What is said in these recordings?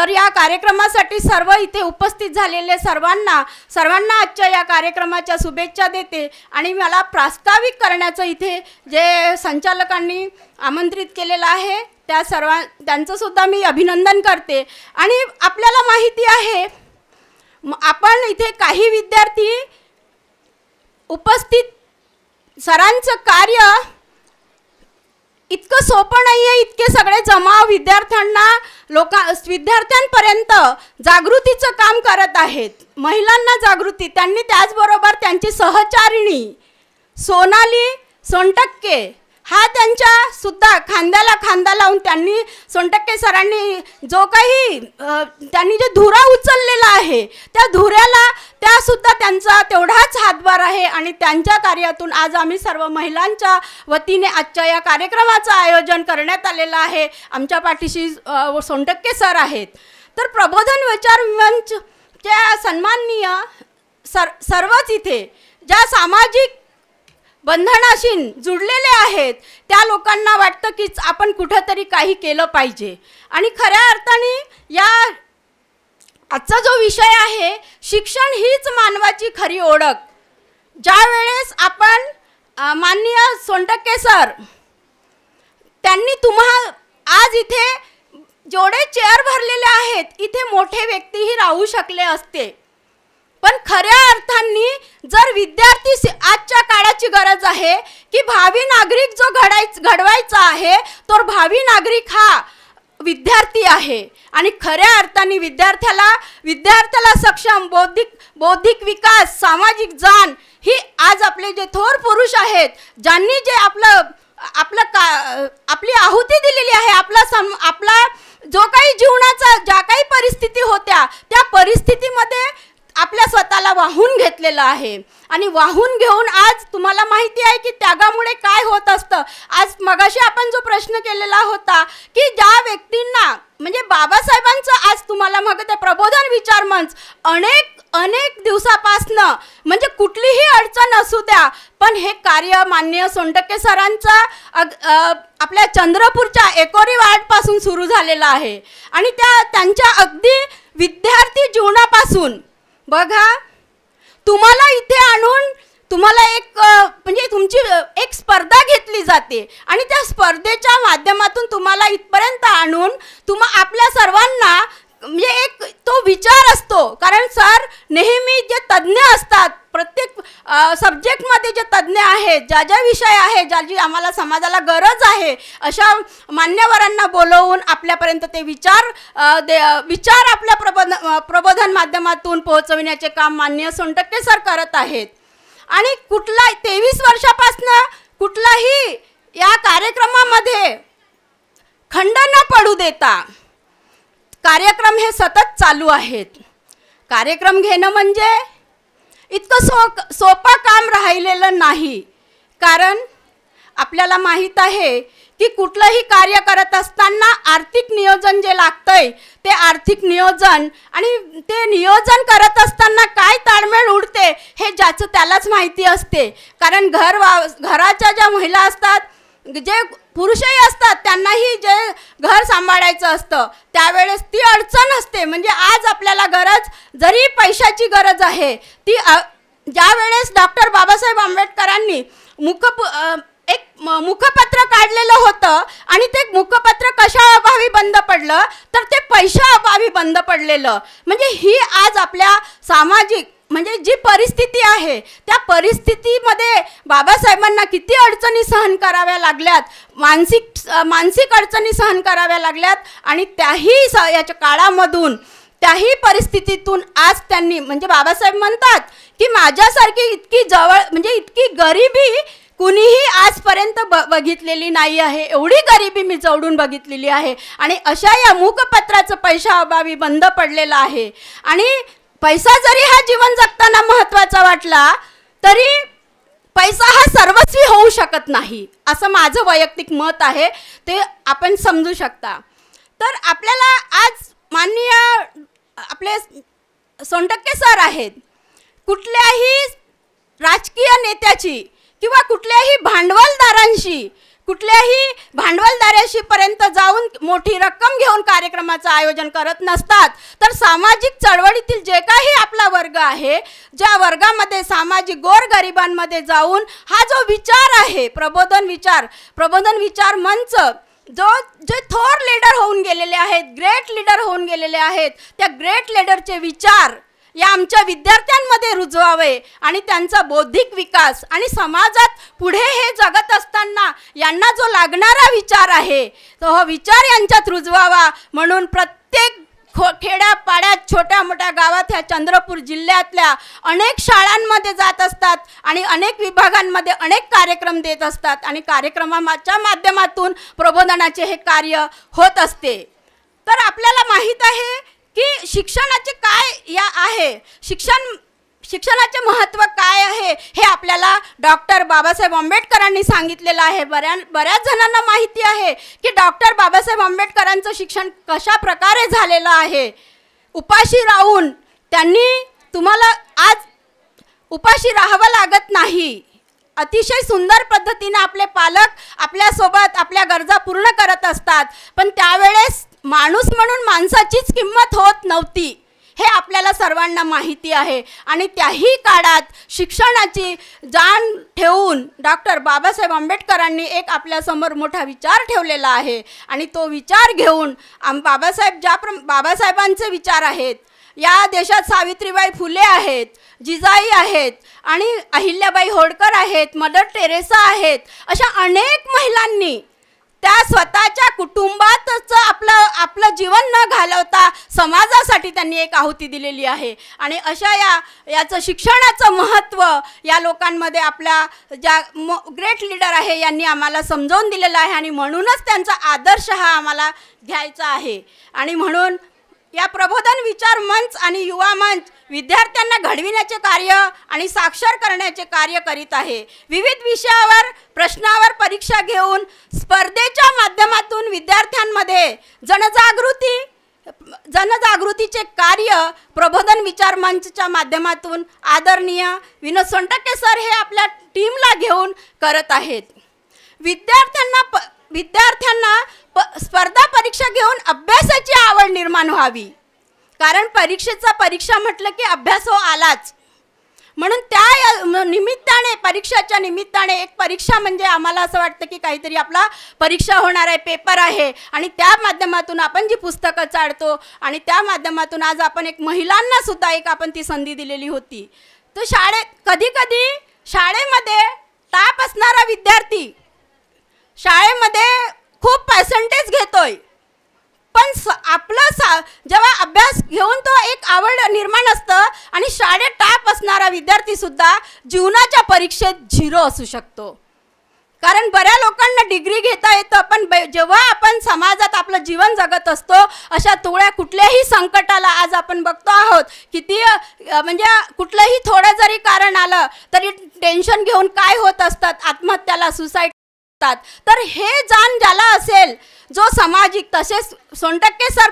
तर या कार्यक्रमासाठी सर्व इथे उपस्थित झालेले सर्वांना आजच्या या कार्यक्रमाच्या शुभेच्छा देते आणि मला प्रास्ताविक करण्याचं इथे जे संचालकांनी आमंत्रित केलेलं आहे त्यांचं सुद्धा मी अभिनंदन करते। आणि आपल्याला माहिती आहे आपण इथे काही विद्यार्थी उपस्थित सरांचं कार्य इतकं सोपं नाही आहे, इतके सगळे जमा विद्यार्थ्यांपर्यंत जागृतीचं काम करत आहेत, महिलांना जागृती। त्यांनी त्याचबरोबर त्यांची सहचारिणी सोनाली सोनटक्के हा त्यांच्या सुद्धा खांद्याला खांदा लावून त्यांनी सोनटक्के सरांनी जो काही त्यांनी जे धुरा उचललेला आहे त्या धुऱ्याला त्या सुद्धा त्यांचा तेवढाच हातभार आहे आणि त्यांच्या कार्यातून आज आम्ही सर्व महिलांच्या वतीने आजच्या या कार्यक्रमाचं आयोजन करण्यात आलेलं आहे। आमच्या पाठीशी सोनटक्के सर आहेत। तर प्रबोधन विचार मंचच्या सन्माननीय सर्वच इथे ज्या सामाजिक बंधनाशी जुडलेले आहेत त्या लोकांना वाटतं की आपण कुठेतरी काही केलं पाहिजे आणि खऱ्या अर्थाने या आजचा जो विषय आहे शिक्षण हीच मानवाची खरी ओळख। ज्या वेळेस आपण माननीय सोनटक्के सर त्यांनी तुम्हाला आज इथे जेवढे चेअर भरलेले आहेत इथे मोठे व्यक्तीही राहू शकले असते, पण खऱ्या अर्थाने जर विद्यार्थी आजच्या काळाची गरज आहे की भावी नागरिक जो घडवायचा आहे तो भावी नागरिक हा विद्यार्थी आहे आणि खऱ्या अर्थाने विद्यार्थ्याला सक्षम बौद्धिक विकास सामाजिक जाण ही आज आपले जे थोर पुरुष आहेत ज्यांनी जे आपली आहुती दिलेली आहे, आपला जो काही जीवनाचा ज्या काही परिस्थिती होत्या त्या परिस्थितीमध्ये आपल्या स्वतःला वाहून घेतलेलं आहे आणि वाहून घेऊन आज तुम्हाला माहिती आहे की त्यागामुळे काय होत असतं। आज मगाशी आपण जो प्रश्न केलेला होता की ज्या व्यक्तींना म्हणजे बाबासाहेबांचं आज तुम्हाला माहिती आहे प्रबोधन विचार मंच अनेक दिवसापासनं म्हणजे कुठलीही अडचण असू द्या पण हे कार्य माननीय सोनटक्के सरांचा आपल्या चंद्रपूरच्या एकोरी वार्डपासून सुरू झालेलं आहे आणि त्यांच्या अगदी विद्यार्थी जीवनापासून बघा तुम्हाला इथे आणून तुम्हाला एक म्हणजे तुमची एक स्पर्धा घेतली जाते आणि त्या स्पर्धेच्या माध्यमातून तुम्हाला इथपर्यंत आणून आपल्या सर्वांना म्हणजे एक तो विचार असतो कारण सर नेहमी जे तज्ञ असतात प्रत्येक सब्जेक्टमध्ये जे तज्ञ आहेत ज्या विषय आहे ज्याची आम्हाला समाजाला गरज आहे अशा मान्यवरांना बोलवून आपल्यापर्यंत ते विचार आपल्या प्रबोधन माध्यमातून पोहोचविण्याचे काम माननीय सोनटक्के सर करत आहेत आणि 23 वर्षापासून कुठलाही या कार्यक्रमामध्ये खंड न पडू देता कार्यक्रम हे सतत चालू आहेत। कार्यक्रम घेणं म्हणजे इतकं सोपं काम राहिलेलं नाही कारण आपल्याला माहीत आहे की कुठलंही कार्य करत असताना आर्थिक नियोजन जे लागतंय ते आर्थिक नियोजन आणि ते नियोजन करत असताना काय ताळमेळ उडते हे ज्याचं त्यालाच माहिती असते कारण घराच्या ज्या महिला असतात जे पुरुषही असतात त्यांनाही जे घर सांभाळायचं असतं त्यावेळेस ती अडचण असते। म्हणजे आज आपल्याला जरी पैशाची गरज आहे ती ज्या वेळेस डॉक्टर बाबासाहेब आंबेडकरांनी एक मुखपत्र काढलेलं होतं आणि ते मुखपत्र कशा अभावी बंद पडलं तर ते पैशा अभावी बंद पडलेलं। म्हणजे ही आज आपल्या सामाजिक म्हणजे जी परिस्थिती आहे त्या परिस्थितीमध्ये बाबासाहेबांना किती अडचणी सहन कराव्या लागल्यात, मानसिक अडचणी सहन कराव्या लागल्यात आणि त्याही याच्या काळामधून त्याही परिस्थितीतून आज त्यांनी म्हणजे बाबासाहेब म्हणतात की माझ्यासारखी इतकी इतकी गरिबी कुणीही आजपर्यंत बघितलेली नाही आहे, एवढी गरिबी मी जवळून बघितलेली आहे आणि अशा या मूकपत्राचं पैशाअभावी बंद पडलेलं आहे आणि पैसा जरी हा जीवन जगताना महत्त्वाचा वाटला तरी पैसा हा सर्वस्वी होऊ शकत नाही असं माझं वैयक्तिक मत आहे, ते आपण समजू शकता। तर आपल्याला आज माननीय आपले सोनटक्के सर आहेत, कुठल्याही राजकीय नेत्याची किंवा कुठल्याही भांडवलदारांशी कुठल्याही भांडवलदाराशीपर्यंत जाऊन मोठी रक्कम घेऊन कार्यक्रमाचं आयोजन करत नसतात, तर सामाजिक चळवळीतील जे काही आपला वर्ग आहे, ज्या वर्गामध्ये सामाजिक गोरगरिबांमध्ये जाऊन हा जो विचार आहे प्रबोधन विचार मंच, जे थोर लीडर होऊन गेलेले आहेत, ग्रेट लीडर होऊन गेलेले आहेत, त्या ग्रेट लीडरचे विचार या आमच्या विद्यार्थ्यांमध्ये रुजवावे आणि त्यांचा बौद्धिक विकास आणि समाजात पुढे हे जगत असताना यांना जो लागणारा विचार आहे तो हा विचार यांच्यात रुजवावा म्हणून प्रत्येक खेड्यापाड्यात छोट्या मोठ्या गावात ह्या चंद्रपूर जिल्ह्यातल्या अनेक शाळांमध्ये जात असतात आणि अनेक विभागांमध्ये अनेक कार्यक्रम देत असतात आणि कार्यक्रमाच्या माध्यमातून प्रबोधनाचे हे कार्य होत असते. तर आपल्याला माहीत आहे की शिक्षणाचे काय आहे, शिक्षणाचे महत्त्व काय आहे हे आपल्याला डॉक्टर बाबासाहेब आंबेडकरांनी सांगितलेलं आहे. बऱ्याच जणांना माहिती आहे की डॉक्टर बाबासाहेब आंबेडकरांचं शिक्षण कशा प्रकारे झालेलं आहे. उपाशी राहून त्यांनी तुम्हाला आज उपाशी राहावं लागत नाही. अतिशय सुंदर पद्धतीने आपले पालक आपल्यासोबत आपल्या गरजा पूर्ण करत असतात, पण त्यावेळेस माणूस म्हणून माणसाचीच किंमत होत नव्हती हे आपल्याला सर्वांना माहिती आहे. आणि त्याही काळात शिक्षणाची जाण ठेवून डॉक्टर बाबासाहेब आंबेडकरांनी एक आपल्यासमोर मोठा विचार ठेवलेला आहे आणि तो विचार घेऊन बाबासाहेबांचे विचार आहेत. या देशात सावित्रीबाई फुले आहेत, जिजाई आहेत आणि अहिल्याबाई होळकर आहेत, मदर टेरेसा आहेत. अशा अनेक महिलांनी त्या स्वतःच्या कुटुंबातच आपलं जीवन न घालवता समाजासाठी त्यांनी एक आहुती दिलेली आहे. आणि अशा याचं शिक्षणाचं महत्त्व या लोकांमध्ये आपल्या ज्या ग्रेट लीडर आहे यांनी आम्हाला समजावून दिलेलं आहे आणि म्हणूनच त्यांचा आदर्श हा आम्हाला घ्यायचा आहे. आणि म्हणून या प्रबोधन विचार मंच आणि युवा मंच विद्यार्थ्यांना घडविण्याचे कार्य आणि साक्षर करण्याचे कार्य करीत आहे. विविध विषयावर प्रश्नावर परीक्षा घेऊन स्पर्धेच्या माध्यमातून विद्यार्थ्यांमध्ये जनजागृतीचे कार्य प्रबोधन विचार मंचच्या माध्यमातून आदरणीय विनोद सोनटक्के सर हे आपल्या टीमला घेऊन करत आहेत. विद्यार्थ्यांना स्पर्धा परीक्षा घेऊन अभ्यासाची आवड निर्माण व्हावी, कारण परीक्षा म्हटलं की अभ्यास आलाच. म्हणून त्या निमित्ताने परीक्षाच्या निमित्ताने एक परीक्षा म्हणजे आम्हाला असं वाटतं की काहीतरी आपला परीक्षा होणार आहे, पेपर आहे आणि त्या माध्यमातून आपण जी पुस्तकं चाळतो आणि त्या माध्यमातून आज आपण एक महिलांना सुद्धा एक आपण ती संधी दिलेली होती. तर कधी शाळेमध्ये टाप असणारा विद्यार्थी शाळेमध्ये खूप पर्सेंटेज घेतोय, पण जेव्हा अभ्यास घेऊन तो एक आवड निर्माण असतं आणि शाळेत टाप असणारा विद्यार्थी सुद्धा जीवनाच्या परीक्षेत 0 असू शकतो. कारण बऱ्या लोकांना डिग्री घेता येतं, पण जेव्हा आपण समाजात आपलं जीवन जगत असतो अशा कुठल्याही संकटाला आज आपण बघतो आहोत किती म्हणजे कुठलंही थोडं जरी कारण आलं तरी टेन्शन घेऊन काय होत असतात, आत्महत्याला, सुसाईड. तर हे जाण ज्याला असेल, जो सामाजिक, तसेच सोनटक्के सर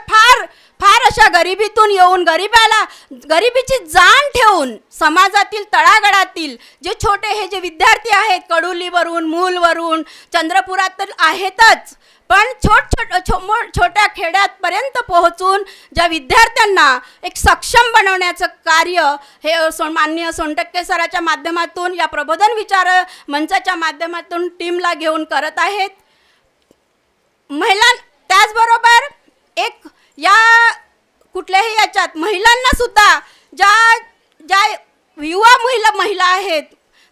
फार अशा गरिबीतून येऊन गरिबीची जाण ठेवून समाजातील तळागाळातील जे विद्यार्थी आहेत, कडुलीवरून, मूलवरून, चंद्रपुरात तर आहेतच, पण छोट्या खेड्यापर्यंत पोहोचून ज्या विद्यार्थ्यांना एक सक्षम बनवण्याचं कार्य हे माननीय सोनटक्के सराच्या माध्यमातून या प्रबोधन विचार मंचाच्या माध्यमातून टीमला घेऊन करत आहेत. त्याचबरोबर एक या कुठल्याही याच्यात महिलांना सुद्धा ज्या युवा महिला आहेत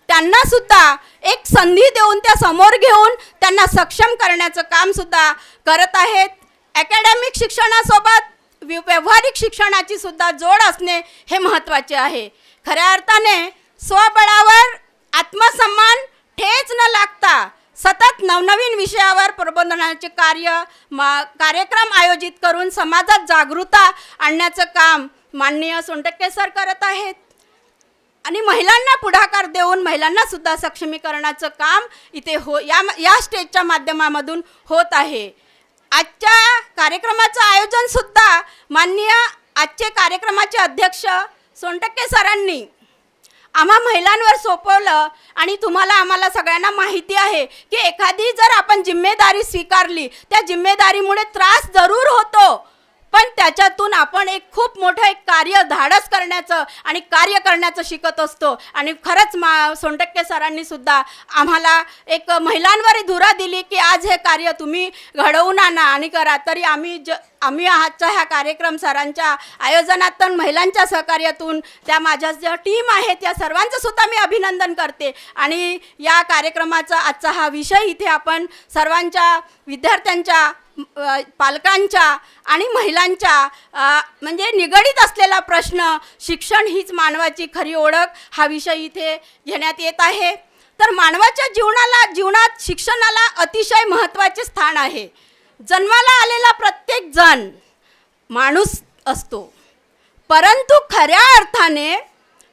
त्यांना सुद्धा एक संधी देऊन त्या समोर घेऊन त्यांना सक्षम करण्याचं काम सुद्धा करत आहेत. अकॅडमिक शिक्षणासोबत व्यावहारिक शिक्षणाची सुद्धा जोड असणे हे महत्त्वाचे आहे. खऱ्या अर्थाने स्वबळावर आत्मसन्मान ठेच न लागता सतत नवनवीन विषयावर प्रबोधनाचे कार्यक्रम आयोजित करून समाजात जागरूकता आणण्याचं काम माननीय सोनटक्के सर करत आहेत आणि महिलांना पुढाकार देऊन महिलांना सुद्धा सक्षमीकरणाचं काम इथे या स्टेजच्या माध्यमामधून होत आहे. आजच्या कार्यक्रमाचं आयोजन सुद्धा माननीय आजचे कार्यक्रमाचे अध्यक्ष सोनटक्के सरांनी आम्हा महिलांवर सोपवलं. आणि तुम्हाला आम्हाला सगळ्यांना माहिती आहे की एखादी जर आपण जिम्मेदारी स्वीकारली, त्या जिम्मेदारीमुळे त्रास जरूर होतो, पण त्याच्यातून आपण एक खूप मोठं एक कार्य धाडस करण्याचं आणि कार्य करण्याचं शिकत असतो. आणि खरंच सोनटक्के सरांनी सुद्धा आम्हाला एक महिलांवर धुरा दिली की आज हे कार्य तुम्ही घडवून आणा आणि करा. तरी आम्ही आजचा ह्या कार्यक्रम सरांच्या आयोजनातून, महिलांच्या सहकार्यातून, त्या माझ्या ज्या टीम आहे त्या सर्वांचं सुद्धा मी अभिनंदन करते. आणि या कार्यक्रमाचा आजचा हा विषय इथे आपण सर्वांच्या, विद्यार्थ्यांच्या, पालकांच्या आणि महिलांच्या म्हणजे निगडीत असलेला प्रश्न, शिक्षण हीच मानवाची खरी ओळख, हा विषय इथे घेण्यात येत आहे. तर मानवाच्या जीवनात शिक्षणाला अतिशय महत्त्वाचे स्थान आहे. जन्माला आलेला प्रत्येक जण माणूस असतो, परंतु खऱ्या अर्थाने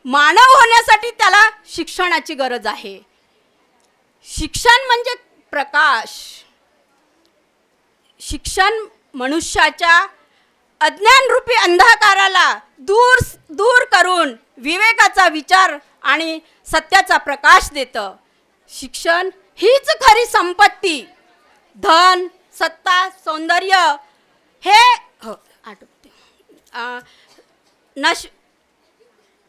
मानव होण्यासाठी त्याला शिक्षणाची गरज आहे. शिक्षण म्हणजे प्रकाश. शिक्षण मनुष्याच्या अज्ञानरूपी अंधकाराला दूर करून विवेकाचा विचार आणि सत्याचा प्रकाश देतं. शिक्षण हीच खरी संपत्ती. धन, सत्ता, सौंदर्य हे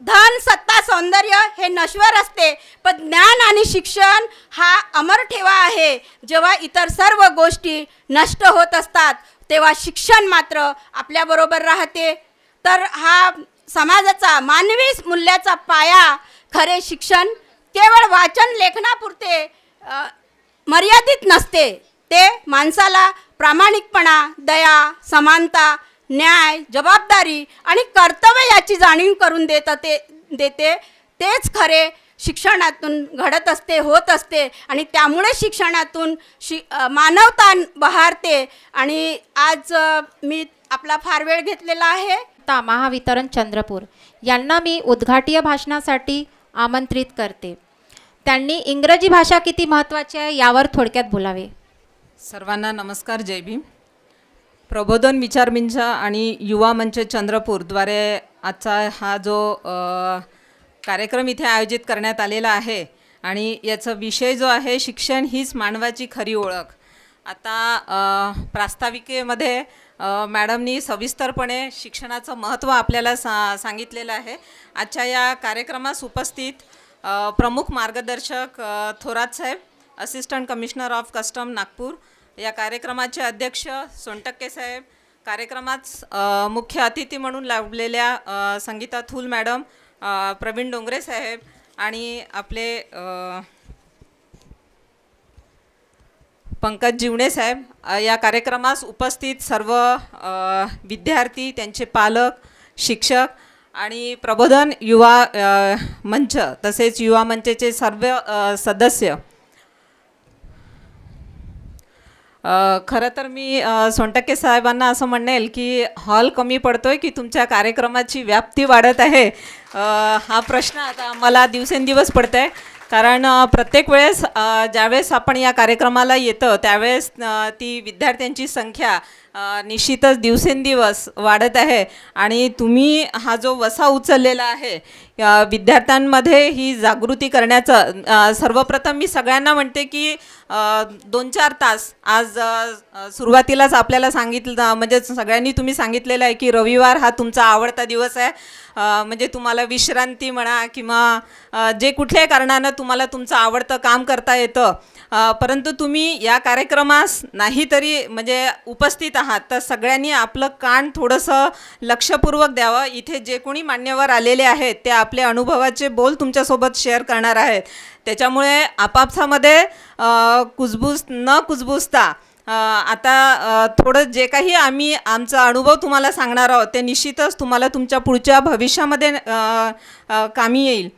धन, सत्ता, सौंदर्य हे नश्वर असते, पण ज्ञान आणि शिक्षण हा अमर ठेवा आहे. जेव्हा इतर सर्व गोष्टी नष्ट होत असतात तेव्हा शिक्षण मात्र आपल्याबरोबर राहते. तर हा समाजाचा, मानवी मूल्याचा पाया खरे शिक्षण केवळ वाचन लेखनापुरते मर्यादित नसते. ते माणसाला प्रामाणिकपणा, दया, समानता, न्याय, जबाबदारी आणि कर्तव्य याची जाणीव करून देते. तेच खरे शिक्षणातून घडत असते, होत असते. आणि त्यामुळे शिक्षणातून मानवता बहारते. आणि आज मी आपला फार वेळ घेतलेला आहे. महावितरण चंद्रपूर यांना मी उद्घाटनीय भाषणासाठी आमंत्रित करते. त्यांनी इंग्रजी भाषा किती महत्त्वाची आहे यावर थोडक्यात बोलावे. सर्वांना नमस्कार, जय भीम. प्रबोधन विचारमंच आणि युवा मंच चंद्रपूरद्वारे आजचा हा जो कार्यक्रम इथे आयोजित करण्यात आलेला आहे आणि याचा विषय जो आहे शिक्षण हीच मानवाची खरी ओळख. आता प्रास्ताविकेमध्ये मॅडमनी सविस्तरपणे शिक्षणाचं महत्त्व आपल्याला सांगितलेलं आहे. आजच्या या कार्यक्रमास उपस्थित प्रमुख मार्गदर्शक थोरात साहेब, assistant commissioner of custom Nagpur, या कार्यक्रमाचे अध्यक्ष सोनटक्के साहेब, कार्यक्रमात मुख्य अतिथी म्हणून लाभलेल्या संगीता थूल मॅडम, प्रवीण डोंगरे साहेब आणि आपले पंकज जीवणे साहेब, या कार्यक्रमास उपस्थित सर्व विद्यार्थी, त्यांचे पालक, शिक्षक आणि प्रबोधन युवा मंच तसेच युवा मंचचे सर्व सदस्य. खरं तर मी सोनटक्के साहेबांना असं म्हणेल की हॉल कमी पडतोय की तुमच्या कार्यक्रमाची व्याप्ती वाढत आहे, हा प्रश्न आता आम्हाला दिवसेंदिवस पडत आहे. कारण प्रत्येक वेळेस ज्यावेळेस आपण या कार्यक्रमाला येतो त्यावेळेस ती विद्यार्थ्यांची संख्या निश्चितच दिवसेंदिवस वाढत आहे. आणि तुम्ही हा जो वसा उचललेला आहे विद्यार्थ्यांमध्ये ही जागृती करण्याचं, सर्वप्रथम मी सगळ्यांना म्हणते की 2-4 तास आज सुरुवातीलाच आपल्याला सांगितलं, म्हणजे सगळ्यांनी तुम्ही सांगितलेलं आहे की रविवार हा तुमचा आवडता दिवस आहे. म्हणजे तुम्हाला विश्रांती म्हणा किंवा जे कुठल्याही कारणानं तुम्हाला तुमचं आवडतं काम करता येतं, परंतु तुम्ही या कार्यक्रमास नाही तरी म्हणजे उपस्थित आहात, तर सगळ्यांनी आपलं कान थोडंसं लक्षपूर्वक द्यावं. इथे जे कोणी मान्यवर आलेले आहेत ते आपले अनुभवाचे बोल तुमच्यासोबत शेअर करणार आहेत. त्याच्यामुळे आपापसामध्ये कुजबुजता आता थोडं जे काही आम्ही आमचा अनुभव तुम्हाला सांगणार आहोत ते निश्चितच तुम्हाला तुमच्या पुढच्या भविष्यामध्ये कामी येईल.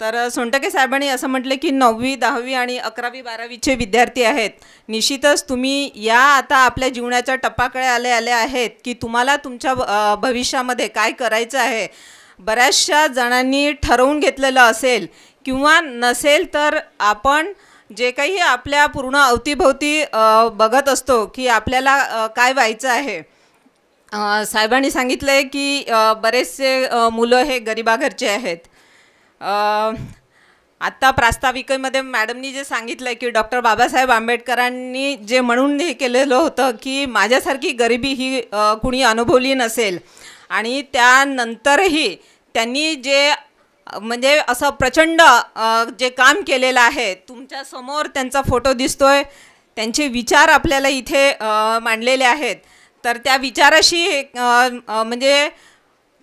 तर सोनटक्के साहेबांनी असं म्हटलं की 9वी, 10वी आणि 11वी, 12वीचे विद्यार्थी आहेत. निश्चितच तुम्ही या आता आपल्या जीवनाच्या टप्प्याकडे आले आहेत की तुम्हाला तुमच्या भविष्यामध्ये काय करायचं आहे. बऱ्याचशा जणांनी ठरवून घेतलेलं असेल किंवा नसेल तर आपण जे काही आपल्या पूर्ण अवतीभोवती बघत असतो की आपल्याला काय व्हायचं आहे. साहेबांनी सांगितलं आहे की बरेचसे मुलं हे गरिबाघरचे आहेत. आत्ता प्रास्ताविकेमध्ये मॅडमनी जे सांगितलं की डॉक्टर बाबासाहेब आंबेडकरांनी जे म्हणून हे केलेलं होतं की माझ्यासारखी गरिबी ही कुणी अनुभवली नसेल, आणि त्यानंतरही त्यांनी जे म्हणजे असं प्रचंड जे काम केलेलं आहे, तुमच्यासमोर त्यांचा फोटो दिसतोय, त्यांचे विचार आपल्याला इथे मांडलेले आहेत. तर त्या विचाराशी म्हणजे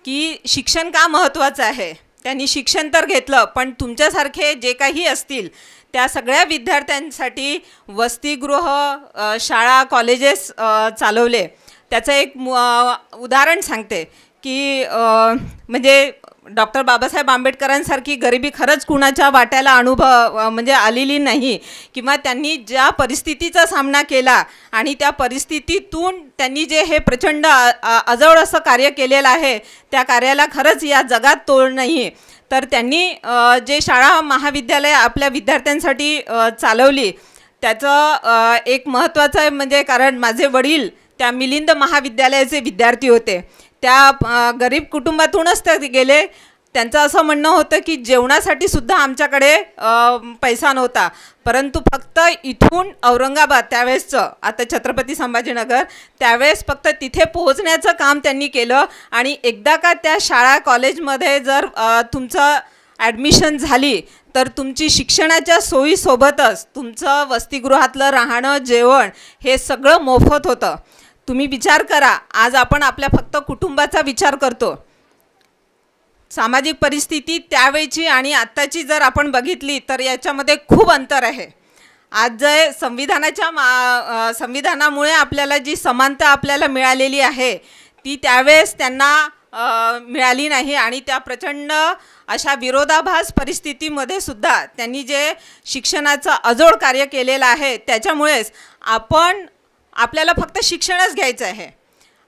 की शिक्षण का महत्त्वाचं आहे, त्यांनी शिक्षण तर घेतलं, पण तुमच्यासारखे जे काही असतील त्या सगळ्या विद्यार्थ्यांसाठी वसतिगृह, शाळा, कॉलेजेस चालवले. त्याचं एक उदाहरण सांगते की म्हणजे डॉक्टर बाबासाहेब आंबेडकरांसारखी गरिबी खरंच कुणाच्या वाट्याला म्हणजे आलेली नाही, किंवा त्यांनी ज्या परिस्थितीचा सामना केला आणि त्या परिस्थितीतून त्यांनी जे हे प्रचंड अजळ असं कार्य केलेलं आहे, त्या कार्याला खरंच या जगात तोड नाही. तर त्यांनी जे शाळा महाविद्यालय आपल्या विद्यार्थ्यांसाठी चालवली, त्याचं एक महत्त्वाचं म्हणजे कारण माझे वडील त्या मिलिंद महाविद्यालयाचे विद्यार्थी होते. त्या गरीब कुटुंबातूनच ते गेले. त्यांचं असं म्हणणं होतं की जेवणासाठी सुद्धा आमच्याकडे पैसा नव्हता, परंतु फक्त इथून औरंगाबाद त्यावेळेसचं, आता छत्रपती संभाजीनगर, त्यावेळेस फक्त तिथे पोहोचण्याचं काम त्यांनी केलं. आणि एकदा का त्या शाळा कॉलेजमध्ये जर तुमचं ॲडमिशन झाली तर तुमची शिक्षणाच्या सोयीसोबतच तुमचं वसतिगृहातलं राहणं, जेवण हे सगळं मोफत होतं. तुम्ही विचार करा, आज आपण आपल्या फक्त कुटुंबाचा विचार करतो. सामाजिक परिस्थिती त्यावेळची आणि आत्ताची जर आपण बघितली तर याच्यामध्ये खूप अंतर आहे. आज जे संविधानामुळे आपल्याला जी समानता आपल्याला मिळालेली आहे ती त्यावेळेस त्यांना मिळाली नाही. आणि त्या प्रचंड अशा विरोधाभास परिस्थितीमध्ये सुद्धा त्यांनी जे शिक्षणाचं अजोड कार्य केलेलं आहे, त्याच्यामुळेच आपल्याला फक्त शिक्षणच घ्यायचं आहे.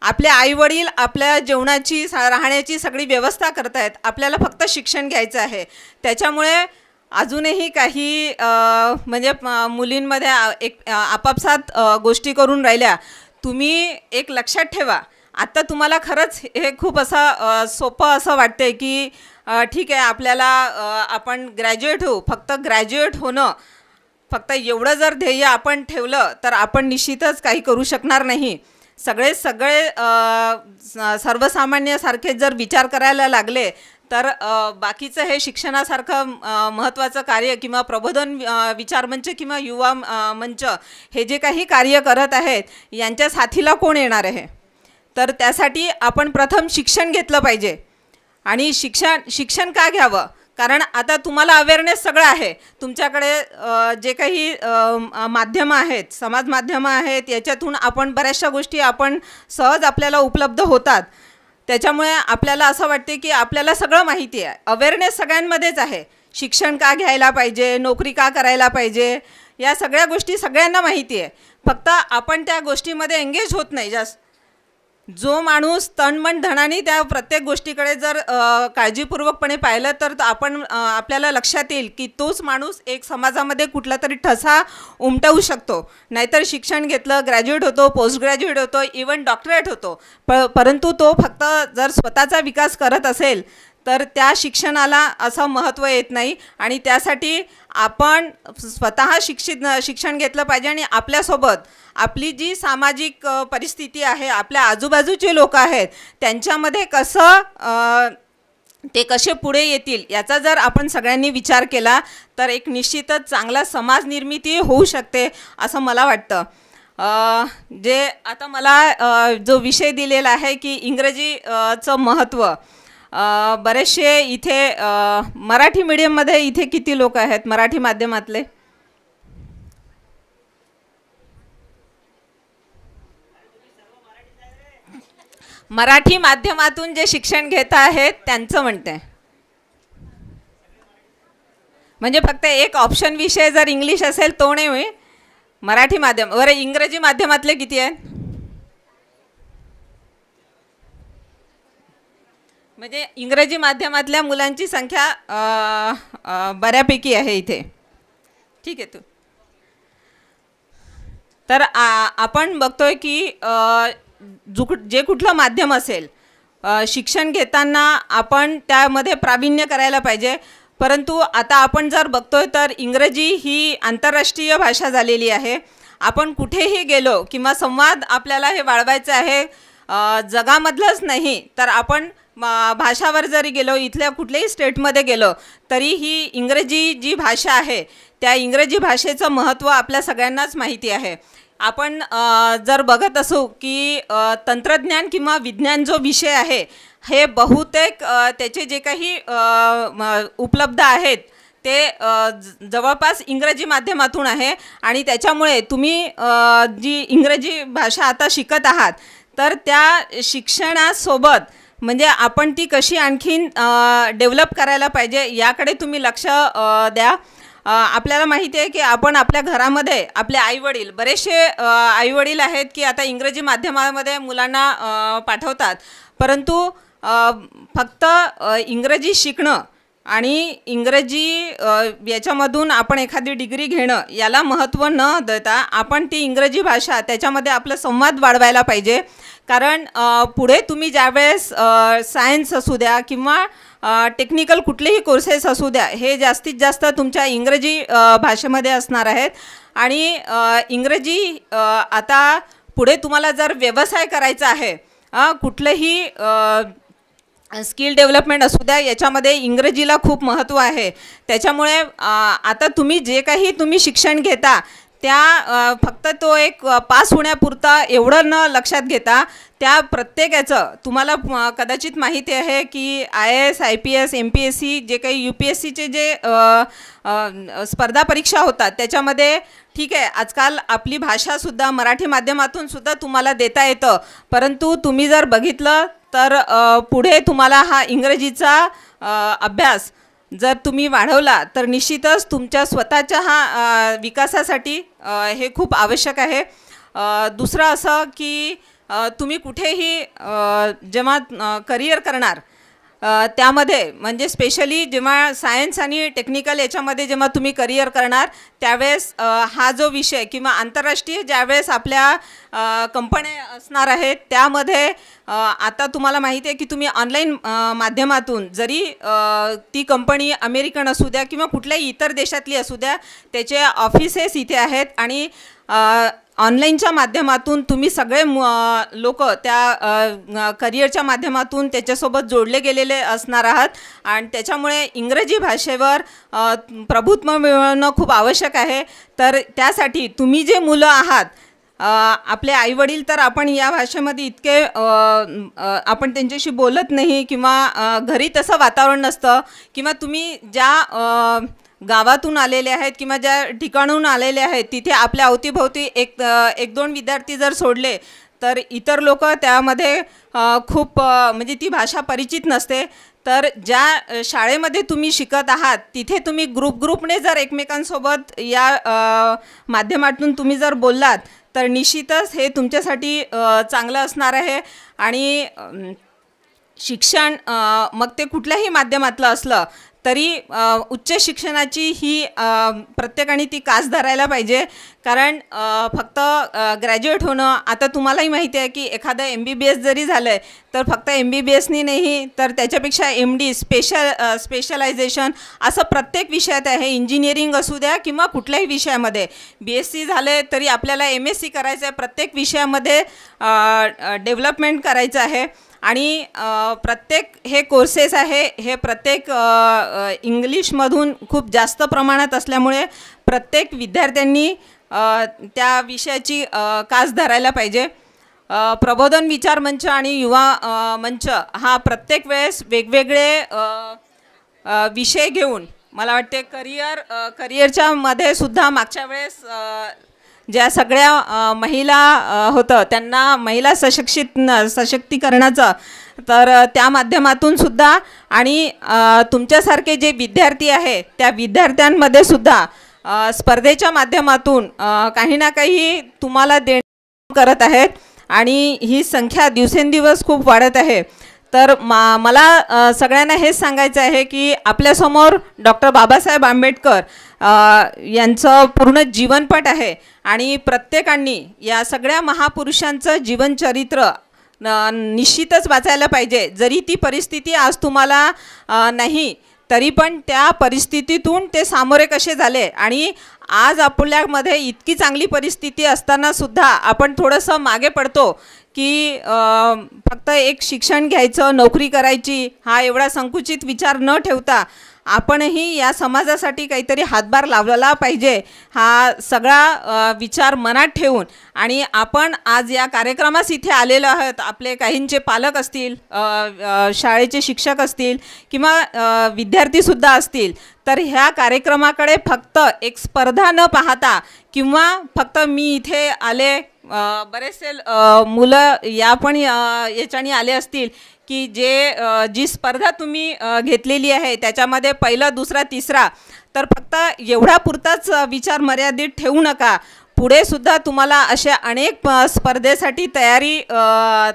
आपले आईवडील आपल्या जेवणाची, राहण्याची सगळी व्यवस्था करत आहेत, आपल्याला फक्त शिक्षण घ्यायचं आहे. त्याच्यामुळे अजूनही काही म्हणजे मुलींमध्ये एक आपापसात गोष्टी करून राहिल्या. तुम्ही एक लक्षात ठेवा, आत्ता तुम्हाला खरंच हे खूप असं सोपं असं वाटते की ठीक आहे, आपल्याला आपण ग्रॅज्युएट होऊ. फक्त ग्रॅज्युएट होणं, फक्त एवढं जर ध्येय आपण ठेवलं तर आपण निश्चितच काही करू शकणार नाही. सगळे सर्वसामान्यासारखे जर विचार करायला लागले तर बाकीचं हे शिक्षणासारखं महत्त्वाचं कार्य किंवा प्रबोधन विचारमंच किंवा युवा मंच हे जे काही कार्य करत आहेत, यांच्या साथीला कोण येणार आहे? तर त्यासाठी आपण प्रथम शिक्षण घेतलं पाहिजे. आणि शिक्षण का घ्यावं? कारण आता तुम्हाला अवेअरनेस सगळं आहे. तुमच्याकडे जे काही माध्यमं आहेत, समाज माध्यमं आहेत, याच्यातून आपण बऱ्याचशा गोष्टी आपण सहज आपल्याला उपलब्ध होतात. त्याच्यामुळे आपल्याला असं वाटते की आपल्याला सगळं माहिती आहे. अवेअरनेस सगळ्यांमध्येच आहे. शिक्षण का घ्यायला पाहिजे, नोकरी का करायला पाहिजे, या सगळ्या गोष्टी सगळ्यांना माहिती आहे. फक्त आपण त्या गोष्टीमध्ये एंगेज होत नाही जास्त. जो माणूस तनमन धनाने त्या प्रत्येक गोष्टीकडे जर काळजीपूर्वकपणे पाहिलं तर आपल्याला लक्षात येईल की तोच माणूस एक समाजामध्ये कुठला तरी ठसा उमटवू शकतो. नाहीतर शिक्षण घेतलं, ग्रॅज्युएट होतो, पोस्ट ग्रॅज्युएट होतो, इवन डॉक्टरेट होतो, परंतु तो फक्त जर स्वतःचा विकास करत असेल तर त्या शिक्षणाला असं महत्त्व येत नाही. आणि त्यासाठी आपण स्वतः शिक्षण घेतलं पाहिजे. आणि आपल्यासोबत आपली जी सामाजिक परिस्थिती आहे, आपल्या आजूबाजूचे लोक आहेत, त्यांच्यामध्ये ते कसे पुढे येतील याचा जर आपण सगळ्यांनी विचार केला तर एक निश्चितच चांगला समाज निर्मिती होऊ शकते असं मला वाटतं. जे आता मला जो विषय दिलेला आहे की इंग्रजीचं महत्त्व, बरेचसे इथे मराठी मीडियममध्ये इथे किती लोक आहेत मराठी माध्यमातले? मराठी माध्यमातून जे शिक्षण घेत आहेत त्यांचं म्हणते. म्हणजे फक्त एक ऑप्शन विषय जर इंग्लिश असेल तो नाही, मराठी माध्यम. बरं, इंग्रजी माध्यमातले किती आहेत? म्हणजे इंग्रजी माध्यमातल्या मुलांची संख्या बऱ्यापैकी आहे इथे. ठीक आहे. तर आपण बघतोय की जे कुठलं माध्यम असेल, शिक्षण घेताना आपण त्यामध्ये प्रावीण्य करायला पाहिजे. परंतु आता आपण जर बघतोय तर इंग्रजी ही आंतरराष्ट्रीय भाषा झालेली आहे. आपण कुठेही गेलो किंवा संवाद आपल्याला हे वाढवायचं आहे, जगामधलंच नाही तर आपण भाषावर जरी गेलो, इथल्या कुठल्याही स्टेटमध्ये गेलो तरी ही इंग्रजी जी भाषा आहे त्या इंग्रजी भाषेचं महत्त्व आपल्या सगळ्यांनाच माहिती आहे. आपण जर बघत असू की तंत्रज्ञान किंवा विज्ञान जो विषय आहे हे बहुतेक त्याचे जे काही उपलब्ध आहेत ते जवळपास इंग्रजी माध्यमातून आहे. आणि त्याच्यामुळे तुम्ही जी इंग्रजी भाषा आता शिकत आहात तर त्या शिक्षणासोबत म्हणजे आपण ती कशी आणखीन डेव्हलप करायला पाहिजे याकडे तुम्ही लक्ष द्या. आपल्याला माहिती आहे की आपण आपल्या घरामध्ये आपले आईवडील, बरेचसे आईवडील आहेत की आता इंग्रजी माध्यमामध्ये मुलांना पाठवतात, परंतु फक्त इंग्रजी शिकणं आणि इंग्रजी याच्यामधून आपण एखादी डिग्री घेणं याला महत्त्व न देता आपण ती इंग्रजी भाषा त्याच्यामध्ये आपलं संवाद वाढवायला पाहिजे. कारण पुढे तुम्ही ज्यावेळेस सायन्स असू द्या किंवा टेक्निकल कुठलेही कोर्सेस असू द्या हे जास्तीत जास्त तुमच्या इंग्रजी भाषेमध्ये असणार आहेत. आणि इंग्रजी आता पुढे तुम्हाला जर व्यवसाय करायचा आहे, कुठलंही स्किल डेव्हलपमेंट असू द्या याच्यामध्ये इंग्रजीला खूप महत्त्व आहे. त्याच्यामुळे आता तुम्ही जे काही तुम्ही शिक्षण घेता त्या फक्त तो एक पास होण्यापुरता एवढं न लक्षात घेता त्या प्रत्येकाचं तुम्हाला कदाचित माहिती आहे की IAS, IPS, MPSC जे काही UPSCचे जे स्पर्धा परीक्षा होतात त्याच्यामध्ये ठीक आहे आजकाल आपली भाषासुद्धा मराठी माध्यमातूनसुद्धा तुम्हाला देता येतं, परंतु तुम्ही जर बघितलं तर पुढे तुम्हाला हा इंग्रजीचा अभ्यास जर तुम्ही वाढवला तर निश्चितच तुमच्या स्वतःच्या हा विकासासाठी हे खूप आवश्यक आहे. दुसरं असं की तुम्ही कुठेही जेव्हा करिअर करणार त्यामध्ये म्हणजे स्पेशली जेव्हा सायन्स आणि टेक्निकल याच्यामध्ये जेव्हा तुम्ही करिअर करणार त्यावेळेस हा जो विषय किंवा आंतरराष्ट्रीय ज्यावेळेस आपल्या कंपन्या असणार आहेत त्यामध्ये आता तुम्हाला माहिती आहे की तुम्ही ऑनलाईन माध्यमातून जरी ती कंपनी अमेरिकन असू द्या किंवा कुठल्याही इतर देशातली असू द्या त्याचे ऑफिसेस इथे आहेत आणि ऑनलाईनच्या माध्यमातून तुम्ही सगळे लोक त्या करिअरच्या माध्यमातून त्याच्यासोबत जोडले गेलेले असणार आहात. आणि त्याच्यामुळे इंग्रजी भाषेवर प्रभुत्व मिळवणं खूप आवश्यक आहे. तर त्यासाठी तुम्ही जे मुलं आहात आपले आईवडील तर आपण या भाषेमध्ये इतके आपण त्यांच्याशी बोलत नाही किंवा घरी तसं वातावरण नसतं किंवा तुम्ही ज्या गावातून आलेले आहेत किंवा ज्या ठिकाणून आलेले आहेत तिथे आपल्या अवतीभोवती एक दोन विद्यार्थी जर सोडले तर इतर लोक त्यामध्ये खूप म्हणजे ती भाषा परिचित नसते. तर ज्या शाळेमध्ये तुम्ही शिकत आहात तिथे तुम्ही ग्रुपने जर एकमेकांसोबत या माध्यमातून तुम्ही जर बोललात तर निश्चितच हे तुमच्यासाठी चांगलं असणार आहे. आणि शिक्षण मग ते कुठल्याही माध्यमातलं असलं तरी उच्च शिक्षणाची ही प्रत्येकाने ती कास धरायला पाहिजे. कारण फक्त ग्रॅज्युएट होणं आता तुम्हालाही माहिती आहे की एखादं MBBS जरी झालं आहे तर फक्त MBBSनी नाही तर त्याच्यापेक्षा MD स्पेशलायझेशन असं प्रत्येक विषयात आहे. इंजिनिअरिंग असू द्या किंवा कुठल्याही विषयामध्ये BSc झाले तरी आपल्याला MSc करायचं आहे. प्रत्येक विषयामध्ये डेव्हलपमेंट करायचं आहे. आणि प्रत्येक हे कोर्सेस आहे हे प्रत्येक इंग्लिशमधून खूप जास्त प्रमाणात असल्यामुळे प्रत्येक विद्यार्थ्यांनी त्या विषयाची कास धरायला पाहिजे. प्रबोधन विचार मंच आणि युवा मंच हा प्रत्येक वेळेस वेगवेगळे विषय घेऊन मला वाटते करिअरच्या मध्ये सुद्धा मागच्या वेळेस ज्या सगळ्या महिला होतं त्यांना महिला सशक्तीकरणाचं तर त्या माध्यमातून सुद्धा आणि तुमच्यासारखे जे विद्यार्थी आहे त्या विद्यार्थ्यांमध्ये सुद्धा स्पर्धेच्या माध्यमातून काही ना काही तुम्हाला देणं करत आहेत आणि ही संख्या दिवसेंदिवस खूप वाढत आहे. तर मला सगळ्यांना हेच सांगायचं आहे की आपल्यासमोर डॉक्टर बाबासाहेब आंबेडकर यांचं पूर्ण जीवनपट आहे आणि प्रत्येकाने या सगळ्या महापुरुषांचं जीवनचरित्र निश्चितच वाचायला पाहिजे. जरी ती परिस्थिती आज तुम्हाला नाही तरी पण त्या परिस्थितीतून ते सामोरे कसे झाले आणि आज आपल्यामध्ये इतकी चांगली परिस्थिती असतानासुद्धा आपण थोडंसं मागे पडतो की फक्त एक शिक्षण घ्यायचं, नोकरी करायची हा एवढा संकुचित विचार न ठेवता आपणही या समाजासाठी काहीतरी हातभार लावला पाहिजे, हा सगळा विचार मनात ठेवून आणि आपण आज या कार्यक्रमास इथे आलेलो आहोत. आपले काहींचे पालक असतील, शाळेचे शिक्षक असतील किंवा विद्यार्थीसुद्धा असतील, तर ह्या कार्यक्रमाकडे फक्त एक स्पर्धा न पाहता किंवा फक्त मी इथे आले, बरेचसे मुलं या पण याच्याने आले असतील की जी स्पर्धा तुम्ही घेतलेली आहे त्याच्यामध्ये पहिला, दुसरा, तिसरा, तर फक्त एवढा पुरताच विचार मर्यादित ठेवू नका. पुढे सुद्धा तुम्हाला अशा अनेक स्पर्धेसाठी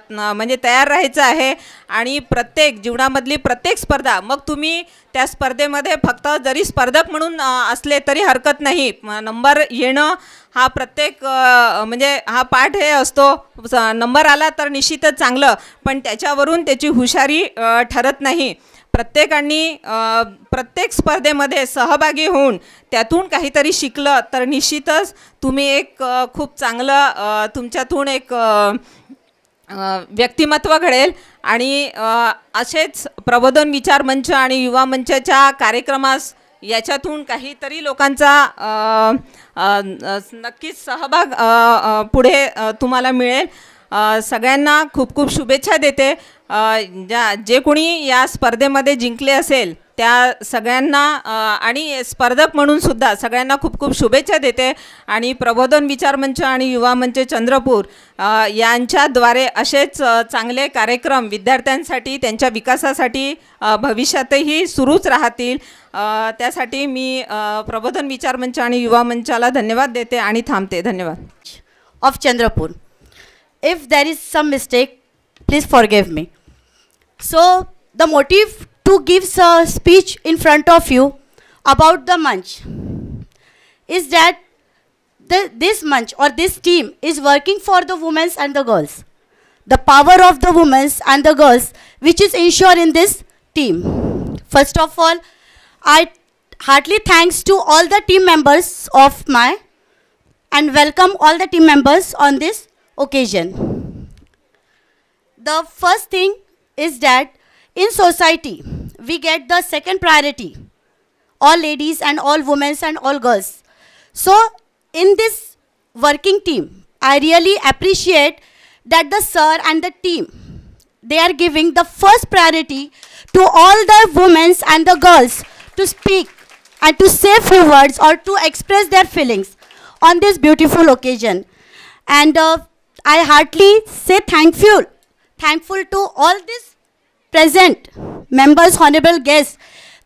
म्हणजे तयार राहायचं आहे आणि प्रत्येक जीवनामधली प्रत्येक स्पर्धा, मग तुम्ही त्या स्पर्धेमध्ये फक्त जरी स्पर्धक म्हणून असले तरी हरकत नाही. नंबर येणं हा प्रत्येक म्हणजे हा पाठ हे असतो, नंबर आला तर निश्चितच चांगलं, पण त्याच्यावरून त्याची हुशारी ठरत नाही. प्रत्येकाने प्रत्येक स्पर्धेमध्ये सहभागी होऊन त्यातून काहीतरी शिकलं तर निश्चितच तुम्ही एक खूप चांगलं तुमच्यातून एक व्यक्तिमत्व घडेल आणि असेच प्रबोधन विचार मंच आणि युवा मंचाच्या कार्यक्रमास याच्यातून काहीतरी लोकांचा नक्कीच सहभाग पुढे तुम्हाला मिळेल. सगळ्यांना खूप खूप शुभेच्छा देते. जे कोणी या स्पर्धेमध्ये जिंकले असेल त्या सगळ्यांना आणि स्पर्धक म्हणून सुद्धा सगळ्यांना खूप खूप शुभेच्छा देते आणि प्रबोधन विचार मंच आणि युवा मंच चंद्रपूर यांच्याद्वारे असेच चांगले कार्यक्रम विद्यार्थ्यांसाठी त्यांच्या विकासासाठी भविष्यातही सुरूच राहतील. त्यासाठी मी प्रबोधन विचार मंच आणि युवा मंचाला धन्यवाद देते आणि थांबते. धन्यवाद. Of Chandrapur. If there is some mistake, please forgive me. So the motive to give a speech in front of you about the Manch is that this Manch or this team is working for the women and the girls. The power of the women and the girls which is ensured in this team. First of all, I heartily thanks to all the team members of my and welcome all the team members on this occasion. The first thing is that in society we get the second priority, all ladies and all women and all girls. So in this working team I really appreciate that the sir and the team, they are giving the first priority to all the women and the girls to speak and to say few words or to express their feelings on this beautiful occasion. And I heartily say thankful to all these present members, honorable guests.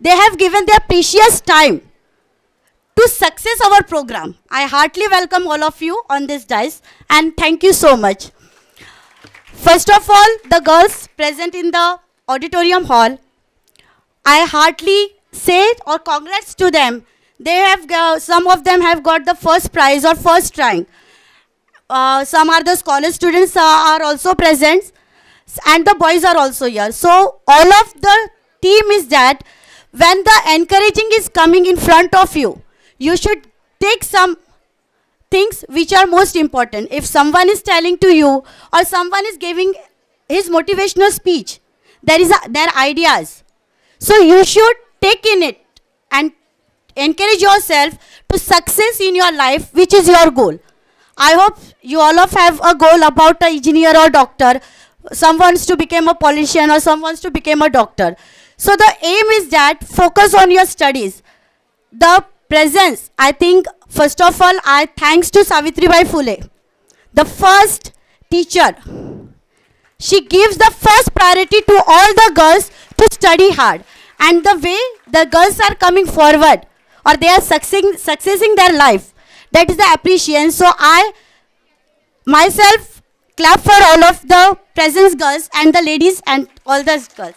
They have given their precious time to success our program. I heartily welcome all of you on this dais and thank you so much. First of all, the girls present in the auditorium hall, I heartily say or congrats to them. They have some of them have got the first prize or first rank. Some are the scholar students are also present and the boys are also here. So all of the team is that when the encouraging is coming in front of you, you should take some things which are most important. If someone is telling to you or someone is giving his motivational speech, there is their ideas. So you should take in it and encourage yourself to success in your life, which is your goal. I hope you all of have a goal about an engineer or doctor. Some wants to become a politician or some wants to become a doctor. So the aim is that focus on your studies. The presence, I think, first of all, I thanks to Savitribai Phule, the first teacher. She gives the first priority to all the girls to study hard. And the way the girls are coming forward or they are successing their life, that is the appreciation. So I myself clap for all of the present girls and the ladies and all the girls.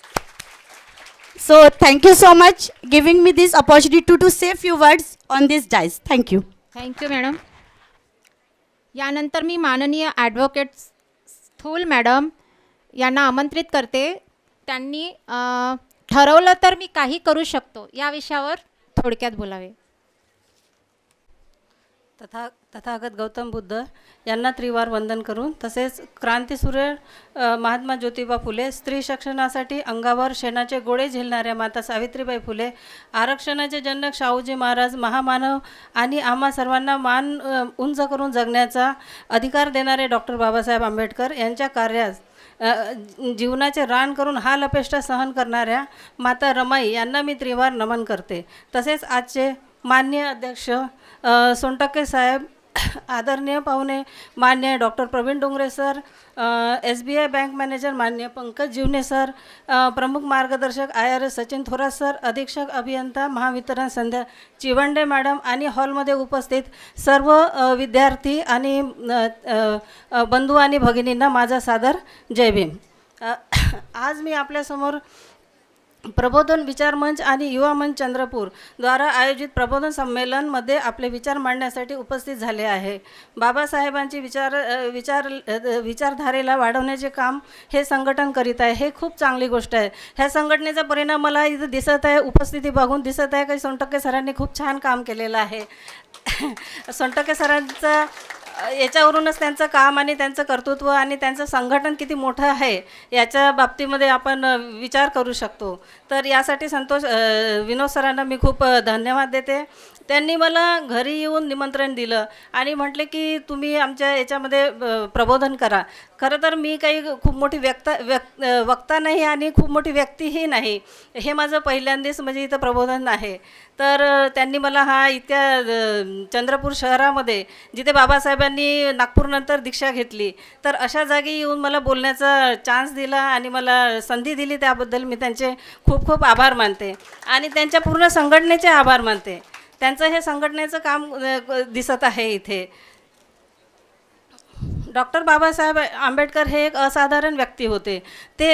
So thank you so much giving me this opportunity to say few words on this dais. Thank you. Thank you madam. यानंतर मी माननीय advocate स्थूल madam यांना आमंत्रित करते. त्यांनी ठरवलं तर मी काही करू शकतो या विषयावर थोडक्यात बोलावे. तथागत गौतम बुद्ध यांना त्रिवार वंदन करून, तसेच क्रांतीसूर्य महात्मा ज्योतिबा फुले, स्त्री शिक्षणासाठी अंगावर शेणाचे गोळे झेलणाऱ्या माता सावित्रीबाई फुले, आरक्षणाचे जनक शाहूजी महाराज महामानव आणि आम्हा सर्वांना मान उंच करून जगण्याचा अधिकार देणारे डॉक्टर बाबासाहेब आंबेडकर यांच्या कार्यास जीवनाचे रान करून हाल अपेष्टा सहन करणाऱ्या माता रमाई यांना मी त्रिवार नमन करते. तसेच आजचे माननीय अध्यक्ष सोनटक्के साहेब, आदरणीय पाहुणे मान्य doctor Praveen Dongre sir, SBI bank manager मान्य पंकज जीवने सर, प्रमुख मार्गदर्शक IRS सचिन थोरात सर, अधीक्षक अभियंता महावितरण संध्या चिवंडे मॅडम आणि हॉलमध्ये उपस्थित सर्व विद्यार्थी आणि बंधू आणि भगिनींना माझा सादर जय भीम. आज मी आपल्यासमोर प्रबोधन विचार मंच आणि युवा मंच चंद्रपूर द्वारा आयोजित प्रबोधन संमेलनमध्ये आपले विचार मांडण्यासाठी उपस्थित झाले आहे. बाबासाहेबांची विचारधारेला वाढवण्याचे काम हे संघटन करीत आहे. हे खूप चांगली गोष्ट आहे. ह्या संघटनेचा परिणाम मला इथं दिसत आहे, उपस्थिती बघून दिसत आहे की सोनटक्के सरांनी खूप छान काम केलेलं आहे. सोनटक्के सरांचं याच्यावरूनच त्यांचं काम आणि त्यांचं कर्तृत्व आणि त्यांचं संघटन किती मोठं आहे याच्या बाबतीमध्ये आपण विचार करू शकतो. तर यासाठी विनोद सरांना मी खूप धन्यवाद देते. त्यांनी मला घरी येऊन निमंत्रण दिलं आणि म्हटले की तुम्ही आमच्या याच्यामध्ये प्रबोधन करा. खरं तर मी काही खूप मोठी वक्ता नाही आणि खूप मोठी व्यक्तीही नाही. हे माझं पहिल्यांदाच म्हणजे इथं प्रबोधन आहे. तर त्यांनी मला हा इथल्या चंद्रपूर शहरामध्ये जिथे बाबासाहेबांनी नागपूरनंतर दीक्षा घेतली, तर अशा जागी येऊन मला बोलण्याचा चान्स दिला आणि मला संधी दिली, त्याबद्दल मी त्यांचे खूप खूप आभार मानते आणि त्यांच्या पूर्ण संघटनेचे आभार मानते. त्यांचं हे संघटनेचं काम दिसत आहे इथे. डॉक्टर बाबासाहेब आंबेडकर हे एक असाधारण व्यक्ती होते. ते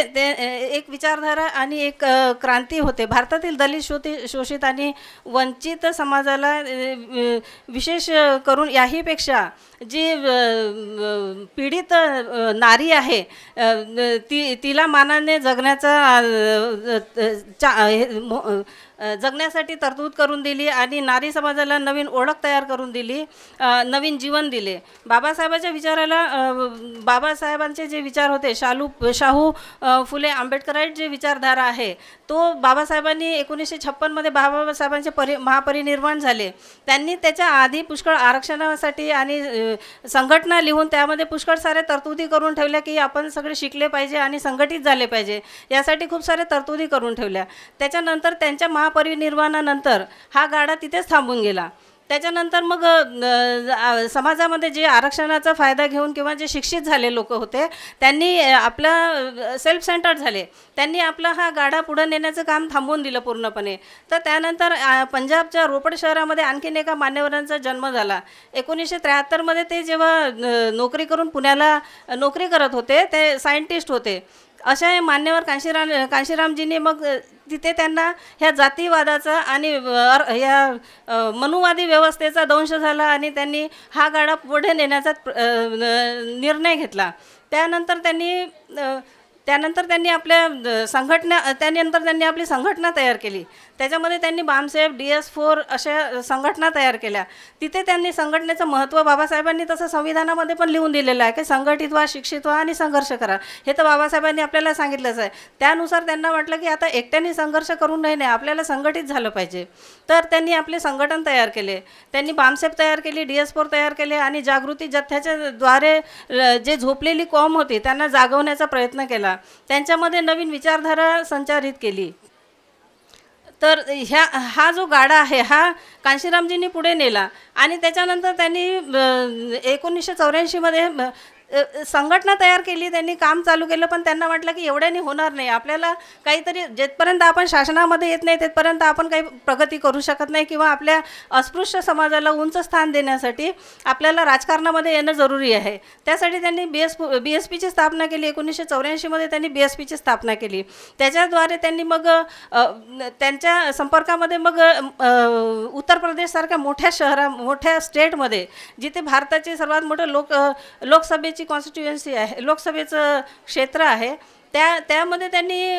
एक विचारधारा आणि एक क्रांती होते. भारतातील दलित शोषित आणि वंचित समाजाला विशेष करून याहीपेक्षा जी पीडित नारी आहे तिला मानाने जगण्यासाठी तरतूद करून दिली आणि नारी समाजाला नवीन ओळख तयार करून दिली, नवीन जीवन दिले. बाबासाहेबांच्या विचाराला बाबासाहेबांचे जे विचार होते, शाहू फुले आंबेडकराईट जे विचारधारा आहे, तो बाबासाहेबांनी 1956मध्ये बाबासाहेबांचे महापरिनिर्वाण झाले. त्यांनी त्याच्या आधी पुष्कळ आरक्षणासाठी आणि संघटना लिहून त्यामध्ये पुष्कळ सारे तरतुदी करून ठेवल्या की आपण सगळे शिकले पाहिजे आणि संघटित झाले पाहिजे, यासाठी खूप सारे तरतुदी करून ठेवल्या. त्याच्यानंतर त्यांच्या महापरिनिर्वाणानंतर हा गाडा तिथेच थांबून गेला. त्याच्यानंतर मग समाजामध्ये जे आरक्षणाचा फायदा घेऊन किंवा जे शिक्षित झाले लोक होते त्यांनी आपला सेल्फ सेंटर्ड झाले. त्यांनी आपला हा गाडा पुढे नेण्याचं काम थांबवून दिलं पूर्णपणे. तर त्यानंतर पंजाबच्या रोपड शहरामध्ये आणखीन एका मान्यवरांचा जन्म झाला. 1973मध्ये ते जेव्हा नोकरी करून पुण्याला नोकरी करत होते, ते सायंटिस्ट होते. अशा मान्यवर कांशीरामजींनी मग तिथे त्यांना ह्या जातीवादाचा आणि या मनुवादी व्यवस्थेचा दंश झाला आणि त्यांनी हा गाडा पुढे नेण्याचा निर्णय घेतला. त्यानंतर त्यांनी आपली संघटना तयार केली. त्याच्यामध्ये त्यांनी बामसेफ, DS4 अशा संघटना तयार केल्या. तिथे त्यांनी संघटनेचं महत्त्व बाबासाहेबांनी तसं संविधानामध्ये पण लिहून दिलेलं आहे की संघटित व्हा, शिक्षित व्हा आणि संघर्ष करा. हे तर बाबासाहेबांनी आपल्याला सांगितलंच आहे. त्यानुसार त्यांना वाटलं की आता एकट्याने संघर्ष करून नाही, आपल्याला संघटित झालं पाहिजे. तर त्यांनी आपले संघटन तयार केले. त्यांनी बामसेफ तयार केली, DS4 तयार केले आणि जागृती जथ्याच्या द्वारे जे झोपलेली कॉम होती त्यांना जागवण्याचा प्रयत्न केला. त्यांच्यामध्ये नवीन विचारधारा संचारित केली. तर हा जो गाडा आहे हा कांशीरामजींनी पुढे नेला आणि त्याच्यानंतर त्यांनी 1984मध्ये संघटना तयार केली. त्यांनी काम चालू केलं, पण त्यांना वाटलं की एवढ्याने होणार नाही. आपल्याला काहीतरी जेथपर्यंत आपण शासनामध्ये येत नाही तिथपर्यंत आपण काही प्रगती करू शकत नाही किंवा आपल्या अस्पृश्य समाजाला उंच स्थान देण्यासाठी आपल्याला राजकारणामध्ये येणं जरुरी आहे. त्यासाठी त्यांनी BSPची स्थापना केली. 1984मध्ये त्यांनी BSPची स्थापना केली. त्याच्याद्वारे त्यांनी मग त्यांच्या संपर्कामध्ये मग उत्तर प्रदेशसारख्या मोठ्या स्टेटमध्ये जिथे भारताचे सर्वात मोठं लोकसभेची कॉन्स्टिट्युएन्सी आहे, लोकसभेचं क्षेत्र आहे, त्यामध्ये त्यांनी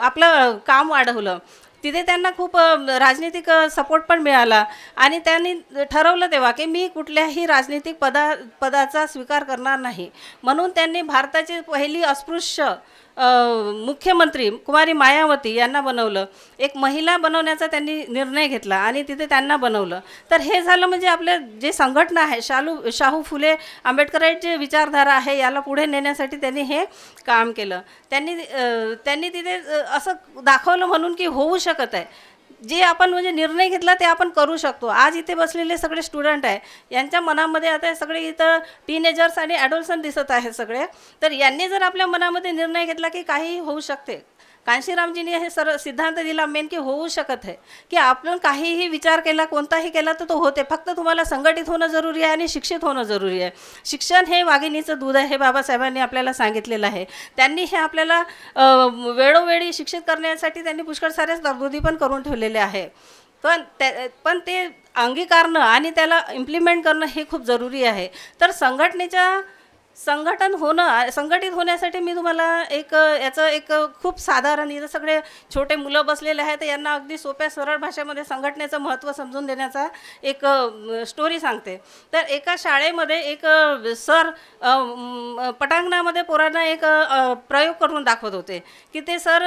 आपलं काम वाढवलं. तिथे त्यांना खूप राजनीतिक सपोर्ट पण मिळाला आणि त्यांनी ठरवलं तेव्हा की मी कुठल्याही राजनीतिक पदाचा स्वीकार करणार नाही. म्हणून त्यांनी भारताची पहिली अस्पृश्य मुख्यमंत्री कुमारी मायावती यांना बनवलं. एक महिला बनवण्याचा त्यांनी निर्णय घेतला आणि तिथे त्यांना बनवलं. तर हे झालं म्हणजे आपल्या जे संघटना आहे शाहू फुले आंबेडकरांची विचारधारा आहे याला पुढे नेण्यासाठी त्यांनी हे काम केलं. त्यांनी तिथे असं दाखवलं म्हणून की होऊ शकत आहे. जे आपण म्हणजे निर्णय घेतला ते आपण करू शकतो. आज इथे बसलेले सगळे स्टुडंट आहे यांच्या मनामध्ये आता सगळे इथं टीनेजर्स आणि ॲडोल्सन दिसत आहे सगळे. तर यांनी जर आपल्या मनामध्ये निर्णय घेतला की काही होऊ शकते, कांशीरामजींनी हे सिद्धांत दिला मेन की होऊ शकत आहे की आपण काहीही विचार केला कोणताही केला तर तो होते. फक्त तुम्हाला संघटित होणं जरुरी आहे आणि शिक्षित होणं जरुरी आहे. शिक्षण हे वाघिणीचं दूध आहे हे बाबासाहेबांनी आपल्याला सांगितलेलं आहे. त्यांनी हे आपल्याला वेळोवेळी शिक्षित करण्यासाठी त्यांनी पुष्कळ साऱ्या तरतुदी पण करून ठेवलेल्या आहे. पण ते अंगीकारणं आणि त्याला इम्प्लिमेंट करणं हे खूप जरुरी आहे. तर संघटित होण्यासाठी मी तुम्हाला याचं एक खूप साधारण इथं सगळे छोटे मुलं बसलेले आहेत यांना अगदी सोप्या सरळ भाषेमध्ये संघटनेचं महत्त्व समजून देण्याचा एक स्टोरी सांगते. तर एका शाळेमध्ये एक सर पटांगणामध्ये पोरांना एक प्रयोग करून दाखवत होते की ते सर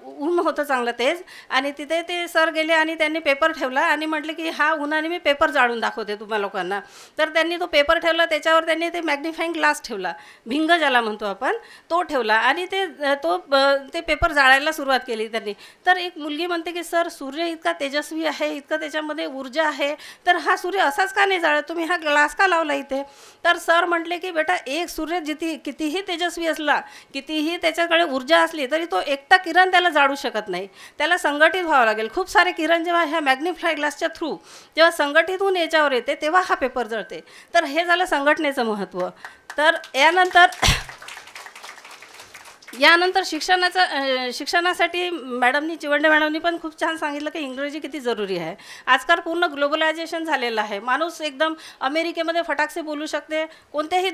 ऊन होतं चांगलं तेज आणि तिथे ते सर गेले आणि त्यांनी पेपर ठेवला आणि म्हटले की हा उन्हाने मी पेपर जाळून दाखवते तुम्हा लोकांना. तर त्यांनी तो पेपर ठेवला, त्याच्यावर त्यांनी ते मॅग्निफाईंग ग्लास ठेवला, भिंग ज्याला म्हणतो आपण, तो ठेवला आणि ते पेपर जाळायला सुरुवात केली त्यांनी. तर एक मुलगी म्हणते की सर सूर्य इतका तेजस्वी आहे, इतकं त्याच्यामध्ये ऊर्जा आहे, तर हा सूर्य असाच का नाही जाळत, तुम्ही हा ग्लास का लावला इथे. तर सर म्हटले की बेटा एक सूर्य कितीही तेजस्वी असला, कितीही त्याच्याकडे ऊर्जा असली तरी तो एकटा किरण त्याला जाळू शकत नाही. त्याला संघटित व्हावं लागेल. खूप सारे किरण जेव्हा ह्या मॅग्निफाय ग्लासच्या थ्रू जेव्हा संघटित होऊन याच्यावर येते तेव्हा हा पेपर जळते. तर हे झालं संघटनेचं महत्त्व. तर यानंतर शिक्षणासाठी चिवंडे मॅडमनी पण खूप छान सांगितलं की इंग्रजी किती जरुरी आहे. आजकाल पूर्ण ग्लोबलायझेशन झालेलं आहे. माणूस एकदम अमेरिकेमध्ये फटाकसे बोलू शकते, कोणत्याही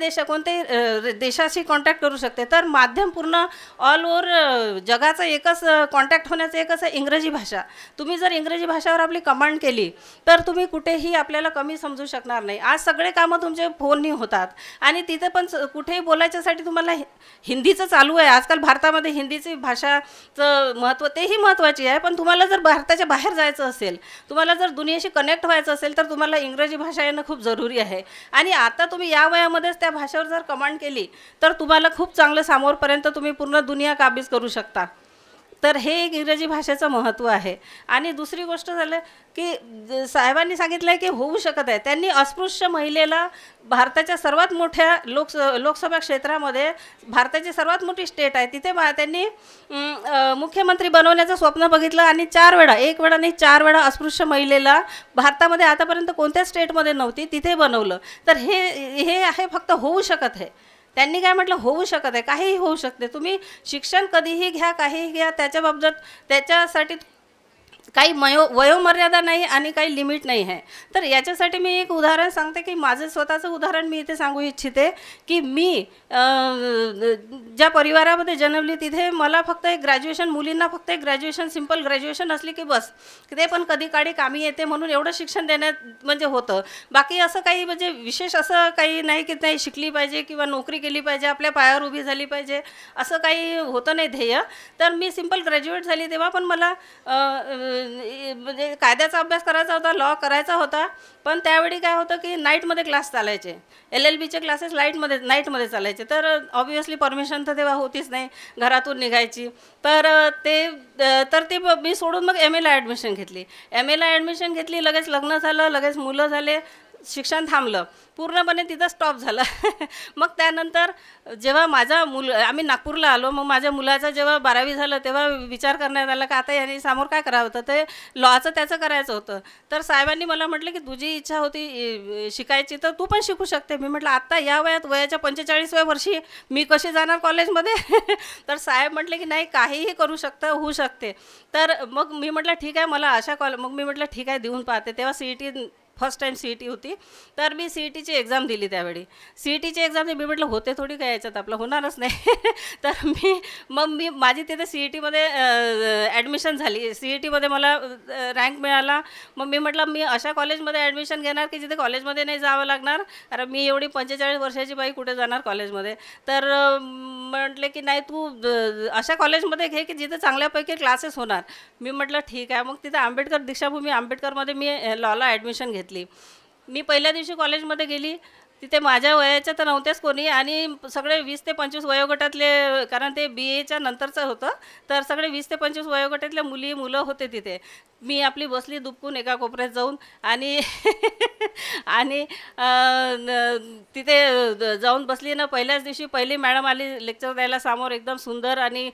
देशाशी कॉन्टॅक्ट करू शकते. तर माध्यम पूर्ण ऑल ओव्हर जगाचं एकच कॉन्टॅक्ट होण्याचं एकच आहे इंग्रजी भाषा. तुम्ही जर इंग्रजी भाषेवर आपली कमांड केली तर तुम्ही कुठेही आपल्याला कमी समजू शकणार नाही. आज सगळे कामं तुमचे फोननी होतात आणि तिथे पण कुठेही बोलायच्यासाठी तुम्हाला हिंदीचं चालू आहे. आजकाल भारतामध्ये हिंदीची भाषाचं महत्त्व तेही महत्त्वाची आहे, पण तुम्हाला जर भारताच्या बाहेर जायचं असेल, तुम्हाला जर दुनियेशी कनेक्ट व्हायचं असेल तर तुम्हाला इंग्रजी भाषा येणं खूप जरुरी आहे. आणि आता तुम्ही या वयामध्येच त्या भाषेवर जर कमांड केली तर तुम्हाला खूप चांगलं समोरपर्यंत तुम्ही पूर्ण दुनिया काबीज करू शकता. तर हे एक इंग्रजी भाषेचं महत्त्व आहे. आणि दुसरी गोष्ट झालं की साहेबांनी सांगितलं आहे की होऊ शकत आहे. त्यांनी अस्पृश्य महिलेला भारताच्या सर्वात मोठ्या लोकसभा क्षेत्रामध्ये, भारताची सर्वात मोठी स्टेट आहे, तिथे त्यांनी मुख्यमंत्री बनवण्याचं स्वप्न बघितलं आणि 4 वेळा, 1 वेळा नाही 4 वेळा अस्पृश्य महिलेला भारतामध्ये आतापर्यंत कोणत्या स्टेटमध्ये नव्हती तिथे बनवलं. तर हे आहे फक्त होऊ शकत आहे. त्यांनी काय म्हटलं, होऊ शकत आहे, काहीही होऊ शकते. तुम्ही शिक्षण कधीही घ्या, काहीही घ्या, त्याच्यासाठी काही वयोमर्यादा नाही आणि काही लिमिट नाही आहे. तर याच्यासाठी मी एक उदाहरण सांगते की माझं स्वतःचं उदाहरण मी इथे सांगू इच्छिते की मी ज्या परिवारामध्ये जन्मली तिथे मला फक्त एक ग्रॅज्युएशन, मुलींना फक्त एक ग्रॅज्युएशन, सिम्पल ग्रॅज्युएशन असली की बस, ते पण कधी काळी कामी येते म्हणून एवढं शिक्षण देण्यात म्हणजे होतं. बाकी असं काही म्हणजे विशेष असं काही नाही की नाही शिकली पाहिजे किंवा नोकरी केली पाहिजे, आपल्या पायावर उभी झाली पाहिजे, असं काही होतं नाही ध्येय. तर मी सिम्पल ग्रॅज्युएट झाली तेव्हा पण मला म्हणजे कायद्याचा अभ्यास करायचा होता, लॉ करायचा होता. पण त्यावेळी काय होतं की नाईटमध्ये क्लास चालायचे, LLBचे क्लासेस नाईटमध्ये चालायचे. तर ऑब्वियसली परमिशन तर तेव्हा होतीच नाही, घरातून निघायची. तर ते मी सोडून मग MA ला ॲडमिशन घेतली. MA ला ॲडमिशन घेतली, लगेच लग्न झालं, लगेच मुलं झाले, शिक्षण थांबलं, पूर्णपणे तिथं स्टॉप झालं. मग त्यानंतर जेव्हा आम्ही नागपूरला आलो, मग माझ्या मुलाचं जेव्हा 12वी झालं तेव्हा विचार करण्यात आला की आता यांनी समोर काय करावं होतं, ते लॉचं त्याचं करायचं होतं. तर साहेबांनी मला म्हटलं की तुझी इच्छा होती शिकायची तर तू पण शिकू शकते. मी म्हटलं आत्ता या वयाच्या 45व्या वर्षी मी कशी जाणार कॉलेजमध्ये. तर साहेब म्हटले की नाही, काहीही करू शकतं, होऊ शकते. तर मग मी म्हटलं ठीक आहे, मला मग मी म्हटलं ठीक आहे देऊन पाहते. तेव्हा CET फर्स्ट टाईम CET होती. तर मी CETची एक्झाम दिली त्यावेळी. CETची एक्झाम मी म्हटलं होते थोडी काय याच्यात आपलं होणारच नाही. तर मी माझी तिथे CETमध्ये ॲडमिशन झाली. CETमध्ये मला रँक मिळाला. मग मी म्हटलं मी अशा कॉलेजमध्ये ॲडमिशन घेणार की जिथे कॉलेजमध्ये नाही जावं लागणार, कारण मी एवढी 45 वर्षाची बाई कुठे जाणार कॉलेजमध्ये. तर म्हटले की नाही तू अशा कॉलेजमध्ये घे की जिथे चांगल्यापैकी क्लासेस होणार. मी म्हटलं ठीक आहे. मग तिथे आंबेडकर दीक्षाभूमी आंबेडकरमध्ये मी लॉला ॲडमिशन घेतली. मी पहिल्या दिवशी कॉलेजमध्ये गेली. तिथे माझ्या वयाच्या तर नव्हत्याच कोणी, आणि सगळे 20 ते 25 वयोगटातले, कारण ते BAच्या नंतरचं होतं, तर सगळे 20 ते 25 वयोगटातल्या मुलं होते तिथे. मी आपली बसली दुबकून एका कोपऱ्यात जाऊन, आणि आणि तिथे जाऊन बसली ना. पहिल्याच दिवशी पहिली मॅडम आली लेक्चर द्यायला समोर, एकदम सुंदर, आणि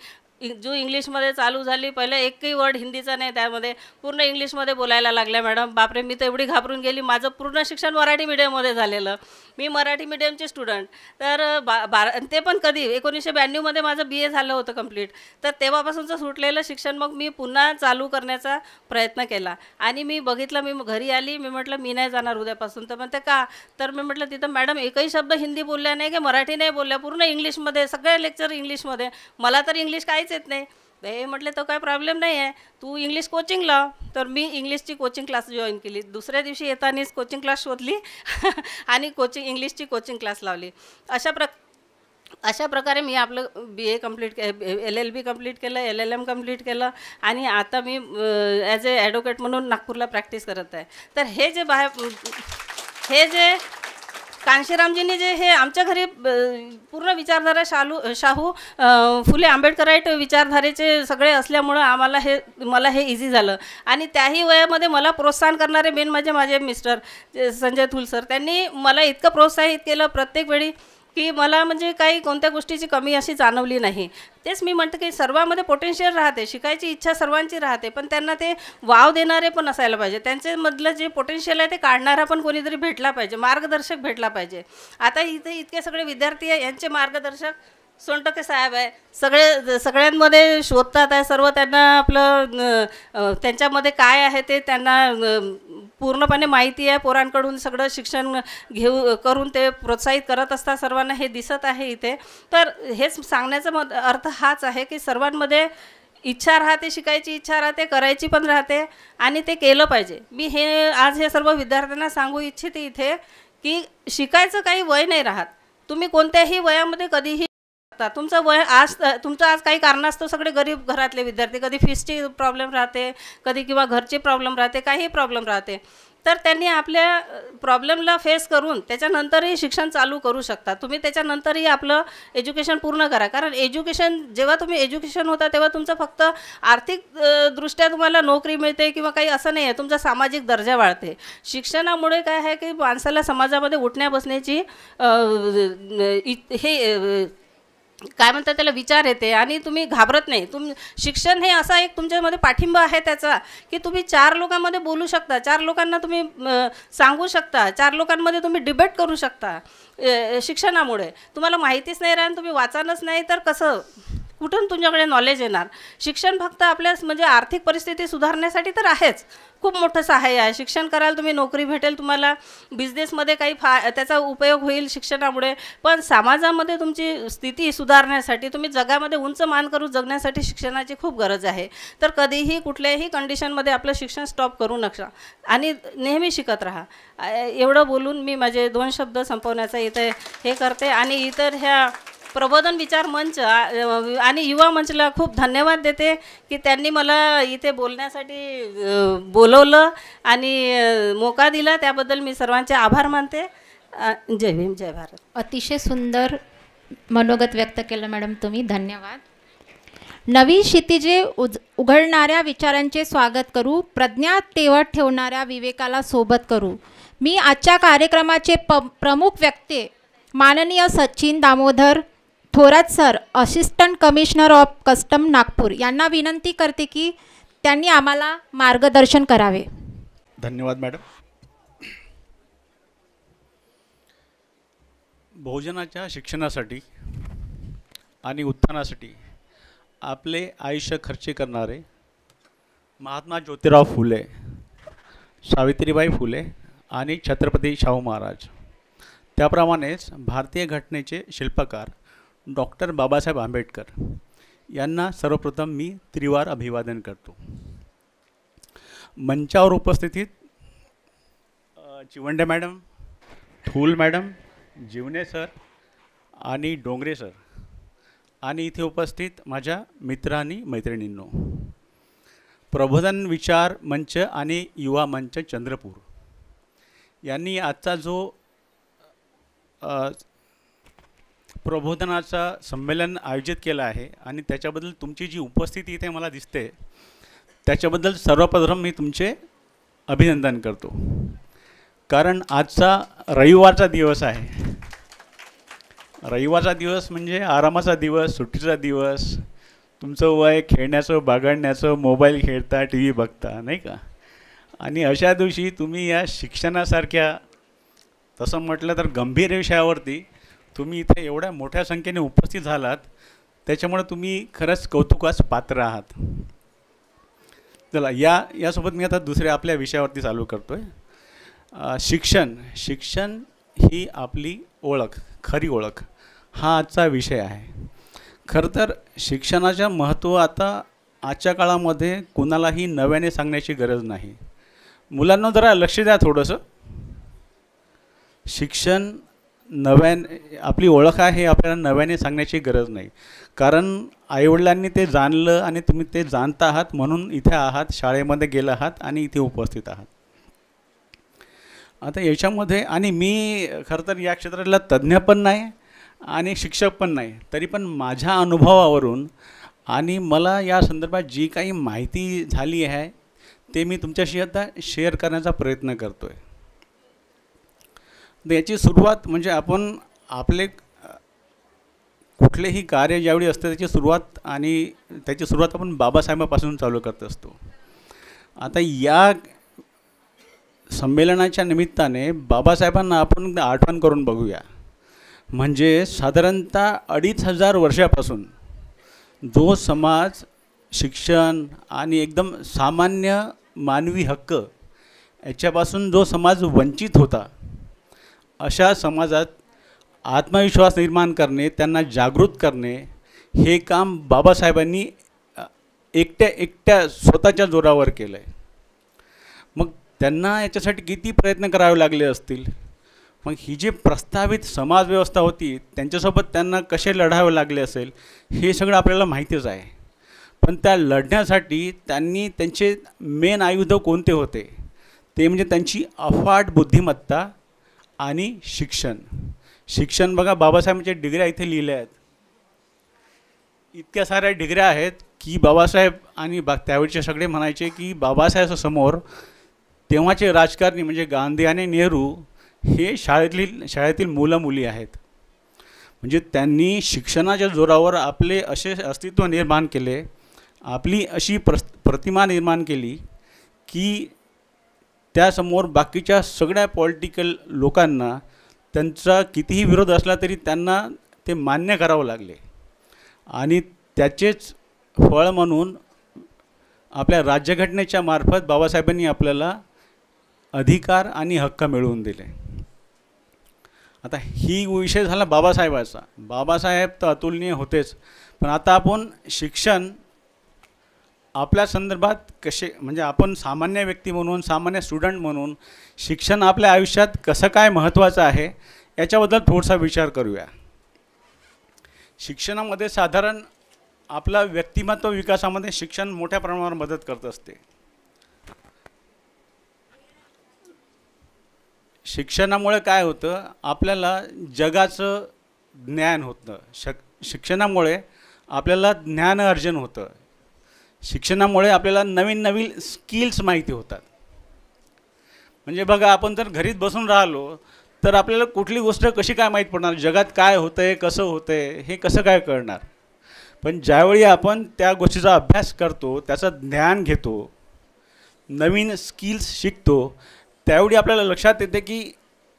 जो इंग्लिशमध्ये चालू झाली. पहिलं एकही वर्ड हिंदीचा नाही, त्यामध्ये पूर्ण इंग्लिशमध्ये बोलायला लागल्या मॅडम. बापरे, मी तर एवढी घाबरून गेली. माझं पूर्ण शिक्षण मराठी मीडियममध्ये झालेलं, मी मराठी मीडियमचे स्टुडंट. तर ते पण कधी 1992मध्ये माझं BA झालं होतं कंप्लीट. तर तेव्हापासूनचं सुटलेलं शिक्षण मग मी पुन्हा चालू करण्याचा प्रयत्न केला. आणि मी बघितलं, मी घरी आली, मी म्हटलं मी नाही जाणार उद्यापासून. तर म्हणते का? तर मी म्हटलं तिथं मॅडम एकही शब्द हिंदी बोलल्या नाही की मराठी नाही बोलल्या, पूर्ण इंग्लिशमध्ये, सगळे लेक्चर इंग्लिशमध्ये. मला तर इंग्लिश काहीच येत नाही. हे म्हटले तर काय प्रॉब्लेम नाही आहे, तू इंग्लिश कोचिंग लाव. तर मी इंग्लिशची कोचिंग क्लास जॉईन केली. दुसऱ्या दिवशी येतानीच कोचिंग क्लास शोधली आणि इंग्लिशची कोचिंग क्लास लावली. अशा प्रकारे मी आपलं BA कंप्लीट LLB कंप्लीट केलं, LLM कंप्लीट केलं, आणि आता मी ॲज ए ॲडव्होकेट म्हणून नागपूरला प्रॅक्टिस करत आहे. तर हे जे कांशीरामजींनी जे हे आमच्या घरी पूर्ण विचारधारा शाहू फुले आंबेडकराईट विचारधारेचे सगळे असल्यामुळं मला हे इझी झालं. आणि त्याही वयामध्ये मला प्रोत्साहन करणारे मेन म्हणजे माझे मिस्टर संजय थुल सर. त्यांनी मला इतकं प्रोत्साहित केलं प्रत्येक वेळी की मला म्हणजे काही कोणत्या गोष्टीची कमी अशी जाणवली नाही. तेच मी म्हणते की सर्वांमध्ये पोटेन्शियल राहते, शिकायची इच्छा सर्वांची राहते, पण त्यांना ते वाव देणारे पण असायला पाहिजे. त्यांच्यामधलं जे पोटेन्शियल आहे ते काढणारा पण कोणीतरी भेटला पाहिजे, मार्गदर्शक भेटला पाहिजे. आता इथे इतके सगळे विद्यार्थी आहे, यांचे मार्गदर्शक सोनटके साहेब आहे. सगळ्यांमध्ये शोधतात आहे सर्व. त्यांना आपलं त्यांच्यामध्ये काय आहे ते त्यांना पूर्णपणे माहिती आहे. पोरांकडून सगळं शिक्षण करून ते प्रोत्साहित करत असतात सर्वांना, हे दिसत आहे इथे. तर हेच सांगण्याचा अर्थ हाच आहे की सर्वांमध्ये इच्छा राहते, शिकायची इच्छा राहते, करायची पण राहते, आणि ते केलं पाहिजे. मी आज हे सर्व विद्यार्थ्यांना सांगू इच्छिते इथे की शिकायचं काही वय नाही राहत. तुम्ही कोणत्याही वयामध्ये कधीही तुमचं वय तुमचं आज काही कारणास्तव सगळे गरीब घरातले विद्यार्थी, कधी फीसची प्रॉब्लेम राहते, कधी किंवा घरची प्रॉब्लेम राहते, काही प्रॉब्लेम राहते, तर त्यांनी आपल्या प्रॉब्लेमला फेस करून त्याच्यानंतरही शिक्षण चालू करू शकता. तुम्ही त्याच्यानंतरही आपलं एज्युकेशन पूर्ण करा. कारण जेव्हा तुम्ही एज्युकेशन होता तेव्हा तुमचं फक्त आर्थिक दृष्ट्या तुम्हाला नोकरी मिळते किंवा काही असं नाही आहे, तुमचा सामाजिक दर्जा वाढते. शिक्षणामुळे काय आहे की माणसाला समाजामध्ये उठण्या बसण्याची काय म्हणतात त्याला विचार येते, आणि तुम्ही घाबरत नाही. शिक्षण हे असा एक तुमच्यामध्ये पाठिंबा आहे त्याचा की तुम्ही 4 लोकांमध्ये बोलू शकता, 4 लोकांना तुम्ही सांगू शकता, 4 लोकांमध्ये तुम्ही डिबेट करू शकता. शिक्षणामुळे तुम्हाला माहितीच नाही राहून तुम्ही वाचानच नाही तर कसं, कुठून तुमच्याकडे नॉलेज येणार. शिक्षण फक्त आपल्या म्हणजे आर्थिक परिस्थिती सुधारण्यासाठी तर आहेच, खूप मोठं सहाय्य आहे. शिक्षण कराल तुम्ही, नोकरी भेटेल तुम्हाला, बिझनेसमध्ये काही त्याचा उपयोग होईल शिक्षणामुळे. पण समाजामध्ये तुमची स्थिती सुधारण्यासाठी, तुम्ही जगामध्ये उंच मान करून जगण्यासाठी शिक्षणाची खूप गरज आहे. तर कधीही कुठल्याही कंडिशनमध्ये आपलं शिक्षण स्टॉप करू नका आणि नेहमी शिकत राहा. एवढं बोलून मी माझे 2 शब्द संपवण्याचा इथे हे करते. आणि इतर ह्या प्रबोधन विचार मंच आणि युवा मंचला खूप धन्यवाद देते की त्यांनी मला इथे बोलण्यासाठी बोलवलं आणि मोका दिला. त्याबद्दल मी सर्वांचे आभार मानते. जय भीम, जय भारत. अतिशय सुंदर मनोगत व्यक्त केलं मॅडम तुम्ही, धन्यवाद. नवी क्षितिजे उघडणाऱ्या विचारांचे स्वागत करू, प्रज्ञा तेवत ठेवणाऱ्या विवेकाला सोबत करू. मी आजच्या कार्यक्रमाचे प्रमुख व्यक्ती माननीय Sachin Damodar Thorat sir, assistant commissioner of custom Nagpur यांना विनंती करते की त्यांनी आम्हाला मार्गदर्शन करावे. धन्यवाद मॅडम. बहुजनाच्या शिक्षणासाठी आणि उत्थानासाठी आपले आयुष्य खर्च करणारे महात्मा ज्योतिराव फुले, सावित्रीबाई फुले आणि छत्रपती शाहू महाराज, त्याप्रमाणेच भारतीय घटनेचे शिल्पकार डॉक्टर बाबासाहेब आंबेडकर यांना सर्वप्रथम मी त्रिवार अभिवादन करतो. मंचावर उपस्थितीत चिवंडे मॅडम, थूल मॅडम, जीवने सर आणि डोंगरे सर आणि इथे उपस्थित माझ्या मित्र आणि मैत्रिणींनो, प्रबोधन विचार मंच आणि युवा मंच चंद्रपूर यांनी आजचा जो प्रबोधनाचा संमेलन आयोजित केलं आहे आणि त्याच्याबद्दल तुमची जी उपस्थिती इथे मला दिसते त्याच्याबद्दल सर्वप्रथम मी तुमचे अभिनंदन करतो. कारण आजचा रविवारचा दिवस आहे. रविवारचा दिवस म्हणजे आरामाचा दिवस, सुट्टीचा दिवस. तुमचं वय खेळण्याचं, बागडण्याचं, मोबाईल खेळता, टी व्ही बघता, नाही का? आणि अशा दिवशी तुम्ही या शिक्षणासारख्या, तसं म्हटलं तर गंभीर विषयावरती तुम्ही इथे एवढ्या मोठ्या संख्येने उपस्थित झालात, त्याच्यामुळे तुम्ही खरंच कौतुकास पात्र आहात. चला, यासोबत मी आता दुसऱ्या आपल्या विषयावरती चालू करतो आहे. शिक्षण ही आपली ओळख, खरी ओळख, हा आजचा विषय आहे. खरं तर शिक्षणाचं महत्त्व आता आजच्या काळामध्ये कुणालाही नव्याने सांगण्याची गरज नाही. मुलांना जरा लक्ष द्या थोडंसं. शिक्षण नव्याने आपली ओळख आहे हे आपल्याला नव्याने सांगण्याची गरज नाही. कारण आईवडिलांनी ते जाणलं आणि तुम्ही ते जाणता आहात म्हणून इथे आहात, शाळेमध्ये गेला आहात आणि इथे उपस्थित आहात. आता याच्यामध्ये, आणि मी खरं तर या क्षेत्रातला तज्ज्ञ पण नाही आणि शिक्षक पण नाही, तरी पण माझ्या अनुभवावरून आणि मला या संदर्भात जी काही माहिती झाली आहे ते मी तुमच्याशी आता शेअर करण्याचा प्रयत्न करतो आहे. तर याची सुरुवात म्हणजे आपण आपले कुठलेही कार्य ज्यावेळी असतं त्याची सुरुवात आपण बाबासाहेबांपासून चालू करत असतो. आता या संमेलनाच्या निमित्ताने बाबासाहेबांना आपण आठवण करून बघूया. म्हणजे साधारणतः 2500 वर्षापासून जो समाज शिक्षण आणि एकदम सामान्य मानवी हक्क याच्यापासून जो समाज वंचित होता, अशा समाजात आत्मविश्वास निर्माण करणे, त्यांना जागृत करणे, हे काम बाबासाहेबांनी एकट्या स्वतःच्या जोरावर केलं आहे. मग त्यांना याच्यासाठी किती प्रयत्न करावे लागले असतील. मग ही जी प्रस्तावित समाजव्यवस्था होती त्यांच्यासोबत त्यांना कसे लढावे लागले असेल हे सगळं आपल्याला माहितीच आहे. पण त्या लढण्यासाठी त्यांनी त्यांचे मेन आयुध कोणते होते ते म्हणजे त्यांची अफाट बुद्धिमत्ता आणि शिक्षण. बघा, बाबासाहेबांच्या डिग्र्या इथे लिहिल्या आहेत. इतक्या साऱ्या डिग्र्या आहेत की बाबासाहेब आणि त्यावेळचे सगळे म्हणायचे की बाबासाहेबांसमोर तेव्हाचे राजकारणी म्हणजे गांधी आणि नेहरू हे शाळेतील मुलं मुली आहेत. म्हणजे त्यांनी शिक्षणाच्या जोरावर आपले असे अस्तित्व निर्माण केले, आपली अशी प्रतिमा निर्माण केली की त्यासमोर बाकीच्या सगळ्या पॉलिटिकल लोकांना त्यांचा कितीही विरोध असला तरी त्यांना ते मान्य करावं लागले. आणि त्याचेच फळ म्हणून आपल्या राज्यघटनेच्या मार्फत बाबासाहेबांनी आपल्याला अधिकार आणि हक्क मिळवून दिले. आता ही विषय झाला बाबासाहेबाचा. बाबासाहेब तर अतुलनीय होतेच, पण आता आपण शिक्षण आपल्या संदर्भात कसे, म्हणजे आपण सामान्य व्यक्ती म्हणून, सामान्य स्टुडंट म्हणून शिक्षण आपल्या आयुष्यात कसं काय महत्त्वाचं आहे याच्याबद्दल थोडासा विचार करूया. शिक्षणामध्ये साधारण आपला व्यक्तिमत्व विकासामध्ये शिक्षण मोठ्या प्रमाणावर मदत करत असते. शिक्षणामुळे काय होतं, आपल्याला जगाचं ज्ञान होतं. शिक्षणामुळे आपल्याला ज्ञान अर्जन होतं. शिक्षणामुळे आपल्याला नवीन स्किल्स माहिती होतात. म्हणजे बघा, आपण जर घरीच बसून राहिलो तर आपल्याला कुठली गोष्ट कशी काय माहीत पडणार, जगात काय होतं आहे, कसं होतं आहे, हे कसं काय कळणार. पण ज्यावेळी आपण त्या गोष्टीचा अभ्यास करतो, त्याचं ज्ञान घेतो, नवीन स्किल्स शिकतो, त्यावेळी आपल्याला लक्षात येते की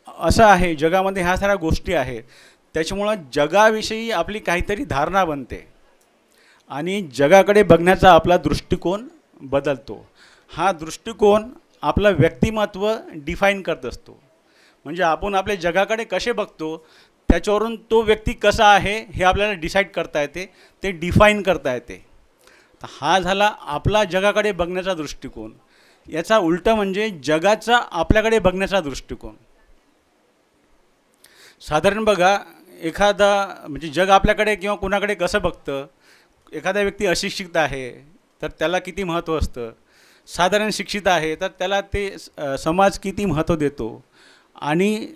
असं आहे जगामध्ये, ह्या साऱ्या गोष्टी आहेत. त्याच्यामुळं जगाविषयी आपली काहीतरी धारणा बनते आणि जगाकडे बघण्याचा आपला दृष्टिकोन बदलतो. हा दृष्टिकोन आपलं व्यक्तिमत्व डिफाईन करत असतो. म्हणजे आपण आपल्या जगाकडे कसे बघतो त्याच्यावरून तो व्यक्ती कसा आहे हे आपल्याला डिसाईड करता येते, ते डिफाईन करता येते. तर हा झाला आपला जगाकडे बघण्याचा दृष्टिकोन. याचा उलटा म्हणजे जगाचा आपल्याकडे बघण्याचा दृष्टिकोन. साधारण बघा, एखादा म्हणजे जग आपल्याकडे किंवा कुणाकडे कसं बघतं. एखादा व्यक्ती अशिक्षित आहे तर त्याला किती महत्त्व असतं, साधारण शिक्षित आहे तर त्याला ते समाज किती महत्त्व देतो, आणि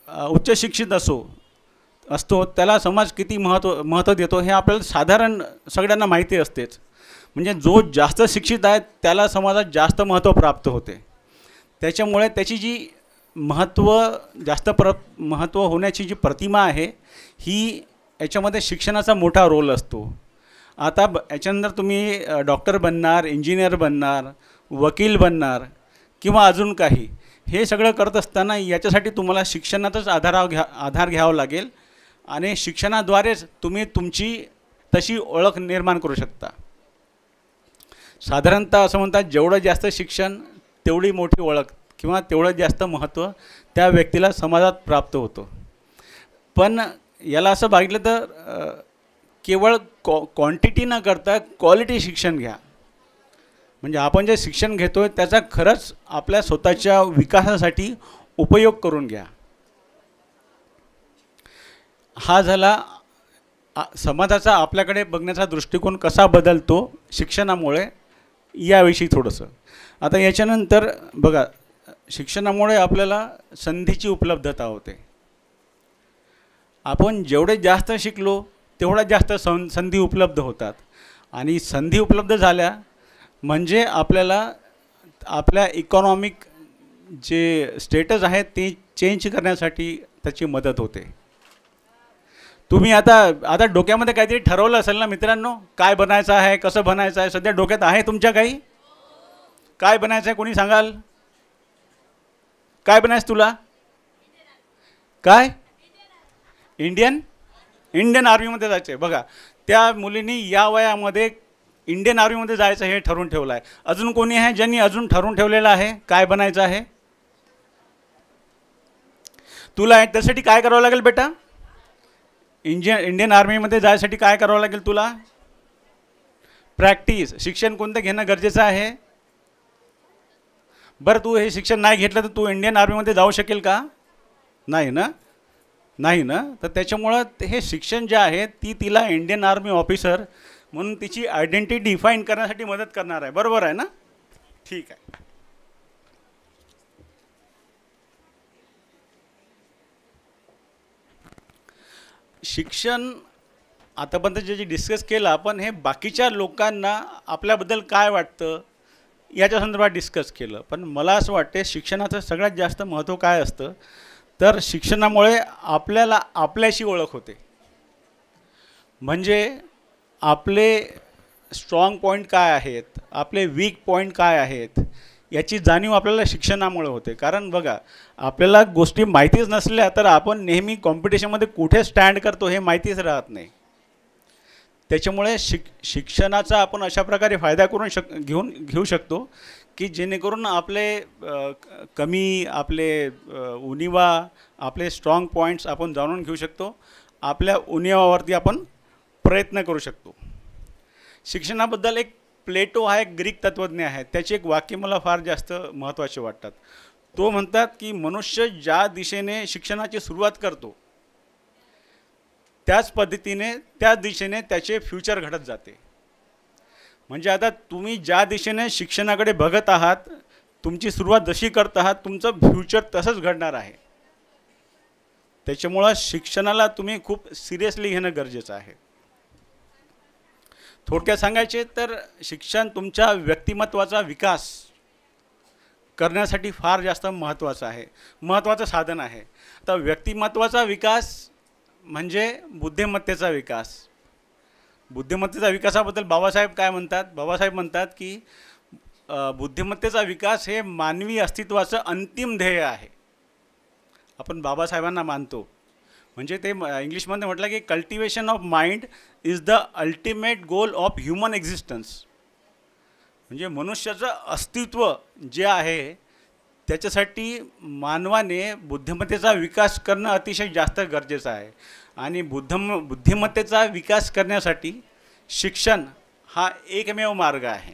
उच्च शिक्षित असतो त्याला समाज किती महत्त्व देतो हे आपल्याला साधारण सगळ्यांना माहिती असतेच. म्हणजे जो जास्त शिक्षित आहे त्याला समाजात जास्त महत्त्व प्राप्त होते. त्याच्यामुळे त्याची जी महत्त्व होण्याची जी प्रतिमा आहे ही याच्यामध्ये शिक्षणाचा मोठा रोल असतो. आता याच्यानंतर तुम्ही डॉक्टर बनणार, इंजिनियर बनणार, वकील बनणार किंवा अजून काही, हे सगळं करत असताना याच्यासाठी तुम्हाला शिक्षणाचाच आधार घ्यावा लागेल, आणि शिक्षणाद्वारेच तुम्ही तुमची तशी ओळख निर्माण करू शकता. साधारणतः असं म्हणतात, जेवढं जास्त शिक्षण तेवढी मोठी ओळख किंवा तेवढं जास्त महत्त्व त्या व्यक्तीला समाजात प्राप्त होतं. पण याला असं बघितलं तर केवळ क्वांटिटी न करता क्वालिटी शिक्षण घ्या. म्हणजे आपण जे शिक्षण घेतो आहे त्याचा खरंच आपल्या स्वतःच्या विकासासाठी उपयोग करून घ्या. हा झाला समाजाचा आपल्याकडे बघण्याचा दृष्टिकोन कसा बदलतो शिक्षणामुळे याविषयी थोडंसं. आता याच्यानंतर बघा, शिक्षणामुळे आपल्याला संधीची उपलब्धता होते. आपण जेवढे जास्त शिकलो तेवढ्या जास्त संधी उपलब्ध होतात, आणि संधी उपलब्ध झाल्या म्हणजे आपल्याला आपल्या इकॉनॉमिक जे स्टेटस आहे ते चेंज करण्यासाठी त्याची मदत होते. तुम्ही आता डोक्यामध्ये काहीतरी ठरवलं असेल ना मित्रांनो, काय बनायचं आहे, कसं बनायचं आहे. सध्या डोक्यात आहे तुमच्या काही? काय बनायचं आहे कोणी सांगाल? काय बनायचं तुला? काय? इंडियन आर्मीमध्ये जायचं आहे. बघा, त्या मुलींनी या वयामध्ये इंडियन आर्मीमध्ये जायचं हे ठरवून ठेवलं आहे. अजून कोणी आहे ज्यांनी अजून ठरवून ठेवलेलं आहे काय बनायचं आहे? तुला त्यासाठी काय करावं लागेल बेटा? इंडियन आर्मीमध्ये जायसाठी काय करावं लागेल तुला? प्रॅक्टिस. शिक्षण कोणतं घेणं गरजेचं आहे? बरं, तू हे शिक्षण नाही घेतलं तर तू इंडियन आर्मीमध्ये जाऊ शकेल का? नाही ना. तर त्याच्यामुळं हे शिक्षण जे आहे तिला इंडियन आर्मी ऑफिसर म्हणून तिची आयडेंटिटी डिफाईन करण्यासाठी मदत करणार आहे. बरोबर आहे ना? ठीक आहे. शिक्षण आतापर्यंत जे डिस्कस केलं आपण, हे बाकीच्या लोकांना आपल्याबद्दल काय वाटतं याच्या संदर्भात डिस्कस केलं. पण मला असं वाटते शिक्षणाचं सगळ्यात जास्त महत्त्व काय असतं, तर शिक्षणामुळे आपल्याला आपल्याशी ओळख होते. म्हणजे आपले स्ट्रॉंग पॉईंट काय आहेत, आपले वीक पॉईंट काय आहेत याची जाणीव आपल्याला शिक्षणामुळे होते. कारण बघा, आपल्याला गोष्टी माहितीच नसल्या तर आपण नेहमी कॉम्पिटिशनमध्ये कुठे स्टँड करतो हे माहितीच राहत नाही. त्याच्यामुळे शिक्षणाचा आपण अशा प्रकारे फायदा करून घेऊ शकतो की जेणेकरून आपले आपले उणिवा, आपले स्ट्रॉंग पॉईंट्स आपण जाणून घेऊ शकतो. आपल्या उणिवावरती आपण प्रयत्न करू शकतो. शिक्षणाबद्दल एक प्लेटो हा एक ग्रीक तत्त्वज्ञ आहे, त्याचे एक वाक्य मला फार जास्त महत्त्वाचे वाटतात. तो म्हणतात की मनुष्य ज्या दिशेने शिक्षणाची सुरुवात करतो त्याच पद्धतीने त्या दिशेने त्याचे फ्युचर घडत जाते. म्हणजे आता तुम्ही ज्या दिशेने शिक्षणाकडे बघत आहात, तुमची सुरुवात जशी करत आहात, तुमचं फ्युचर तसंच घडणार आहे. त्याच्यामुळं शिक्षणाला तुम्ही खूप सिरियसली घेणं गरजेचं आहे. थोडक्यात सांगायचे तर शिक्षण तुमच्या व्यक्तिमत्वाचा विकास करण्यासाठी फार जास्त महत्त्वाचं साधन आहे. तर व्यक्तिमत्वाचा विकास म्हणजे बुद्धिमत्तेचा विकास. बुद्धिमत्तेच्या विकासाबद्दल बाबासाहेब काय म्हणतात? बाबासाहेब म्हणतात की बुद्धिमत्तेचा विकास हे मानवी अस्तित्वाचं अंतिम ध्येय आहे. आपण बाबासाहेबांना मानतो. म्हणजे ते इंग्लिशमध्ये म्हटलं की cultivation of mind is the ultimate goal of human existence. म्हणजे मनुष्याचं अस्तित्व जे आहे त्याच्यासाठी मानवाने बुद्धिमत्तेचा विकास करणं अतिशय जास्त गरजेचं आहे. आणि बुद्धिमत्तेचा विकास करण्यासाठी शिक्षण हा एकमेव मार्ग आहे.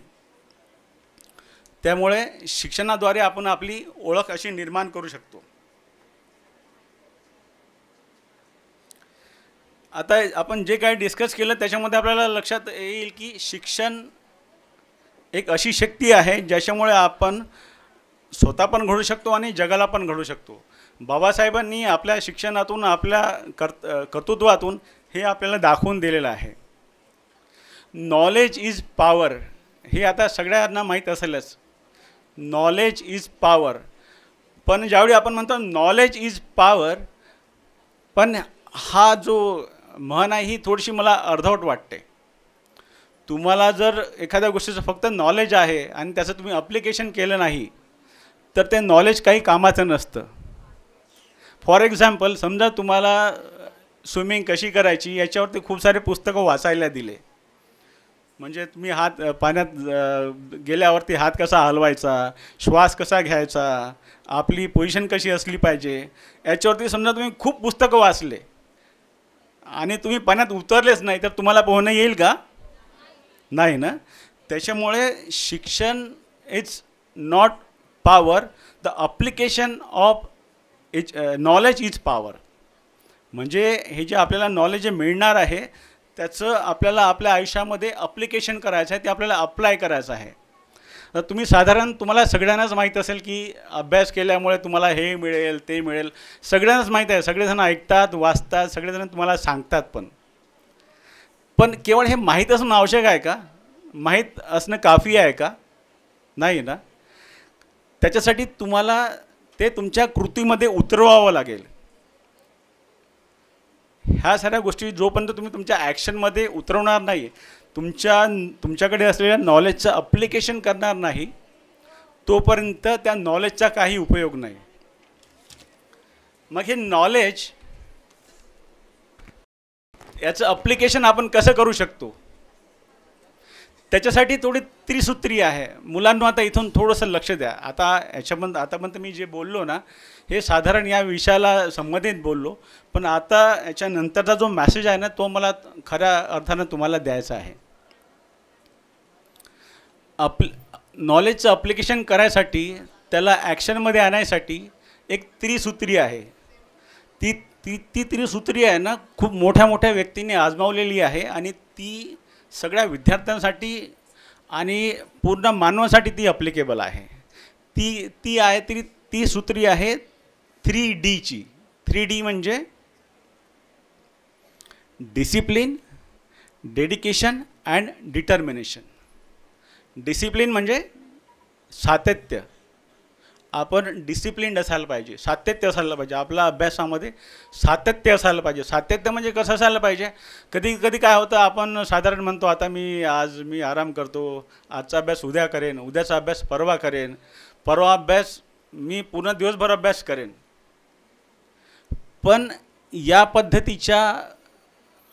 त्यामुळे शिक्षणाद्वारे आपण आपली ओळख अशी निर्माण करू शकतो. आता आपण जे काही डिस्कस केलं त्याच्यामध्ये आपल्याला लक्षात येईल की शिक्षण एक अशी शक्ती आहे ज्याच्यामुळे आपण स्वतः पण घडू शकतो आणि जगाला पण घडू शकतो. बाबासाहेबांनी आपल्या शिक्षणातून आपल्या कर्तृत्वातून हे आपल्याला दाखवून दिलेलं आहे. नॉलेज इज पॉवर हे आता सगळ्यांना माहीत असेलच. Knowledge is power. पण ज्यावेळी आपण म्हणतो नॉलेज इज पॉवर, पण हा जो म्हण आहे ही थोडीशी मला अर्धवट वाटते. तुम्हाला जर एखाद्या गोष्टीचं फक्त नॉलेज आहे आणि त्याचं तुम्ही अप्लिकेशन केलं नाही तर ते नॉलेज काही कामाचं नसतं. फॉर एक्झाम्पल, समजा तुम्हाला स्विमिंग कशी करायची याच्यावरती खूप सारे पुस्तकं वाचायला दिले, म्हणजे तुम्ही पाण्यात गेल्यावरती हात कसा हलवायचा, श्वास कसा घ्यायचा, आपली पोझिशन कशी असली पाहिजे, याच्यावरती समजा तुम्ही खूप पुस्तकं वाचले आणि तुम्ही पाण्यात उतरलेच नाही तर तुम्हाला पोहणं येईल का? नाही ना. त्याच्यामुळे शिक्षण is not power, the application of knowledge is power. म्हणजे हे जे आपल्याला नॉलेज मिळणार आहे त्याचं आपल्याला आपल्या आयुष्यामध्ये अप्लिकेशन करायचं आहे, ते आपल्याला अप्लाय करायचं आहे. तर तुम्हाला सगळ्यांनाच माहीत असेल की अभ्यास केल्यामुळे तुम्हाला हे मिळेल ते मिळेल, सगळ्यांनाच माहीत आहे. सगळेजण ऐकतात, वाचतात, सगळेजण तुम्हाला सांगतात. पण केवळ हे माहीत असणं आवश्यक आहे का? माहीत असणं काफी आहे का? नाही ना. त्याच्यासाठी तुम्हाला ते तुमच्या कृतीमध्ये उतरवावं लागेल. ह्या साऱ्या गोष्टी जोपर्यंत तुम्ही तुमच्या ॲक्शनमध्ये उतरवणार नाही, तुमच्याकडे असलेल्या नॉलेजचं अप्लिकेशन करणार नाही, तोपर्यंत त्या नॉलेजचा काही उपयोग नाही. मग हे नॉलेज याचं अप्लिकेशन आपण कसं करू शकतो त्याच्यासाठी थोडी त्रिसूत्री आहे. मुलांना आता इथून थोडंसं लक्ष द्या. आतापर्यंत मी जे बोललो ना हे साधारण या विषयाला संबंधित बोललो, पण आता याच्यानंतरचा जो मॅसेज आहे ना तो मला खऱ्या अर्थानं तुम्हाला द्यायचा आहे. नॉलेजचं अप्लिकेशन करायसाठी, त्याला ॲक्शनमध्ये आणण्यासाठी एक त्रिसूत्री आहे. ती त्रिसूत्री आहे ना खूप मोठ्या मोठ्या व्यक्तींनी आजमावलेली आहे आणि ती सगळ्या विद्यार्थ्यांसाठी आणि पूर्ण मानवासाठी ती अप्लिकेबल आहे. ती सूत्री आहे 3Dची. 3D म्हणजे discipline, dedication and determination. Discipline म्हणजे सातत्य. आपण डिसिप्लिन्ड असायला पाहिजे, सातत्य असायला पाहिजे. आपल्या अभ्यासामध्ये सातत्य असायला पाहिजे. सातत्य म्हणजे कसं असायला पाहिजे? कधी कधी काय होतं, आपण साधारण म्हणतो आता मी आराम करतो, आजचा अभ्यास उद्या करेन, उद्याचा अभ्यास परवा करेन, परवा अभ्यास मी पूर्ण दिवसभर अभ्यास करेन. पण या पद्धतीच्या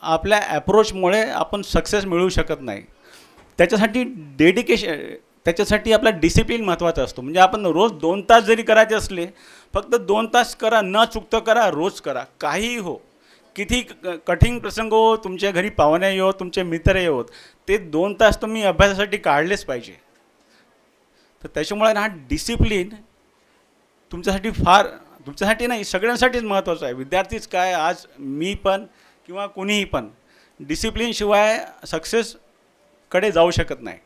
आपल्या ॲप्रोचमुळे आपण सक्सेस मिळवू शकत नाही. त्याच्यासाठी आपला डिसिप्लिन महत्त्वाचा असतो. म्हणजे आपण रोज 2 तास जरी करायचे असले, फक्त 2 तास करा, न चुकतं करा, रोज करा. काहीही हो, किती कठीण प्रसंग हो, तुमच्या घरी पाहुणे येवो, तुमचे मित्र येवोत, ते 2 तास तुम्ही अभ्यासासाठी काढलेच पाहिजे. तर त्याच्यामुळे हा डिसिप्लिन तुमच्यासाठी नाही, सगळ्यांसाठीच महत्त्वाचं आहे. विद्यार्थीच काय, आज मी पण किंवा कोणीही पण डिसिप्लिनशिवाय सक्सेसकडे जाऊ शकत नाही.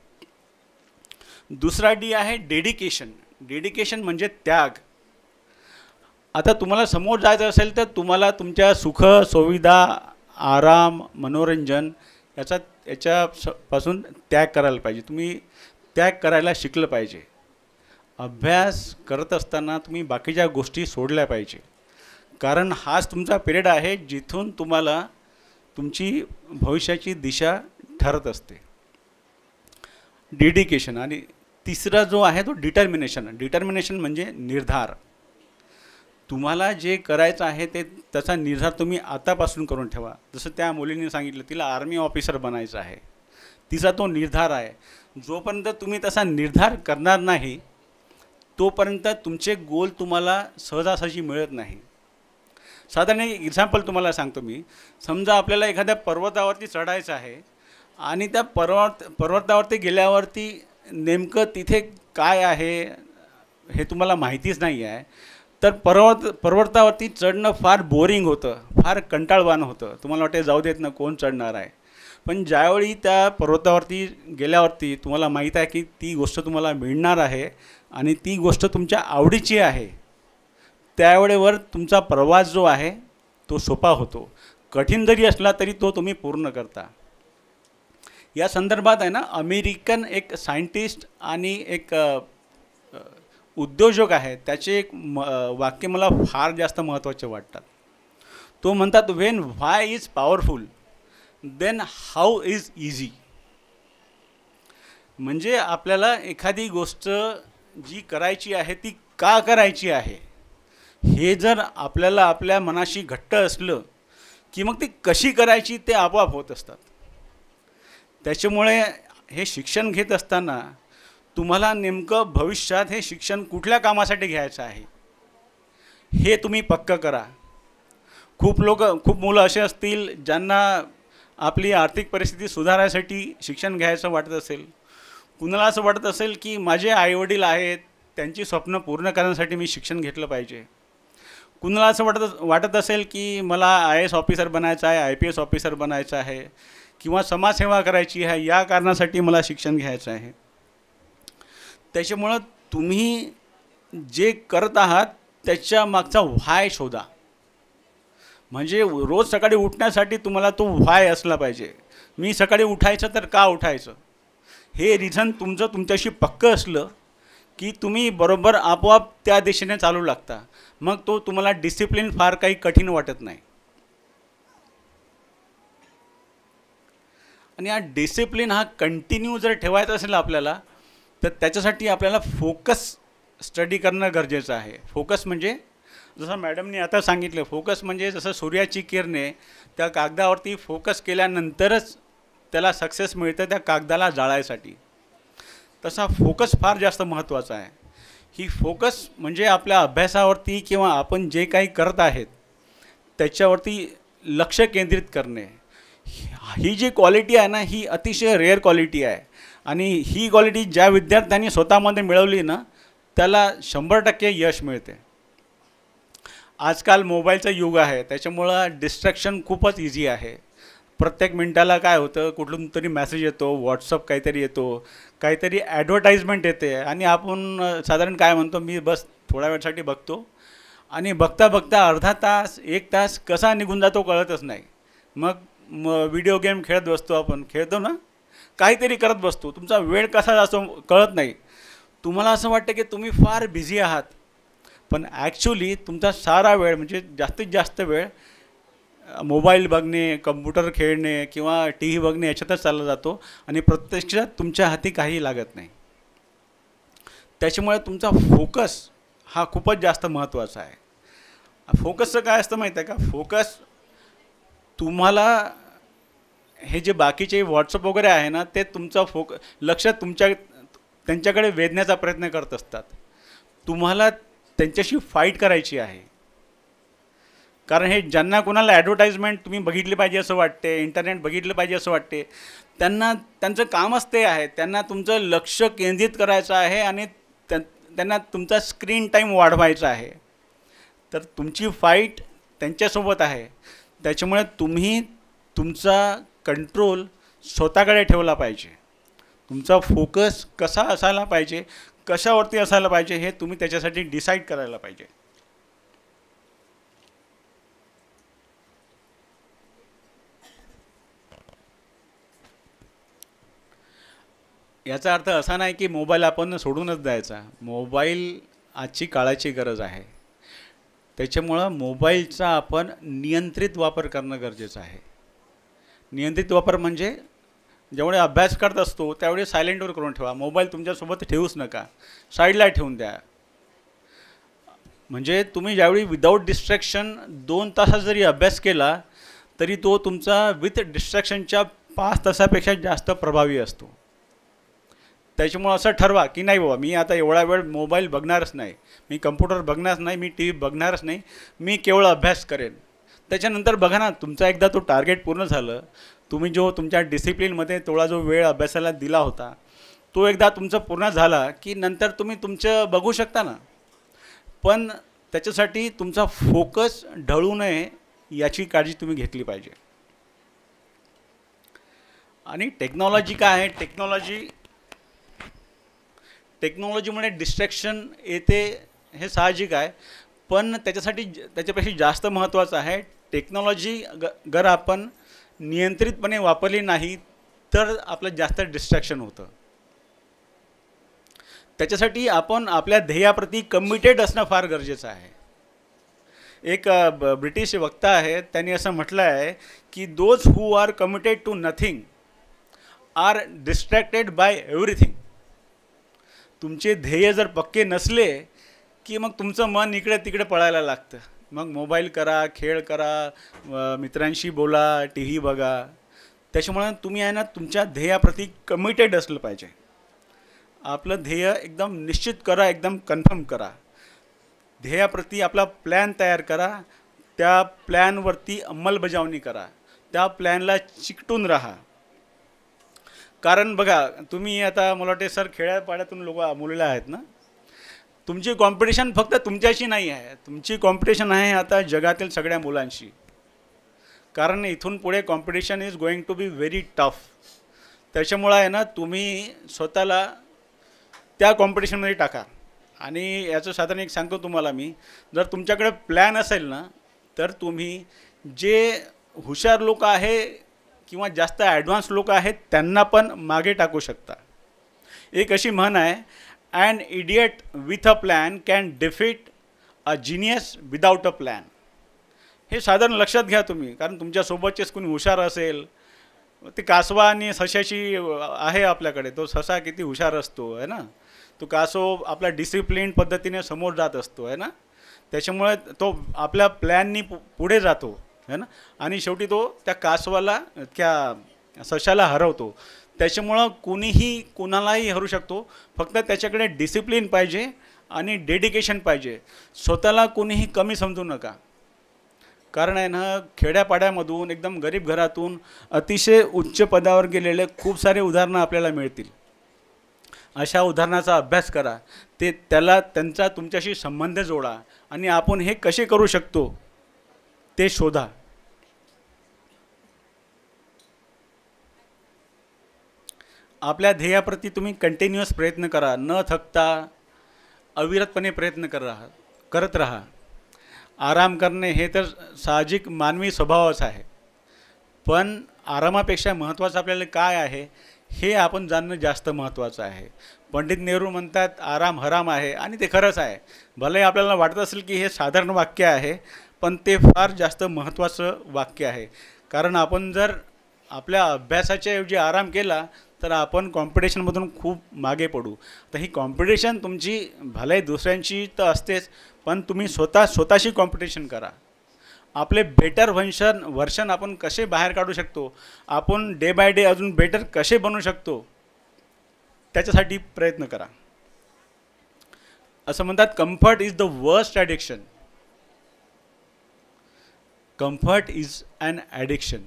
दुसरा D आहे डेडिकेशन. डेडिकेशन म्हणजे त्याग. आता तुम्हाला समोर जायचं असेल तर तुम्हाला तुमच्या सुख सुविधा, आराम, मनोरंजन याच्यापासून त्याग करायला पाहिजे. तुम्ही त्याग करायला शिकलं पाहिजे. अभ्यास करत असताना तुम्ही बाकीच्या गोष्टी सोडल्या पाहिजे, कारण हाच तुमचा पिरियड आहे जिथून तुम्हाला तुमची भविष्याची दिशा ठरत असते. डेडिकेशन. आणि तिसरा जो आहे तो डिटर्मिनेशन. डिटर्मिनेशन म्हणजे निर्धार. तुम्हाला जे करायचं आहे त्याचा निर्धार तुम्ही आतापासून करून ठेवा. जसं त्या मुलीने सांगितलं तिला आर्मी ऑफिसर बनायचं आहे, तिचा तो निर्धार आहे. जोपर्यंत तुम्ही तसा निर्धार करणार नाही तोपर्यंत तुमचे गोल तुम्हाला सहजासहजी मिळत नाही. साधारण एक एक्झाम्पल तुम्हाला सांगतो मी. समजा आपल्याला एखाद्या पर्वतावरती चढायचं आहे आणि त्या पर्वतावरती गेल्यावरती नेमकं तिथे काय आहे हे तुम्हाला माहितीच नाही आहे, तर पर्वतावरती चढणं फार बोरिंग होतं, फार कंटाळवाणं होतं. तुम्हाला वाटते जाऊ देत ना, कोण चढणार आहे. पण ज्यावेळी त्या पर्वतावरती गेल्यावरती तुम्हाला माहीत आहे की ती गोष्ट तुम्हाला मिळणार आहे आणि ती गोष्ट तुमच्या आवडीची आहे, त्यावेळेवर तुमचा प्रवास जो आहे तो सोपा होतो. कठीण जरी असला तरी तो तुम्ही पूर्ण करता. या संदर्भात आहे ना, अमेरिकन एक सायंटिस्ट आणि एक उद्योजक आहे, त्याचे एक वाक्य मला फार जास्त महत्त्वाचे वाटतात. तो म्हणतात, when why is powerful then how is easy. म्हणजे आपल्याला एखादी गोष्ट जी करायची आहे ती का करायची आहे हे जर आपल्याला आपल्या मनाशी घट्ट असलं की मग ती कशी करायची ते आपोआप होत असतात. त्याच्यामुळे हे शिक्षण घेत असताना तुम्हाला नेमकं भविष्यात हे शिक्षण कुठल्या कामासाठी घ्यायचं आहे हे तुम्ही पक्कं करा. खूप मुलं असे असतील ज्यांना आपली आर्थिक परिस्थिती सुधारायसाठी शिक्षण घ्यायचं वाटत असेल. कुणाला असं वाटत असेल की माझे आईवडील आहेत, त्यांची स्वप्न पूर्ण करण्यासाठी मी शिक्षण घेतलं पाहिजे. कुणाला असं वाटत असेल की मला IAS ऑफिसर बनायचं आहे, IPS ऑफिसर बनायचं आहे किंवा समाजसेवा करायची आहे, या कारणासाठी मला शिक्षण घ्यायचं आहे. त्याच्यामुळं तुम्ही जे करत आहात त्याच्या मागचा व्हाय शोधा. म्हणजे रोज सकाळी उठण्यासाठी तुम्हाला तो व्हाय असला पाहिजे. मी सकाळी उठायचं तर का उठायचं हे रिझन तुमचं तुमच्याशी पक्कं असलं की तुम्ही बरोबर आपोआप त्या दिशेने चालू लागता. मग तो तुम्हाला डिसिप्लिन फार काही कठीण वाटत नाही. आणि हा डिसिप्लिन हा कंटिन्यू जर ठेवायचा असेल आपल्याला तर त्याच्यासाठी आपल्याला फोकस स्टडी करणं गरजेचं आहे. फोकस म्हणजे जसं मॅडमनी आता सांगितलं, फोकस म्हणजे जसं सूर्याची किरणे त्या कागदावरती फोकस केल्यानंतरच त्याला सक्सेस मिळतं त्या कागदाला जाळायसाठी. तसा फोकस फार जास्त महत्त्वाचा आहे. ही फोकस म्हणजे आपल्या अभ्यासावरती किंवा आपण जे काही करत आहेत त्याच्यावरती लक्ष केंद्रित करणे. ही जी क्वालिटी आहे ना ही अतिशय रेअर क्वालिटी आहे. आणि ही क्वालिटी ज्या विद्यार्थ्यांनी स्वतःमध्ये मिळवली ना त्याला 100% यश मिळते. आजकाल मोबाईलचं युग आहे, त्याच्यामुळं डिस्ट्रॅक्शन खूपच इझी आहे. प्रत्येक मिनटाला काय होतं, कुठून तरी मेसेज येतो, व्हॉट्सअप काहीतरी येतो, काहीतरी ॲडव्हर्टाईजमेंट येते आणि आपण साधारण काय म्हणतो, मी बस थोड्या वेळासाठी बघतो आणि बघता बघता अर्धा तास 1 तास कसा निघून जातो कळतच नाही. मग व्हिडिओ गेम खेळत बसतो, आपण खेळतो ना, काहीतरी करत बसतो, तुमचा वेळ कसा जातो कळत नाही. तुम्हाला असं वाटतं की तुम्ही फार बिझी आहात, पण ॲक्च्युली तुमचा सारा वेळ म्हणजे जास्तीत जास्त वेळ मोबाईल बघणे, कम्प्युटर खेळणे किंवा TV बघणे याच्यातच चालला जातो आणि प्रत्यक्षात तुमच्या हाती काही लागत नाही. त्याच्यामुळे तुमचा फोकस हा खूपच जास्त महत्त्वाचा आहे. फोकसचं काय असतं माहीत आहे का, फोकस तुम्हाला हे जे बाकीचे व्हॉट्सअप वगैरे आहे ना ते तुमचं लक्ष त्यांच्याकडे वेधण्याचा प्रयत्न करत असतात. तुम्हाला त्यांच्याशी फाईट करायची आहे. कारण हे ज्यांना कोणाला ॲडव्हर्टाईजमेंट तुम्ही बघितली पाहिजे असं वाटते, इंटरनेट बघितलं पाहिजे असं वाटते, त्यांचं कामच ते आहे. त्यांना तुमचं लक्ष केंद्रित करायचं आहे आणि त्यांना तुमचा स्क्रीन टाईम वाढवायचा आहे. तर तुमची फाईट त्यांच्यासोबत आहे. त्याच्यामुळे तुम्ही तुमचा कंट्रोल स्वतःकडे ठेवला पाहिजे. तुमचा फोकस कसा असायला पाहिजे, कशावरती असायला पाहिजे हे तुम्ही त्याच्यासाठी डिसाईड करायला पाहिजे. याचा अर्थ असा नाही की मोबाईल आपण सोडूनच द्यायचा. मोबाईल आजची काळाची गरज आहे. त्याच्यामुळं मोबाईलचा आपण नियंत्रित वापर करणं गरजेचं आहे. नियंत्रित वापर म्हणजे जेवढे अभ्यास करत असतो त्यावेळी सायलेंटवर करून ठेवा. मोबाईल तुमच्यासोबत ठेवूच नका, साईडला ठेवून द्या. म्हणजे तुम्ही ज्यावेळी विदाऊट डिस्ट्रॅक्शन 2 तासात जरी अभ्यास केला तरी तो तुमचा विथ डिस्ट्रॅक्शनच्या 5 तासापेक्षा जास्त प्रभावी असतो. त्याच्यामुळं असं ठरवा की नाही बाबा मी आता एवढा वेळ मोबाईल बघणारच नाही, मी कम्प्युटर बघणारच नाही, मी टी व्ही बघणारच नाही, मी केवळ अभ्यास करेन. त्याच्यानंतर बघा ना, तुमचा एकदा तो टार्गेट पूर्ण झालं, तुम्ही जो तुमच्या डिसिप्लिनमध्ये थोडा जो वेळ अभ्यासाला दिला होता तो एकदा तुमचा पूर्ण झाला की नंतर तुम्ही तुमचं बघू शकता ना. पण त्याच्यासाठी तुमचा फोकस ढळू नये याची काळजी तुम्ही घेतली पाहिजे. आणि टेक्नॉलॉजी काय आहे, टेक्नॉलॉजीमुळे डिस्ट्रॅक्शन येते हे साहजिक आहे, पण त्याच्यापेक्षा जास्त महत्त्वाचं आहे टेक्नॉलॉजी जर आपण नियंत्रितपणे वापरली नाही तर आपलं जास्त डिस्ट्रॅक्शन होतं. त्याच्यासाठी आपण आपल्या ध्येयाप्रती कमिटेड असणं फार गरजेचं आहे. एक ब्रिटिश वक्ता आहे, त्यांनी असं म्हटलं आहे की those who are committed to nothing are distracted by everything. तुमचे ध्येय जर पक्के नसले की मग तुमचं मन इकडे तिकडे पळायला लागतं. मग मोबाईल करा, खेळ करा, मित्रांशी बोला, टी व्ही बघा. त्याच्यामुळे तुम्ही आहे ना तुमच्या ध्येयाप्रती कमिटेड असलं पाहिजे. आपलं ध्येय एकदम निश्चित करा, एकदम कन्फर्म करा. ध्येयाप्रती आपला प्लॅन तयार करा, त्या प्लॅनवरती अंमलबजावणी करा, त्या प्लॅनला चिकटून राहा. कारण बघा, तुम्ही आता मला वाटते सर खेड्यापाड्यातून मुलं आहेत ना, तुमची कॉम्पिटिशन फक्त तुमच्याशी नाही आहे, तुमची कॉम्पिटिशन आहे आता जगातील सगळ्या मुलांशी. कारण इथून पुढे competition is going to be very tough. त्याच्यामुळं आहे ना तुम्ही स्वतःला त्या कॉम्पिटिशनमध्ये टाका. आणि याचं साधारण एक सांगतो तुम्हाला मी, जर तुमच्याकडे प्लॅन असेल ना तर तुम्ही जे हुशार लोक आहे किंवा जास्त ॲडव्हान्स लोक आहेत त्यांना पण मागे टाकू शकता. एक अशी म्हण आहे, an idiot with a plan can defeat a genius without a plan. हे साधारण लक्षात घ्या तुम्ही, कारण तुमच्यासोबतचेच कोणी हुशार असेल, ते कासवा आणि सशाची आहे आपल्याकडे, तो ससा किती हुशार असतो आहे ना, तो कासव आपल्या डिसिप्लिन पद्धतीने समोर जात असतो आहे ना, त्याच्यामुळे तो आपल्या प्लॅननी पुढे जातो है ना, आणि शेवटी तो त्या कासवाला त्या सशाला हरवतो. त्याच्यामुळं कुणीही कुणालाही हरू शकतो, फक्त त्याच्याकडे डिसिप्लिन पाहिजे आणि डेडिकेशन पाहिजे. स्वतःला कुणीही कमी समजू नका. कारण आहे ना, खेड्यापाड्यामधून एकदम गरीब घरातून अतिशय उच्च पदावर गेलेले खूप सारे उदाहरणं आपल्याला मिळतील. अशा उदाहरणाचा अभ्यास करा, त्यांचा तुमच्याशी संबंध जोडा आणि आपण हे कसे करू शकतो ते शोधा. आपल्या ध्येयाप्रती तुम्ही कंटिन्युअस प्रयत्न करा, न थकता अविरतपणे प्रयत्न करत राहा. आराम करणे हे तर साहजिक मानवी स्वभावच आहे, पण आरामापेक्षा महत्त्वाचं आपल्याला काय आहे हे आपण जाणणं जास्त महत्त्वाचं आहे. पंडित नेहरू म्हणतात आराम हराम आहे, आणि ते खरंच आहे. भले आपल्याला वाटत असेल की हे साधारण वाक्य आहे, पण ते फार जास्त महत्त्वाचं वाक्य आहे. कारण आपण जर आपल्या अभ्यासाच्या ऐवजी आराम केला तर आपण कॉम्पिटिशनमधून खूप मागे पडू. तर ही कॉम्पिटिशन तुमची भले दुसऱ्यांची तर असतेच, पण तुम्ही स्वतःशी कॉम्पिटिशन करा. आपले बेटर व्हर्शन आपण कसे बाहेर काढू शकतो, आपण डे बाय डे अजून बेटर कसे बनू शकतो त्याच्यासाठी प्रयत्न करा. असं म्हणतात comfort is the worst addiction. Comfort is an addiction.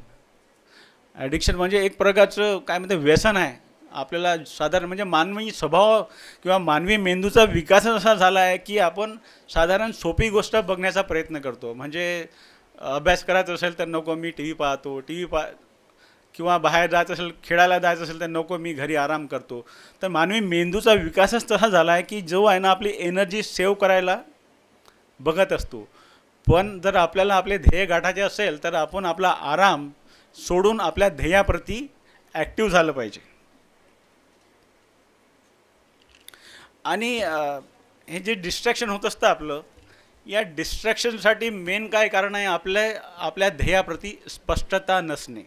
Addiction म्हणजे एक प्रकारचं काय म्हणते व्यसन आहे आपल्याला. साधारण म्हणजे मानवी स्वभाव किंवा मानवी मेंदूचा विकास असा झाला आहे की आपण साधारण सोपी गोष्ट बघण्याचा प्रयत्न करतो. म्हणजे अभ्यास करायचा असेल तर नको मी टी व्ही पाहतो, किंवा बाहेर जायचं असेल, खेळायला जायचं असेल तर नको मी घरी आराम करतो. तर मानवी मेंदूचा विकासच तसा झाला आहे की जो आहे ना आपली एनर्जी सेव्ह करायला बघत असतो. पण जर आपल्याला आपले ध्येय गाठायचे असेल तर आपण आपला आराम सोडून आपल्या ध्येयाप्रती ॲक्टिव्ह झालं पाहिजे. आणि हे जे डिस्ट्रॅक्शन होत असतं आपलं, या डिस्ट्रॅक्शनसाठी मेन काय कारण आहे, आपल्या ध्येयाप्रती स्पष्टता नसणे.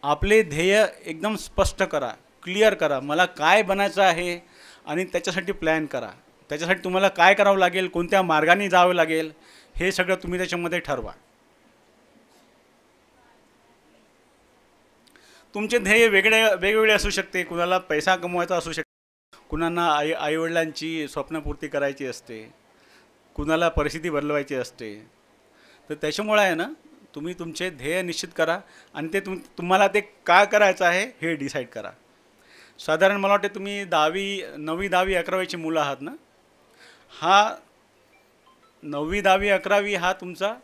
आपले ध्येय एकदम स्पष्ट करा, क्लिअर करा. मला काय बनायचं आहे आणि त्याच्यासाठी प्लॅन करा. त्याच्यासाठी तुम्हाला काय करावं लागेल, कोणत्या मार्गाने जावं लागेल, हे सगळं तुम्ही त्याच्यामध्ये ठरवा. तुमचे ध्येय वेगवेगळे असू शकते. कुणाला पैसा कमवायचा असू शकते, कुणाला आईवडिलांची स्वप्नपूर्ती करायची असते, कुणाला परिस्थिती बदलवायची असते. तर त्याच्यामुळे आहे ना, तुम्ही तुमचे ध्येय निश्चित करा आणि ते तुम्हाला ते का करायचं आहे हे डिसाईड करा. साधारण मला वाटते तुम्ही 9वी 10वी 11वीची मुलं आहात ना. हा 9वी 10वी 11वी हा तुमचा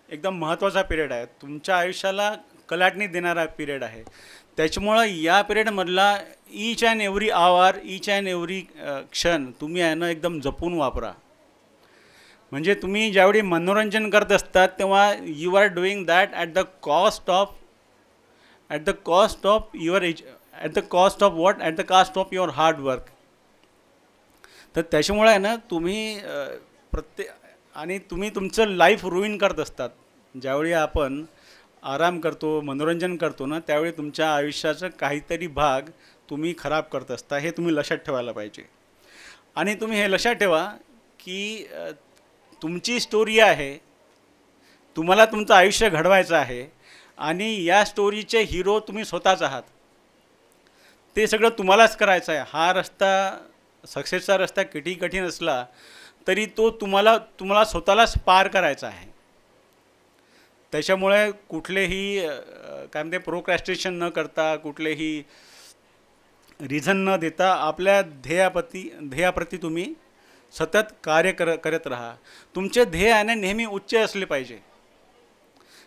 एकदम महत्त्वाचा पिरियड आहे. तुमच्या आयुष्याला कलाटणी देणारा पिरियड आहे. त्याच्यामुळं या पिरियडमधला each and every hour, each and every क्षण तुम्ही आहे ना एकदम जपून वापरा. म्हणजे तुम्ही ज्यावेळी मनोरंजन करत असतात तेव्हा you are doing that at the cost of your hard work. तर त्याच्यामुळे आहे ना तुम्ही आणि तुम्ही तुमचं लाईफ रुईन करत असतात. ज्यावेळी आपण आराम करतो, मनोरंजन करतो ना, त्यावेळी तुमच्या आयुष्याचं काहीतरी भाग तुम्ही खराब करत असता. हे तुम्ही लक्षात ठेवायला पाहिजे. आणि तुम्ही हे लक्षात ठेवा की तुमची स्टोरी आहे, तुम्हाला तुमचं आयुष्य घडवायचं आहे आणि या स्टोरीचे हिरो तुम्ही स्वतःच आहात. ते सगळं तुम्हालाच करायचं आहे. हा रस्ता, सक्सेसचा रस्ता किती कठीण असला तरी तो तुम्हाला स्वतःलाच पार करायचा आहे. त्याच्यामुळे कुठलेही काय म्हणते प्रोक्रॅस्टिनेशन न करता, कुठलेही रिझन न देता आपल्या ध्येयाप्रती तुम्ही सतत कार्य करत राहा. तुमचे ध्येय आहे नेहमी उच्च असले पाहिजे.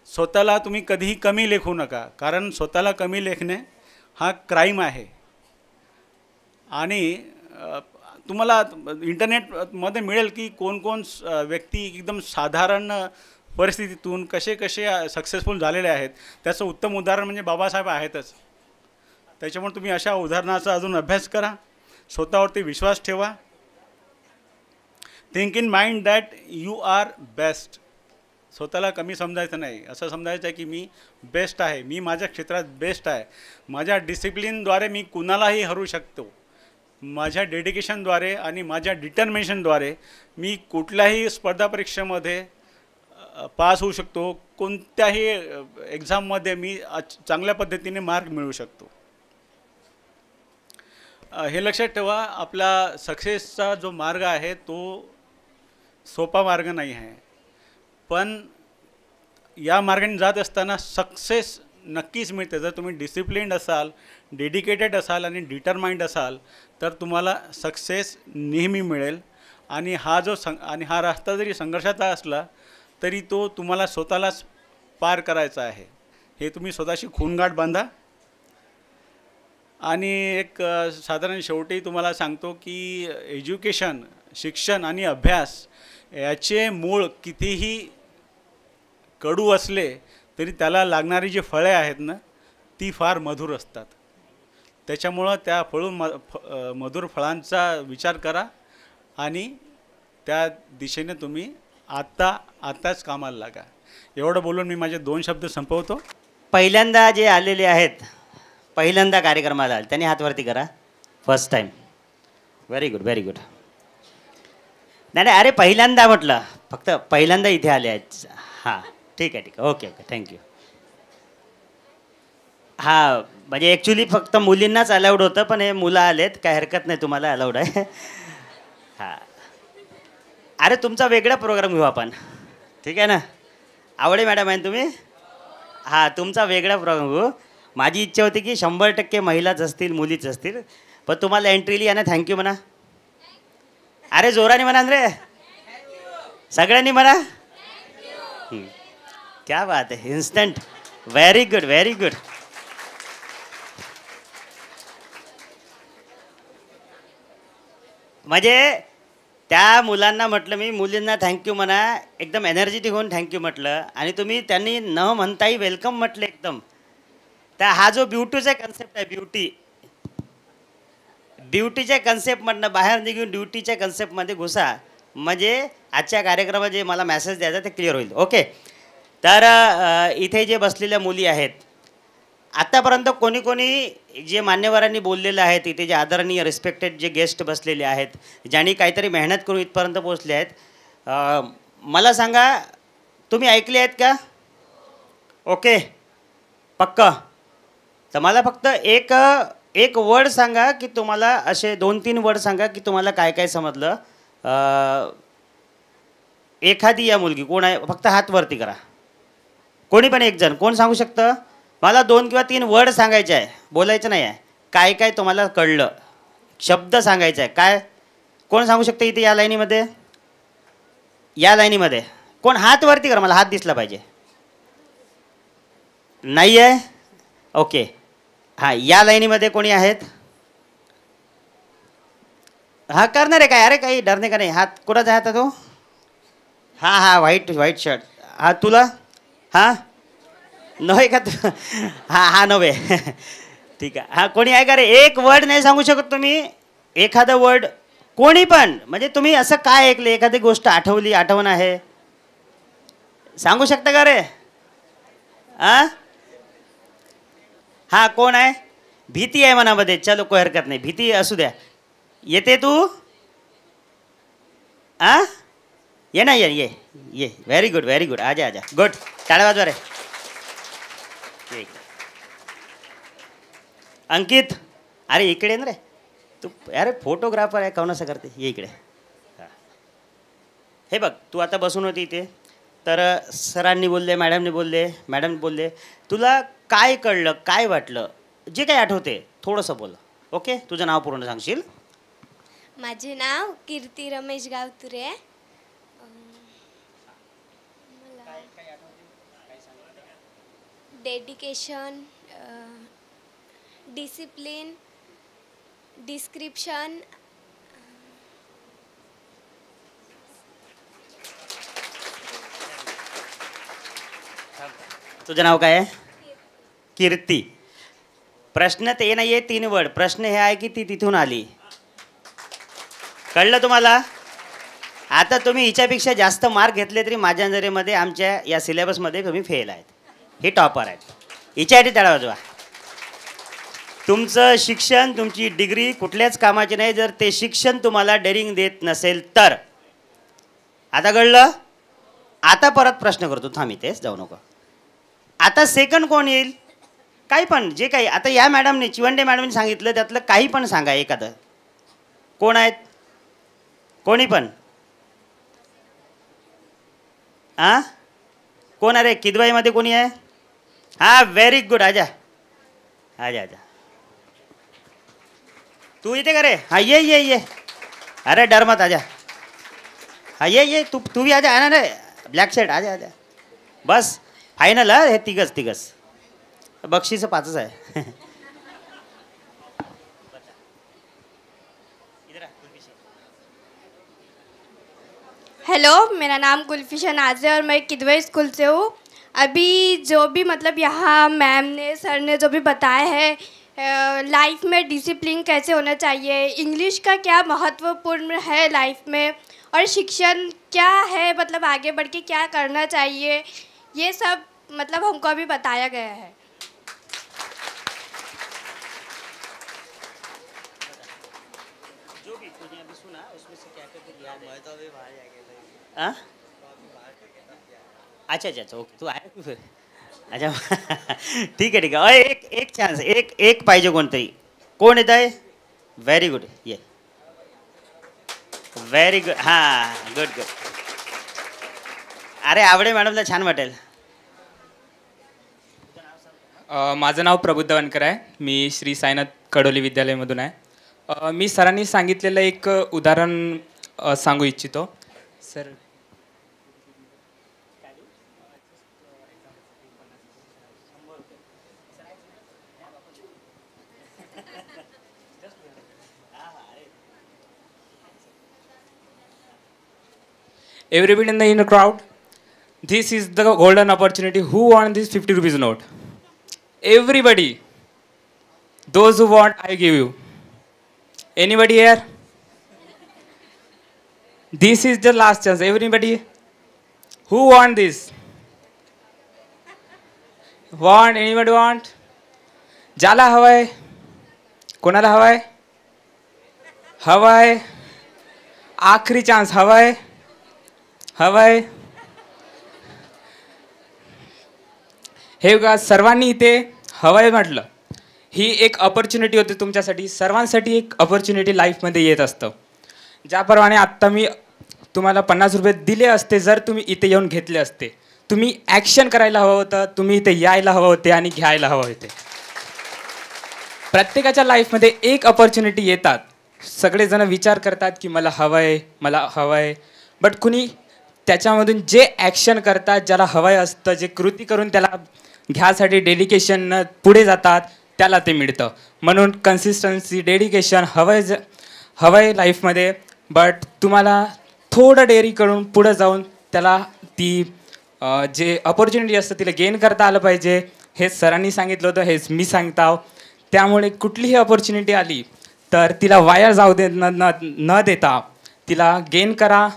स्वतःला तुम्ही कधीही कमी लेखू नका, कारण स्वतःला कमी लेखणे हा क्राईम आहे. आणि तुम्हाला इंटरनेटमध्ये मिळेल की कोण व्यक्ती एकदम साधारण परिस्थितीतून कसे सक्सेसफुल झालेले आहेत. त्याचं उत्तम उदाहरण म्हणजे बाबासाहेब आहेतच. त्याच्यामुळे तुम्ही अशा उदाहरणाचा अजून अभ्यास करा, स्वतःवरती विश्वास ठेवा. Think in mind that you are best. स्वतःला कमी समजायचं नाही, असं समजायचं आहे की मी बेस्ट आहे, मी माझ्या क्षेत्रात बेस्ट आहे. माझ्या डिसिप्लिनद्वारे मी कुणालाही हरू शकतो. माझ्या डेडिकेशनद्वारे आणि माझ्या डिटर्मिनेशनद्वारे मी कुठल्याही स्पर्धा परीक्षेमध्ये पास होऊ शकतो. कोणत्याही एक्झाममध्ये मी चांगल्या पद्धतीने मार्क मिळवू शकतो. हे लक्षात ठेवा, आपला सक्सेसचा जो मार्ग आहे तो सोपा मार्ग नाही आहे. पण या मार्गाने जात असताना सक्सेस नक्कीच मिळते. जर तुम्ही डिसिप्लिन्ड असाल, डेडिकेटेड असाल आणि डिटरमाइंड असाल तर तुम्हाला सक्सेस नेहमी मिळेल. आणि हा रस्ता जरी संघर्षाचा असला तरी तो तुम्हाला स्वतःलाच पार करायचा आहे. हे तुम्ही स्वतःशी खूणगाठ बांधा. आणि एक साधारण शेवटी तुम्हाला सांगतो की एज्युकेशन, शिक्षण आणि अभ्यास याचे मूळ कितीही कडू असले तरी त्याला लागणारी जी फळे आहेत ना ती फार मधुर असतात. त्याच्यामुळं त्या मधुर फळांचा विचार करा आणि त्या दिशेने तुम्ही आत्ताच कामाला लागा. एवढं बोलून मी माझे 2 शब्द संपवतो. पहिल्यांदा जे आलेले आहेत, पहिल्यांदा कार्यक्रमाला आले त्यांनी हातवरती करा. First time. Very good, very good. नाही अरे पहिल्यांदा म्हटलं, फक्त पहिल्यांदा इथे आले आहेत. हां ठीक आहे, ओके, थँक्यू. हां म्हणजे ॲक्च्युली फक्त मुलींनाच अलाउड होतं, पण हे मुलं आलेत, काय हरकत नाही, तुम्हाला अलाउड आहे. हां अरे तुमचा वेगळा प्रोग्राम घेऊ आपण, ठीक आहे ना. आवडे मॅडम आहे तुम्ही. हां तुमचा वेगळा प्रोग्राम घेऊ. माझी इच्छा होती की 100% महिलाच असतील, मुलीच असतील, पण तुम्हाला एंट्रीली आहे ना. थँक्यू म्हणा. अरे जोराने म्हणा रे, सगळ्यांनी म्हणा. क्या बात आहे, instant. Very good, very good. म्हणजे त्या मुलांना म्हटलं मी, मुलींना थँक्यू म्हणा, एकदम एनर्जेटिक होऊन थँक्यू म्हटलं. आणि तुम्ही त्यांनी न म्हणताही वेलकम म्हटलं एकदम. तर हा जो ब्युटीचा कन्सेप्ट आहे, ब्युटीच्या कन्सेप्टमधनं बाहेर निघून ड्युटीच्या कन्सेप्टमध्ये घुसा, म्हणजे आजच्या कार्यक्रमात जे मला मेसेज द्यायचा ते क्लिअर होईल. ओके. तर इथे जे बसलेल्या मुली आहेत, आत्तापर्यंत कोणी जे मान्यवरांनी बोललेलं आहे, इथे जे आदरणीय रिस्पेक्टेड जे गेस्ट बसलेले आहेत, ज्यांनी काहीतरी मेहनत करून इथपर्यंत पोचले आहेत, मला सांगा तुम्ही ऐकले आहेत का? ओके पक्का. तर मला फक्त एक वर्ड सांगा की तुम्हाला असे 2-3 वर्ड सांगा की तुम्हाला काय काय समजलं. एखादी या मुलगी कोण आहे फक्त हात वरती करा. कोणी पण एक जण कोण सांगू शकतं. मला 2 किंवा 3 वर्ड सांगायचे आहे, बोलायचं नाही आहे. काय काय तुम्हाला कळलं शब्द सांगायचा आहे. काय कोण सांगू शकतं इथे या लाईनीमध्ये. या लाईनीमध्ये कोण हात वरती करा, मला हात दिसला पाहिजे. नाही आहे ओके. हां या लाईनीमध्ये कोणी आहेत. हा करणार आहे काय. अरे काही डरणे का नाही. हात कोणाचा हात आहे तो. हां हां व्हाईट शर्ट. हा तुला हां नव्हे का तू. हां नव्हे ठीक आहे. हां कोणी आहे का रे. एक वर्ड नाही सांगू शकत तुम्ही. एखादं वर्ड कोणी पण म्हणजे तुम्ही असं काय ऐकलं एखादी गोष्ट आठवली आठवण आहे सांगू शकता का रे. हां कोण आहे. भीती आहे मनामध्ये. चलो कोई हरकत नाही भीती असू द्या. येते तू. ये ना ये व्हेरी गुड आजा गुड. टाळ्या वाजवा रे. अंकित अरे इकडे ना रे तू. अरे फोटोग्राफर आहे काऊन असं करते. ये इकडे. हे बघ तू आता बसून होती इथे तर सरांनी बोलले मॅडम बोलले तुला काय कळलं काय वाटलं जे काही आठवते थोडंसं बोल. ओके तुझं नाव पूर्ण सांगशील. माझे नाव Kirti Ramesh Gavture. Dedication, discipline, description, तुझं नाव काय आहे. कीर्ती. प्रश्न ते नाही आहे 3 वर्ड. प्रश्न हे आहे की ती तिथून आली. कळलं तुम्हाला. आता तुम्ही हिच्यापेक्षा जास्त मार्क घेतले तरी माझ्या नजरेमध्ये आमच्या या सिलेबसमध्ये तुम्ही फेल आहेत. हे टॉपर आहेत. हिच्यासाठी टाळ्या वाजवा. तुमचं शिक्षण तुमची डिग्री कुठल्याच कामाची नाही जर ते शिक्षण तुम्हाला डेअरिंग देत नसेल तर. आता कळलं. आता परत प्रश्न करतो थांब इथेच जाऊ नको. आता सेकंड कोण येईल. काही पण जे काही आता या मॅडमने चिवंडे मॅडमने सांगितलं त्यातलं काही पण सांगा एखादं. कोण आहेत कोणी पण. कोण अरे किदवाईमध्ये कोणी आहे. हां व्हेरी गुड आजा. तू इथे का रे. हां ये अरे डर मत आजा. हां ये तू भी आजा आहे ना रे. ब्लॅक शर्ट आजा बस फायनल. हे तिघच बक्षीस 5च आहे. हेलो, मेरा नाम गुलफिशा नाज है और मैं किदवई स्कूल से हूँ. अभी जो भी मतलब यहाँ मैम ने सर ने जो भी बताया है लाइफ में डिसिप्लिन कैसे होना चाहिए, इंग्लिश का क्या महत्वपूर्ण है लाइफ में और शिक्षण क्या है, मतलब आगे बढ़ के क्या करना चाहिए, ये सब मतलब हमको अभी बताया गया है. जो भी तुझे अभी सुना उसमें से क्या क्या याद है. मैं तो अभी बाहर जाके अच्छा ओके तू आहे फिर. अच्छा ठीक आहे. एक चान्स एक पाहिजे कोणतरी. कोण येत आहे. Very good. ये व्हेरी गुड. हां गुड. अरे आवडे मॅडमला छान वाटेल. माझं नाव प्रबुद्ध वनकर आहे. मी श्री साईनाथ कडोली विद्यालयामधून आहे. मी सरांनी सांगितलेलं एक उदाहरण सांगू इच्छितो. Sir everybody in the crowd, this is the golden opportunity. Who want this 50 rupees note? Everybody. Those who want, I give you. Anybody here? This is the last chance. Everybody. Who want this? Want? Anybody want? ज्याला हवाय. कोणाला हवाय. हवाय. आखरी chance. हवाय. हे बघा सर्वांनी इथे हवाय म्हटलं ही एक अपॉर्च्युनिटी होती तुमच्यासाठी, सर्वांसाठी एक अपॉर्च्युनिटी लाईफमध्ये येत असतं. ज्याप्रमाणे आत्ता मी तुम्हाला 50 रुपये दिले असते जर तुम्ही इथे येऊन घेतले असते. तुम्ही ॲक्शन करायला हवं होतं, तुम्ही इथे यायला हवं होते आणि घ्यायला हवं होते. प्रत्येकाच्या लाईफमध्ये एक अपॉर्च्युनिटी येतात. सगळेजण विचार करतात की मला हवं आहे, मला हवं आहे, बट कुणी त्याच्यामधून जे ॲक्शन करतात, ज्याला हवं आहे असतं, जे कृती करून त्याला घ्यासाठी डेडिकेशन पुढे जातात, त्याला ते मिळतं. म्हणून कन्सिस्टन्सी, डेडिकेशन हवं आहे लाईफमध्ये. बट तुम्हाला थोडं डेअरी करून पुढं जाऊन त्याला ती जे अपॉर्च्युनिटी असतं तिला गेन करता आलं पाहिजे. हेच सरांनी सांगितलं होतं, हेच मी सांगतो. त्यामुळे कुठलीही अपॉर्च्युनिटी आली तर तिला वाया जाऊ दे न देता तिला गेन करा.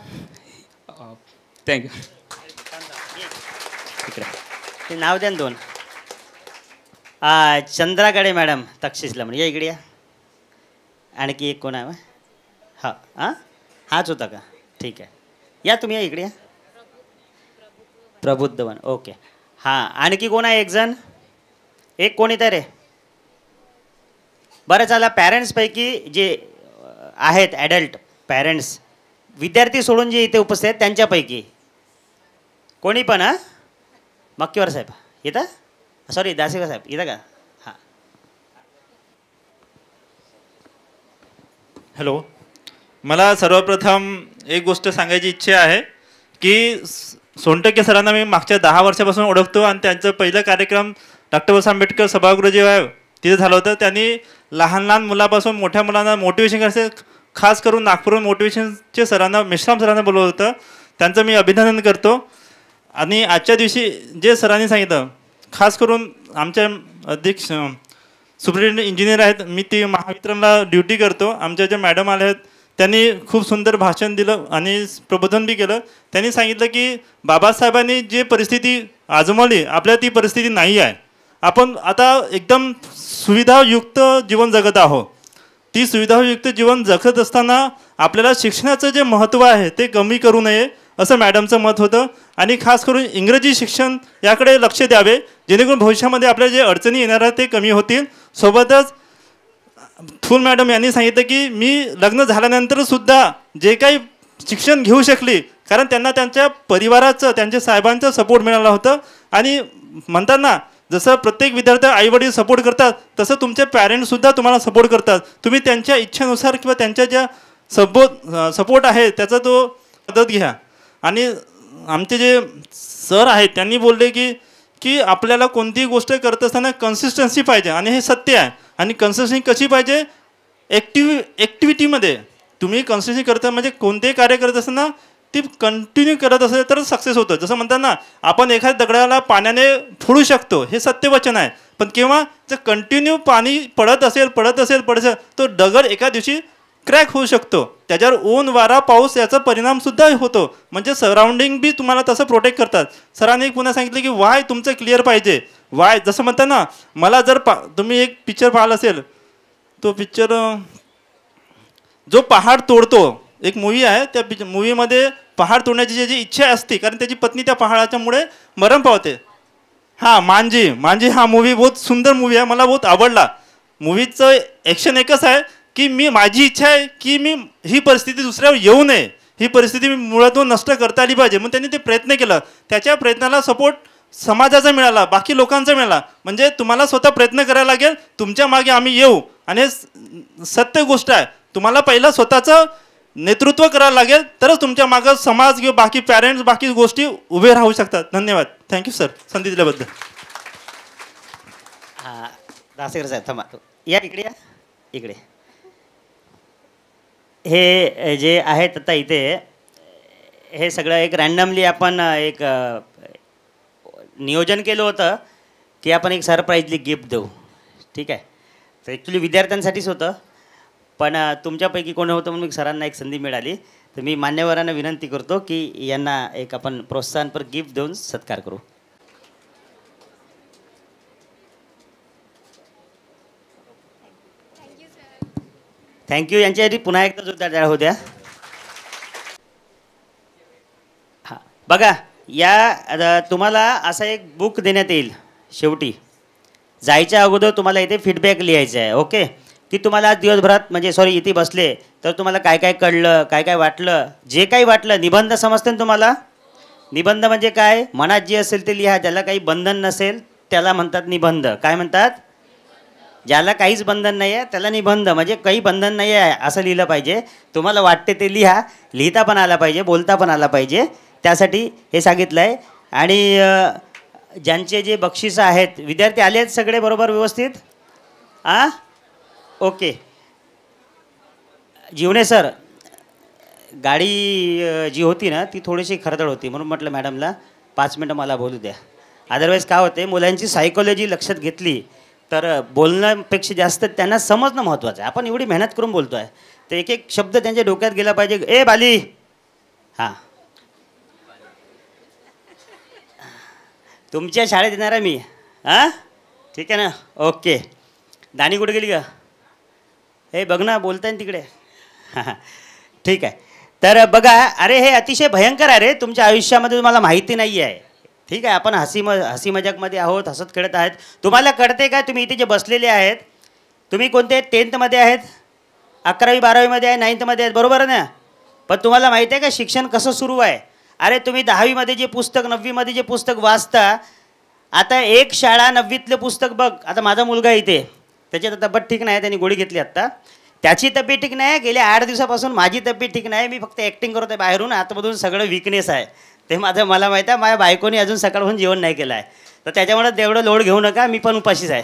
थँक्यू. ते नाव द्या ना 2. चंद्राकडे मॅडम तक्षशिला म्हणजे या इकडे या. आणखी एक कोण आहे? हां हां हाच होता का? ठीक आहे, या तुम्ही या इकडे या. प्रबुद्धवन. ओके. हां आणखी कोण आहे? एक जण, एक कोण येतं रे? बरं चला, पॅरेंट्सपैकी जे आहेत ॲडल्ट पॅरेंट्स, विद्यार्थी सोडून जे इथे उपस्थित आहेत त्यांच्यापैकी कोणी पण हां, मक्कीवर साहेब येतं, सॉरी दासेकर साहेब येतं का? हां. हॅलो, मला सर्वप्रथम एक गोष्ट सांगायची इच्छा आहे की सोनटक्के सरांना मी मागच्या 10 वर्षापासून ओळखतो आणि त्यांचं पहिलं कार्यक्रम डॉक्टर बाबासाहेब आंबेडकर सभागृह जे आहे तिथे झालं होतं. त्यांनी लहान लहान मुलापासून मोठ्या मुलांना मोटिवेशन करायचं, खास करून नागपूरहून मोटिवेशनचे सरांना, मेश्राम सरांना बोलवलं होतं. त्यांचं मी अभिनंदन करतो. आणि आजच्या दिवशी जे सरांनी सांगितलं, खास करून आमच्या अध्यक्ष सुप्रिटेंडंट इंजिनियर आहेत, मी ती महावितरणला ड्युटी करतो. आमच्या ज्या मॅडम आल्या आहेत त्यांनी खूप सुंदर भाषण दिलं आणि प्रबोधन बी केलं. त्यांनी सांगितलं की बाबासाहेबांनी जे परिस्थिती आजमावली आपल्या ती परिस्थिती नाही आहे. आपण आता एकदम सुविधायुक्त जीवन जगत आहोत. ती सुविधायुक्त जीवन जगत असताना आपल्याला शिक्षणाचं जे महत्त्व आहे ते कमी करू नये असं मॅडमचं मत होतं. आणि खास करून इंग्रजी शिक्षण याकडे लक्ष द्यावे, जेणेकरून भविष्यामध्ये आपल्या जे अडचणी येणार आहेत ते कमी होतील. सोबतच थूल मॅडम यांनी सांगितलं की मी लग्न झाल्यानंतरसुद्धा जे काही शिक्षण घेऊ शकली कारण त्यांना त्यांच्या परिवाराचं, त्यांच्या साहेबांचं सपोर्ट मिळालं होतं. आणि म्हणतात ना, जसं प्रत्येक विद्यार्थी आईवडील सपोर्ट करतात तसं तुमचे पॅरेंट्ससुद्धा तुम्हाला सपोर्ट करतात. तुम्ही त्यांच्या इच्छेनुसार किंवा त्यांच्या ज्या सपोर्ट आहे त्याचा तो मदत घ्या. आणि आमचे जे सर आहेत त्यांनी बोलले की आपल्याला कोणतीही गोष्ट करत असताना कन्सिस्टन्सी पाहिजे आणि हे सत्य आहे. आणि कन्सिस्टन्सी कशी पाहिजे? ॲक्टिव्हिटीमध्ये तुम्ही कन्सिस्टन्सी करता, म्हणजे कोणतेही कार्य करत असताना ती कंटिन्यू करत असेल तर सक्सेस होतं. जसं म्हणतात ना, आपण एखाद्या दगडाला पाण्याने फोडू शकतो, हे सत्यवचन आहे. पण केव्हा जर कंटिन्यू पाणी पडत असेल तो दगड एका दिवशी क्रॅक होऊ शकतो. त्याच्यावर ऊन, वारा, पाऊस याचा परिणामसुद्धा होतो. म्हणजे सराउंडिंग बी तुम्हाला तसं प्रोटेक्ट करतात. सरांनी पुन्हा सांगितलं की वाय तुमचं क्लिअर पाहिजे. वाय जसं म्हणतात ना, मला जर तुम्ही एक पिक्चर पाहिला असेल, तो पिक्चर जो पहाड तोडतो, एक मूवी आहे, त्या मूवीमध्ये पहाड तोडण्याची जी इच्छा असते कारण त्याची पत्नी त्या पहाडाच्यामुळे मरण पावते. हां, मांजी हा मूवी बहुत सुंदर मूवी आहे, मला बहुत आवडला. मूवीचं ॲक्शन एकच आहे की माझी इच्छा आहे की मी ही परिस्थिती दुसऱ्यावर येऊ नये, ही परिस्थिती मी मुळातून नष्ट करता आली पाहिजे. मग त्यांनी ते प्रयत्न केला, त्याच्या प्रयत्नाला सपोर्ट समाजाचा मिळाला, बाकी लोकांचा मिळाला. म्हणजे तुम्हाला स्वतः प्रयत्न करायला लागेल, तुमच्या मागे आम्ही येऊ. आणि हे सत्य गोष्ट आहे, तुम्हाला पहिलं स्वतःचं नेतृत्व करायला लागेल तरच तुमच्या मागं समाज किंवा बाकी पॅरेंट्स बाकी गोष्टी उभे राहू शकतात. धन्यवाद. थँक्यू सर संधी दिल्याबद्दल. हां दासेकर साहेब थांबा, या इकडे या. इकडे हे जे आहेत आता इथे, हे सगळं एक रॅन्डमली आपण एक नियोजन केलं होतं की आपण एक सरप्राईजली गिफ्ट देऊ. ठीक आहे, तर ॲक्च्युली विद्यार्थ्यांसाठीच होतं, पण तुमच्यापैकी कोण होतं म्हणून सरांना एक संधी मिळाली, तर मी मान्यवरांना विनंती करतो की यांना एक आपण प्रोत्साहनपर गिफ्ट देऊन सत्कार करू. थँक्यू. यांच्यासाठी पुन्हा एकदा जोरदार टाळ्या होत्या. हां बघा, या तुम्हाला असा एक बुक देण्यात येईल शेवटी. जायच्या अगोदर तुम्हाला इथे फीडबॅक लिहायचा आहे. ओके, की तुम्हाला आज दिवसभरात म्हणजे सॉरी इथे बसले तर तुम्हाला काय काय कळलं, काय काय वाटलं, जे काही वाटलं. निबंध समजते ना तुम्हाला? निबंध म्हणजे काय? मनात जे असेल ते लिहा. ज्याला काही बंधन नसेल त्याला म्हणतात निबंध. काय म्हणतात? ज्याला काहीच बंधन नाही आहे त्याला निबंध. म्हणजे काही बंधन नाही आहे असं लिहिलं पाहिजे. तुम्हाला वाटते ते लिहा. लिहिता पण आला पाहिजे, बोलता पण आला पाहिजे. त्यासाठी हे सांगितलं आहे. आणि ज्यांचे जे बक्षिसं आहेत, विद्यार्थी आले आहेत सगळे बरोबर व्यवस्थित? ओके. जीवने सर, गाडी जी होती ना ती थोडीशी खरदड होती, म्हणून म्हटलं मॅडमला 5 मिनटं मला बोलू द्या. अदरवाईज काय होते, मुलांची सायकोलॉजी लक्षात घेतली तर बोलण्यापेक्षा जास्त त्यांना समजणं महत्त्वाचं आहे. आपण एवढी मेहनत करून बोलतो आहे तर एक एक शब्द त्यांच्या डोक्यात गेला पाहिजे. ए बाली, हां तुमच्या शाळेत येणार आहे मी. हां ठीक आहे ना? ओके. दानी कुठे गेली का? हे बघ ना, बोलताय ना तिकडे. हां ठीक आहे. तर बघा, अरे हे अतिशय भयंकर आहे रे तुमच्या आयुष्यामध्ये, तुम्हाला माहिती नाही आहे. ठीक आहे, आपण हसी मजाकमध्ये आहोत, हसत खेळत आहेत. तुम्हाला कळते का तुम्ही इथे जे बसलेले आहेत तुम्ही कोणते 10th आहेत, 11वी 12वीमध्ये आहे, 9thमध्ये आहेत, बरोबर आहे ना? पण तुम्हाला माहिती आहे का शिक्षण कसं सुरू आहे? अरे तुम्ही 10वीमध्ये जे पुस्तक, 9वीमध्ये जे पुस्तक वाचता, आता एक शाळा 9वीतलं पुस्तक बघ. आता माझा मुलगा इथे, त्याची तब्येत ठीक नाही, त्यांनी गोळी घेतली आत्ता. त्याची तब्येत ठीक नाही, गेल्या 8 दिवसापासून माझी तब्येत ठीक नाही. मी फक्त ॲक्टिंग करत आहे बाहेरून, आतमधून सगळं विकनेस आहे ते मला माहीत आहे. माझ्या बायकोने अजून सकाळहून जेवण नाही केलं आहे, तर त्याच्यामुळे तेवढं लोड घेऊ नका. मी पण उपाशीच आहे.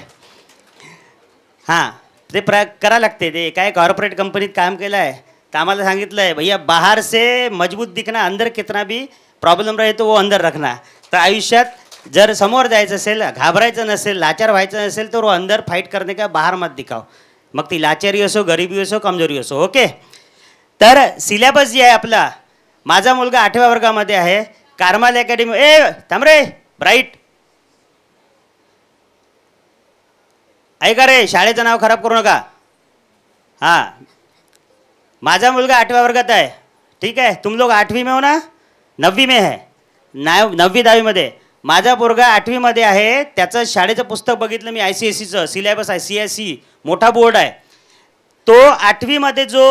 हां, ते करा लागते. ते काय कॉर्पोरेट कंपनीत काम केलं आहे, कामाला सांगितलं आहे भैया बाहर से मजबूत दिखना, अंदर कितना भी प्रॉब्लेम रहे तो वो अंदर रखना. तर आयुष्यात जर समोर जायचं असेल, घाबरायचं नसेल, लाचार व्हायचं नसेल तर वो अंदर फाईट करने का बाहर मत दिखाओ. मग ती लाचारी असो, गरिबी असो, कमजोरी असो. ओके. तर सिलेबस जे आहे आपला, माझा मुलगा 8व्या वर्गामध्ये आहे, कार्माल अकॅडमी. ए थांब रे ब्राईट, ऐका रे, शाळेचं नाव खराब करू नका. हां, माझा मुलगा 8व्या वर्गात आहे. ठीक आहे, तुम लोग 8वीं में हो ना? 9वीं में है. 9वी 10वीमध्ये. माझा पोरगा 8वीमध्ये आहे. त्याचं शाळेचं पुस्तक बघितलं मी, ICSEचं सिलेबस आहे, CSE मोठा बोर्ड आहे. तो 8वीमध्ये जो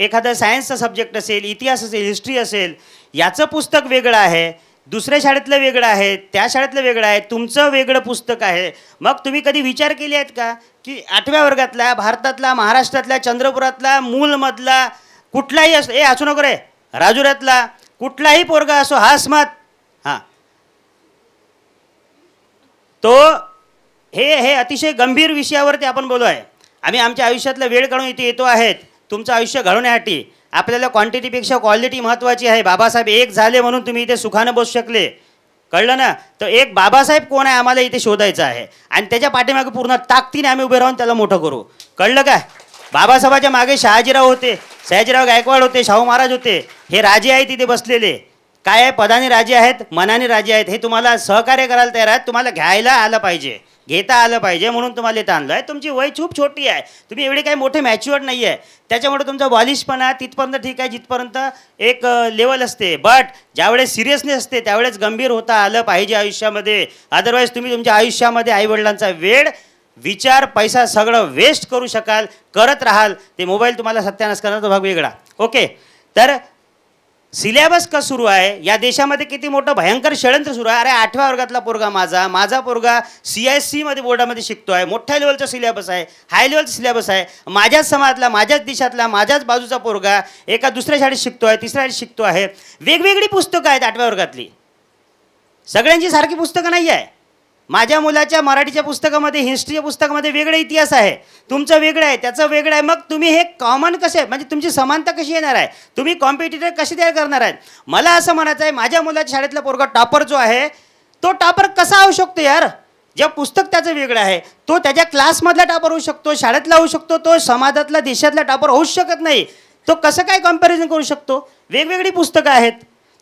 एखादा सायन्सचा सब्जेक्ट असेल, इतिहास असेल, हिस्ट्री असेल, याचं पुस्तक वेगळं आहे, दुसऱ्या शाळेतलं वेगळं आहे, त्या शाळेतलं वेगळं आहे, तुमचं वेगळं पुस्तक आहे. मग तुम्ही कधी विचार केले आहेत का की 8व्या वर्गातला, भारतातला, महाराष्ट्रातला, चंद्रपुरातला, मूलमधला कुठलाही असो, ए असू नको रे, राजुऱ्यातला कुठलाही पोरगा असो, हाच मत. हां, तो हे अतिशय गंभीर विषयावरती आपण बोलू आहे. आम्ही आमच्या आयुष्यातला वेळ काढून इथे येतो आहेत तुमचं आयुष्य घडवण्यासाठी. आपल्याला क्वांटिटीपेक्षा क्वालिटी महत्त्वाची आहे. बाबासाहेब एक झाले म्हणून तुम्ही इथे सुखानं बसू शकले, कळलं ना? तर एक बाबासाहेब कोण आहे आम्हाला इथे शोधायचं आहे, आणि त्याच्या पाठीमागे पूर्ण ताकदीने आम्ही उभे राहून त्याला मोठं करू, कळलं काय? बाबासाहेबाच्या मागे शहाजीराव होते, सयाजीराव गायकवाड होते, शाहू महाराज होते. हे राजे आहेत तिथे बसलेले. काय आहे, पदाने राजे आहेत, मनाने राजे आहेत. हे तुम्हाला सहकार्य करायला तयार आहेत. तुम्हाला घ्यायला आलं पाहिजे, घेता आलं पाहिजे, म्हणून तुम्हाला इथं आणलं आहे. तुमची वय खूप छोटी आहे, तुम्ही एवढे काही मोठे मॅच्युअर्ड नाही आहे. त्याच्यामुळे तुमचा बॉलिशपणा तिथपर्यंत ठीक आहे जिथपर्यंत एक लेवल असते. बट ज्यावेळेस सिरियसनेस असते त्यावेळेस गंभीर होता आलं पाहिजे आयुष्यामध्ये. अदरवाईज तुम्ही तुमच्या आयुष्यामध्ये आईवडिलांचा वेळ, विचार, पैसा सगळं वेस्ट करू शकाल, करत राहाल. ते मोबाईल तुम्हाला सत्यानाश करण्याचा भाग वेगळा. ओके. तर सिलेबस का सुरू आहे, या देशामध्ये किती मोठं भयंकर षडयंत्र सुरू आहे. अरे 8व्या वर्गातला पोरगा माझा पोरगा CISE मध्ये बोर्डामध्ये शिकतो आहे. मोठ्या लेवलचा सिलेबस आहे, हाय लेवलचा सिलेबस आहे. माझ्याच समाजातला, माझ्याच देशातला, माझ्याच बाजूचा पोरगा एका दुसऱ्या शाळेत शिकतो आहे, तिसऱ्या शाळेत शिकतो आहे. वेगवेगळी पुस्तकं आहेत 8व्या वर्गातली, सगळ्यांची सारखी पुस्तकं नाही आहे. माझ्या मुलाच्या मराठीच्या पुस्तकामध्ये, हिस्ट्रीच्या पुस्तकामध्ये वेगळा इतिहास आहे, तुमचं वेगळं आहे, त्याचं वेगळं आहे. मग तुम्ही हे कॉमन कसे, म्हणजे तुमची समानता कशी येणार आहे, तुम्ही कॉम्पिटिटर कशी तयार करणार आहेत? मला असं म्हणायचं आहे, माझ्या मुलाच्या शाळेतला पोरगा टॉपर जो आहे तो टॉपर कसा होऊ शकतो यार? जे पुस्तक त्याचं वेगळं आहे, तो त्याच्या क्लासमधला टॉपर होऊ शकतो, शाळेतला होऊ शकतो, तो समाजातला, देशातला टॉपर होऊच शकत नाही. तो कसं काय कम्पॅरिझन करू शकतो? वेगवेगळी पुस्तकं आहेत.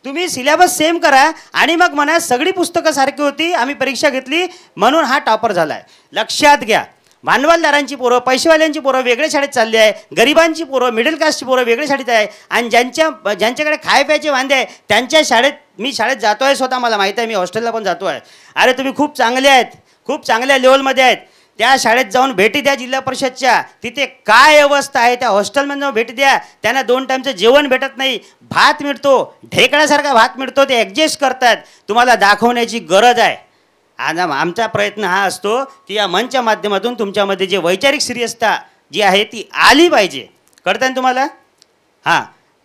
तुम्ही सिलेबस सेम करा आणि मग म्हणा सगळी पुस्तकं सारखी होती, आम्ही परीक्षा घेतली म्हणून हा टॉपर झाला आहे. लक्षात घ्या, भांडवलदारांची पोरं, पैसेवाल्यांची पोरं वेगळ्या शाळेत चालली आहे, गरिबांची पोरं, मिडल क्लासची पोरं वेगळ्या शाळेत आहे, आणि ज्यांच्याकडे खाय प्यायचे वांदे आहे त्यांच्या शाळेत, मी शाळेत जातो आहे स्वतः, मला माहीत आहे, मी हॉस्टेलला पण जातो आहे. अरे तुम्ही खूप चांगले आहेत, खूप चांगल्या लेवलमध्ये आहेत. त्या शाळेत जाऊन भेटी द्या जिल्हा परिषदच्या, तिथे काय अवस्था आहे त्या हॉस्टेलमध्ये जाऊन भेटी द्या. त्यांना 2 टाईमचं जेवण भेटत नाही, भात मिळतो, ढेकळासारखा भात मिळतो, ते ॲडजस्ट करतात. तुम्हाला दाखवण्याची गरज आहे. आज आमचा प्रयत्न हा असतो की या मंचच्या माध्यमातून तुमच्यामध्ये जे वैचारिक सिरियसता जी आहे ती आली पाहिजे. कळतं ना तुम्हाला? हां,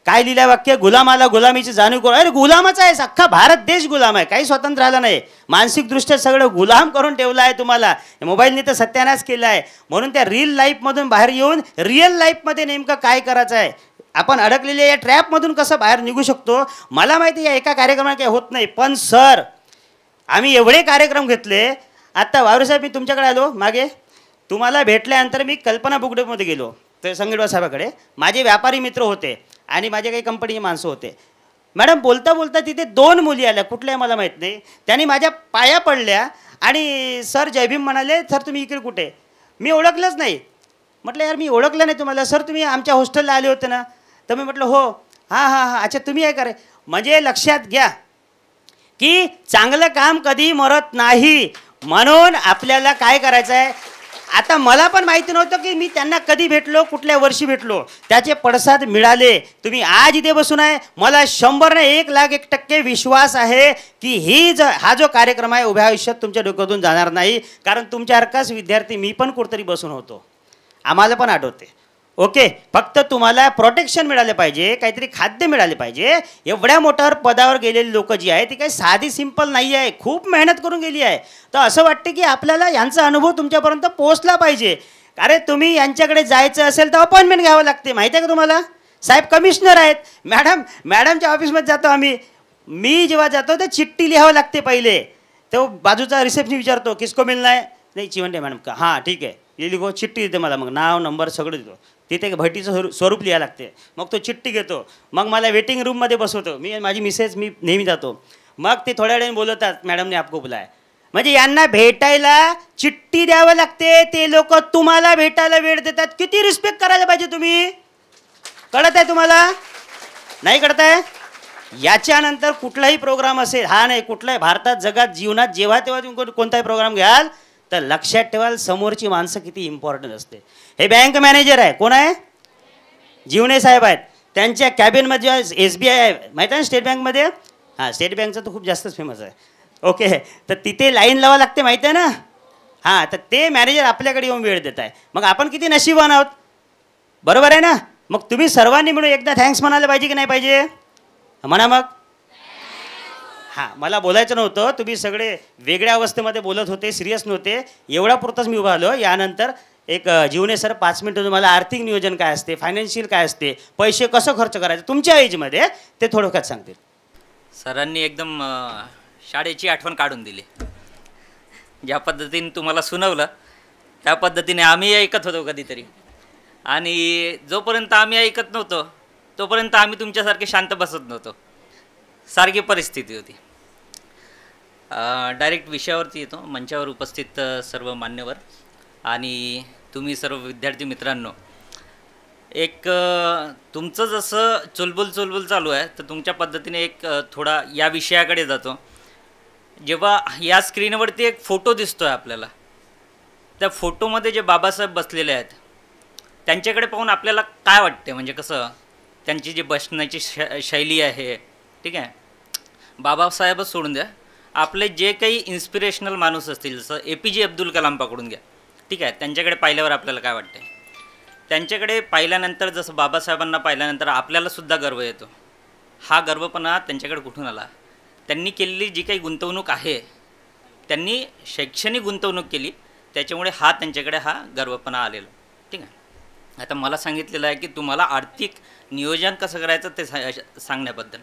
काय लिहिलं वाक्य? गुलामाला गुलामीची जाणीव करून. अरे गुलामच आहे, अख्खा भारत देश गुलाम आहे, काही स्वतंत्र राहिला नाही. मानसिकदृष्ट्या सगळं गुलाम करून ठेवलं आहे तुम्हाला. मोबाईलने तर सत्यानाश केला आहे. म्हणून त्या रील लाईफमधून बाहेर येऊन रिअल लाईफमध्ये नेमकं काय करायचं आहे, आपण अडकलेल्या या ट्रॅपमधून कसं बाहेर निघू शकतो. मला माहिती आहे एका कार्यक्रमात काही होत नाही, पण सर आम्ही एवढे कार्यक्रम घेतले. आत्ता वावरेसाहेब मी तुमच्याकडे आलो मागे, तुम्हाला भेटल्यानंतर मी कल्पना बुकडेमध्ये गेलो तर संगीतवार साहेबाकडे. माझे व्यापारी मित्र होते आणि माझे काही कंपनीचे माणसं होते. मॅडम बोलता बोलता तिथे 2 मुली आल्या, कुठल्या मला माहीत नाही. त्यांनी माझ्या पाया पडल्या आणि सर जय भीम म्हणाले. सर तुम्ही इकडे कुठे? मी ओळखलंच नाही. म्हटलं यार मी ओळखलं नाही तुम्हाला. सर तुम्ही आमच्या हॉस्टेलला आले होते ना? तर मी म्हटलं हो. हां हां हां, अच्छा तुम्ही आहे का रे? म्हणजे लक्षात घ्या की चांगलं काम कधी मरत नाही. म्हणून आपल्याला काय करायचं आहे, आता मला पण माहिती नव्हतं की मी त्यांना कधी भेटलो, कुठल्या वर्षी भेटलो. त्याचे पडसाद मिळाले. तुम्ही आज इथे बसून आहे, मला 100 नाही 1,01% विश्वास आहे की हा जो कार्यक्रम आहे उभ्या आयुष्यात तुमच्या डोक्यातून जाणार नाही. कारण तुमच्यासारखाच विद्यार्थी मी पण कुठेतरी बसून होतो, आम्हाला पण आठवते. ओके, फक्त तुम्हाला प्रोटेक्शन मिळाले पाहिजे, काहीतरी खाद्य मिळाले पाहिजे. एवढ्या मोठ्यावर पदावर गेलेली लोक जी आहे ती काही साधी सिंपल नाही आहे, खूप मेहनत करून गेली आहे. तर असं वाटतं की आपल्याला यांचा अनुभव तुमच्यापर्यंत पोहोचला पाहिजे. अरे तुम्ही यांच्याकडे जायचं असेल तर अपॉइंटमेंट घ्यावं लागते, माहिती आहे का तुम्हाला? साहेब कमिशनर आहेत. मॅडमच्या ऑफिसमध्ये जातो आम्ही. मी जेव्हा जातो तर चिठ्ठी लिहावं लागते पहिले. तो बाजूचा रिसेप्शन विचारतो किसको मिलना है, नाही चिवंडे मॅडम का, हां ठीक आहे, ये लिखो. चिठ्ठी देते मला, मग नाव नंबर सगळं देतो. तिथे भटीचं स्वरूप लिहायला लागते. मग तो चिठ्ठी घेतो, मग मला वेटिंग रूममध्ये बसवतो. मी माझी मिसेस मी नेहमी जातो. मग ते थोड्या वेळाने बोलवतात, मॅडमने आपको बुलाय. म्हणजे यांना भेटायला चिठ्ठी द्यावं लागते, ते लोक तुम्हाला भेटायला वेळ देतात. किती रिस्पेक्ट करायला पाहिजे तुम्ही. कळत आहे तुम्हाला? नाही कळत आहे? याच्यानंतर कुठलाही प्रोग्राम असेल, हा नाही कुठलाही भारतात जगात जीवनात जेव्हा तेव्हा तुम्ही कोणताही प्रोग्राम घ्याल तर लक्षात ठेवाल समोरची माणसं किती इम्पॉर्टंट असते. हे बँक मॅनेजर आहे, कोण आहे? जीवने साहेब आहेत. त्यांच्या कॅबिनमध्ये SBI आहे, माहिती आहे ना स्टेट बँकमध्ये. हां, स्टेट बँकचं तर खूप जास्तच फेमस आहे. ओके, तर तिथे लाईन लावावं लागते, माहिती आहे ना. हां, तर ते मॅनेजर आपल्याकडे येऊन वेळ देत आहे. मग आपण किती नशीबवान आहोत, बरोबर आहे ना. मग तुम्ही सर्वांनी मिळून एकदा थँक्स म्हणायला पाहिजे की नाही पाहिजे? म्हणा मग. हां, मला बोलायचं नव्हतं, तुम्ही सगळे वेगळ्या अवस्थेमध्ये बोलत होते, सिरियस नव्हते. एवढ्या पुरतंच मी उभा आलो. यानंतर एक जीवने सर 5 मिनिटं तुम्हाला आर्थिक नियोजन काय असते, फायनान्शियल काय असते, पैसे कसं खर्च करायचं तुमच्या एजमध्ये ते थोडक्यात सांगतील. सरांनी एकदम शाळेची आठवण काढून दिली. ज्या पद्धतीने तुम्हाला सुनावलं त्या पद्धतीने आम्ही ऐकत होतो कधीतरी. आणि जोपर्यंत आम्ही ऐकत नव्हतो तोपर्यंत आम्ही तुमच्यासारखे शांत बसत नव्हतो. सारखी परिस्थिती होती. डायरेक्ट विषयावरती येतो. मंचावर उपस्थित सर्व मान्यवर आणि तुम्ही सर्व विद्यार्थी मित्रांनो, एक तुमचं जसं चुलबुल चालू आहे तर तुमच्या पद्धतीने एक थोडा या विषयाकडे जातो. जेव्हा या स्क्रीनवरती एक फोटो दिसतो आहे आपल्याला, त्या फोटोमध्ये जे बाबासाहेब बसलेले आहेत त्यांच्याकडे पाहून आपल्याला काय वाटते, म्हणजे कसं त्यांची जी बसण्याची शैली आहे, ठीक आहे. बाबासाहेबच सोडून द्या, आपले जे काही इन्स्पिरेशनल माणूस असतील जसं APJ अब्दुल कलाम पकडून घ्या, ठीक आहे. त्यांच्याकडे पाहिल्यावर आपल्याला काय वाटते? त्यांच्याकडे पाहिल्यानंतर जसं बाबासाहेबांना पाहिल्यानंतर आपल्यालासुद्धा गर्व येतो. हा गर्वपणा त्यांच्याकडे कुठून आला? त्यांनी केलेली जी काही गुंतवणूक आहे, त्यांनी शैक्षणिक गुंतवणूक केली, त्याच्यामुळे त्यांच्याकडे हा गर्वपणा आलेला, ठीक आहे. आता मला सांगितलेलं आहे की तुम्हाला आर्थिक नियोजन कसं करायचं ते सांगण्याबद्दल.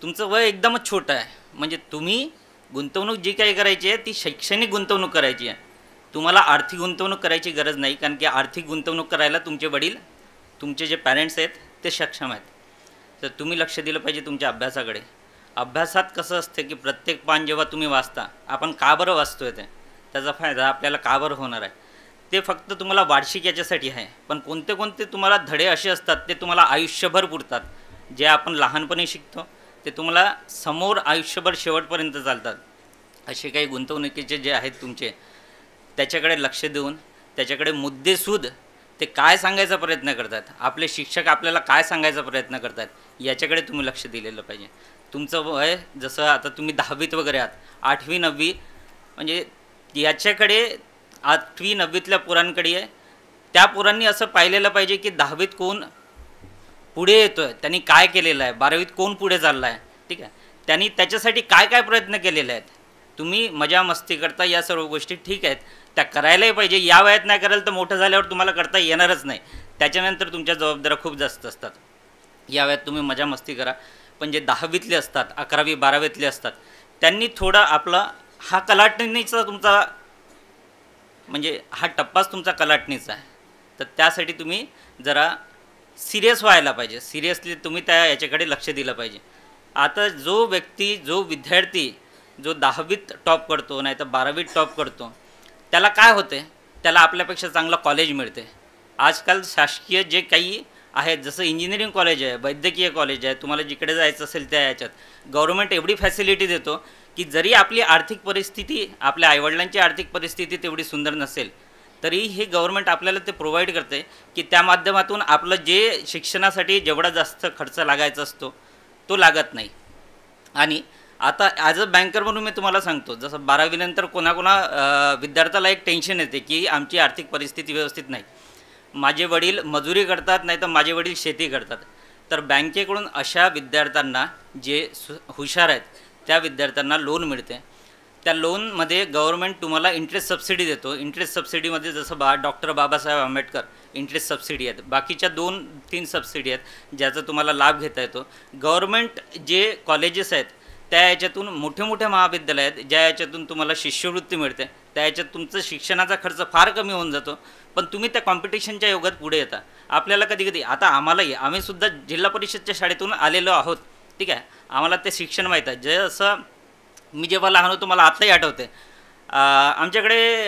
तुमचं वय एकदमच छोटं आहे, म्हणजे तुम्ही गुंतवणूक जी काही करायची आहे ती शैक्षणिक गुंतवणूक करायची आहे. तुम्हाला आर्थिक गुंतवणूक करायची गरज नाही, कारण की आर्थिक गुंतवणूक करायला तुमचे वडील, तुमचे जे पॅरेंट्स आहेत ते सक्षम आहेत. तर तुम्ही लक्ष दिलं पाहिजे तुमच्या अभ्यासाकडे. अभ्यासात कसं असतं की प्रत्येक पान जेव्हा तुम्ही वाचता, आपण का बरं वाचतो आहे, त्याचा फायदा आपल्याला का बरं होणार आहे, ते फक्त तुम्हाला वार्षिक याच्यासाठी आहे. पण कोणते कोणते तुम्हाला धडे असे असतात ते तुम्हाला आयुष्यभर पुरतात. जे आपण लहानपणी शिकतो ते तुम्हाला समोर आयुष्यभर शेवटपर्यंत चालतात. असे काही गुंतवणुकीचे जे आहेत तुमचे, त्याच्याकडे लक्ष देऊन त्याच्याकडे मुद्देसूद ते काय सांगायचा प्रयत्न करतात, आपले शिक्षक आपल्याला काय सांगायचा प्रयत्न करतात, याच्याकडे तुम्ही लक्ष दिलेलं पाहिजे. तुमचं वय जसं आता तुम्ही 10वीत वगैरे आहात, 8वी 9वी म्हणजे याच्याकडे 8वी 9वीतल्या पोरांकडे आहे. त्या पोरांनी असं पाहिलेलं पाहिजे की 10वीत कोण पुढे येतो आहे, त्यांनी काय केलेलं आहे, 12वीत कोण पुढे चालला आहे, ठीक आहे, त्यांनी त्याच्यासाठी काय काय प्रयत्न केलेले आहेत. तुम्ही मजा मस्ती करता या सर्व गोष्टी ठीक आहेत, त्या करायलाही पाहिजे. या वयात नाही कराल तर मोठं झाल्यावर तुम्हाला करता येणारच नाही. त्याच्यानंतर तुमच्या जबाबदाऱ्या खूप जास्त असतात. या वयात तुम्ही मजा मस्ती करा, पण जे 10वीतले असतात, 11वी 12वीतले असतात, त्यांनी थोडा आपला हा कलाटणीचा तुमचा म्हणजे हा टप्पाच तुमचा कलाटणीचा आहे. तर त्यासाठी तुम्ही जरा सिरियस व्हायला पाहिजे. सिरियसली तुम्ही त्या याच्याकडे लक्ष दिलं पाहिजे. आता जो व्यक्ती जो विद्यार्थी जो 10वीत टॉप करतो नाही तर 12वीत टॉप करतो, त्याला काय होते, त्याला आपल्यापेक्षा चांगलं कॉलेज मिळते. आजकाल शासकीय जे काही आहेत, जसं इंजिनिअरिंग कॉलेज आहे, वैद्यकीय कॉलेज आहे, तुम्हाला जिकडे जायचं असेल त्या याच्यात गव्हर्नमेंट एवढी फॅसिलिटी देतो की जरी आपली आर्थिक परिस्थिती, आपल्या आईवडिलांची आर्थिक परिस्थिती तेवढी सुंदर नसेल तरी हे गव्हर्नमेंट आपल्याला ते प्रोव्हाइड करते की त्या माध्यमातून आपलं जे शिक्षणासाठी जेवढा जास्त खर्च लागायचा असतो तो लागत नाही. आणि आता ॲज अ बँकर म्हणून मी तुम्हाला सांगतो, जसं 12वीनंतर कोणाकोणा विद्यार्थ्याला एक टेन्शन येते की आमची आर्थिक परिस्थिती व्यवस्थित नाही, माझे वडील मजुरी करतात नाही तर माझे वडील शेती करतात. तर बँकेकडून अशा विद्यार्थ्यांना जे हुशार आहेत त्या विद्यार्थ्यांना लोन मिळते. त्या लोनमध्ये गव्हर्नमेंट तुम्हाला इंटरेस्ट सबसिडी देतो. इंटरेस्ट सबसिडीमध्ये जसं doctor Babasaheb Ambedkar interest subsidy आहेत, बाकीच्या 2-3 सबसिडी आहेत ज्याचा तुम्हाला लाभ घेता येतो. गव्हर्नमेंट जे कॉलेजेस आहेत त्या याच्यातून मोठे मोठे महाविद्यालय आहेत ज्या याच्यातून तुम्हाला शिष्यवृत्ती मिळते, त्या याच्यात तुमचं शिक्षणाचा खर्च फार कमी होऊन जातो. पण तुम्ही त्या कॉम्पिटिशनच्या योगात पुढे येता. आपल्याला कधी कधी आता आम्हालाही, आम्हीसुद्धा जिल्हा परिषदच्या शाळेतून आलेलो आहोत, ठीक आहे, आम्हाला ते शिक्षण माहीत आहे. जसं मी जेव्हा लहान होतो मला आत्ताही आठवते, आमच्याकडे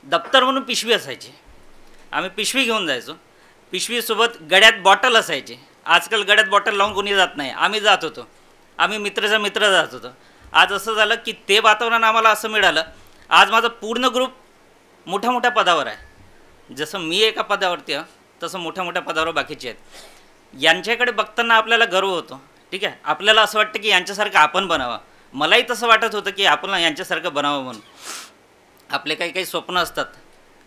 दप्तर म्हणून पिशवी असायची, आम्ही पिशवी घेऊन जायचो. पिशवीसोबत गड्यात बॉटल असायची. आजकाल गड्यात बॉटल लावून कोणी जात नाही, आम्ही जात होतो, आम्ही मित्राचा मित्र जात होतो. आज असं झालं की ते वातावरण आम्हाला असं मिळालं. आज माझा पूर्ण ग्रुप मोठ्या मोठ्या पदावर आहे. जसं मी एका पदावरती आहे तसं मोठ्या मोठ्या पदावर बाकीचे आहेत. यांच्याकडे बघताना आपल्याला गर्व होतो, ठीक आहे, आपल्याला असं वाटतं की यांच्यासारखं आपण बनावं. मलाही तसं वाटत होतं की आपण यांच्यासारखं बनावं म्हणून. आपले काही काही स्वप्न असतात,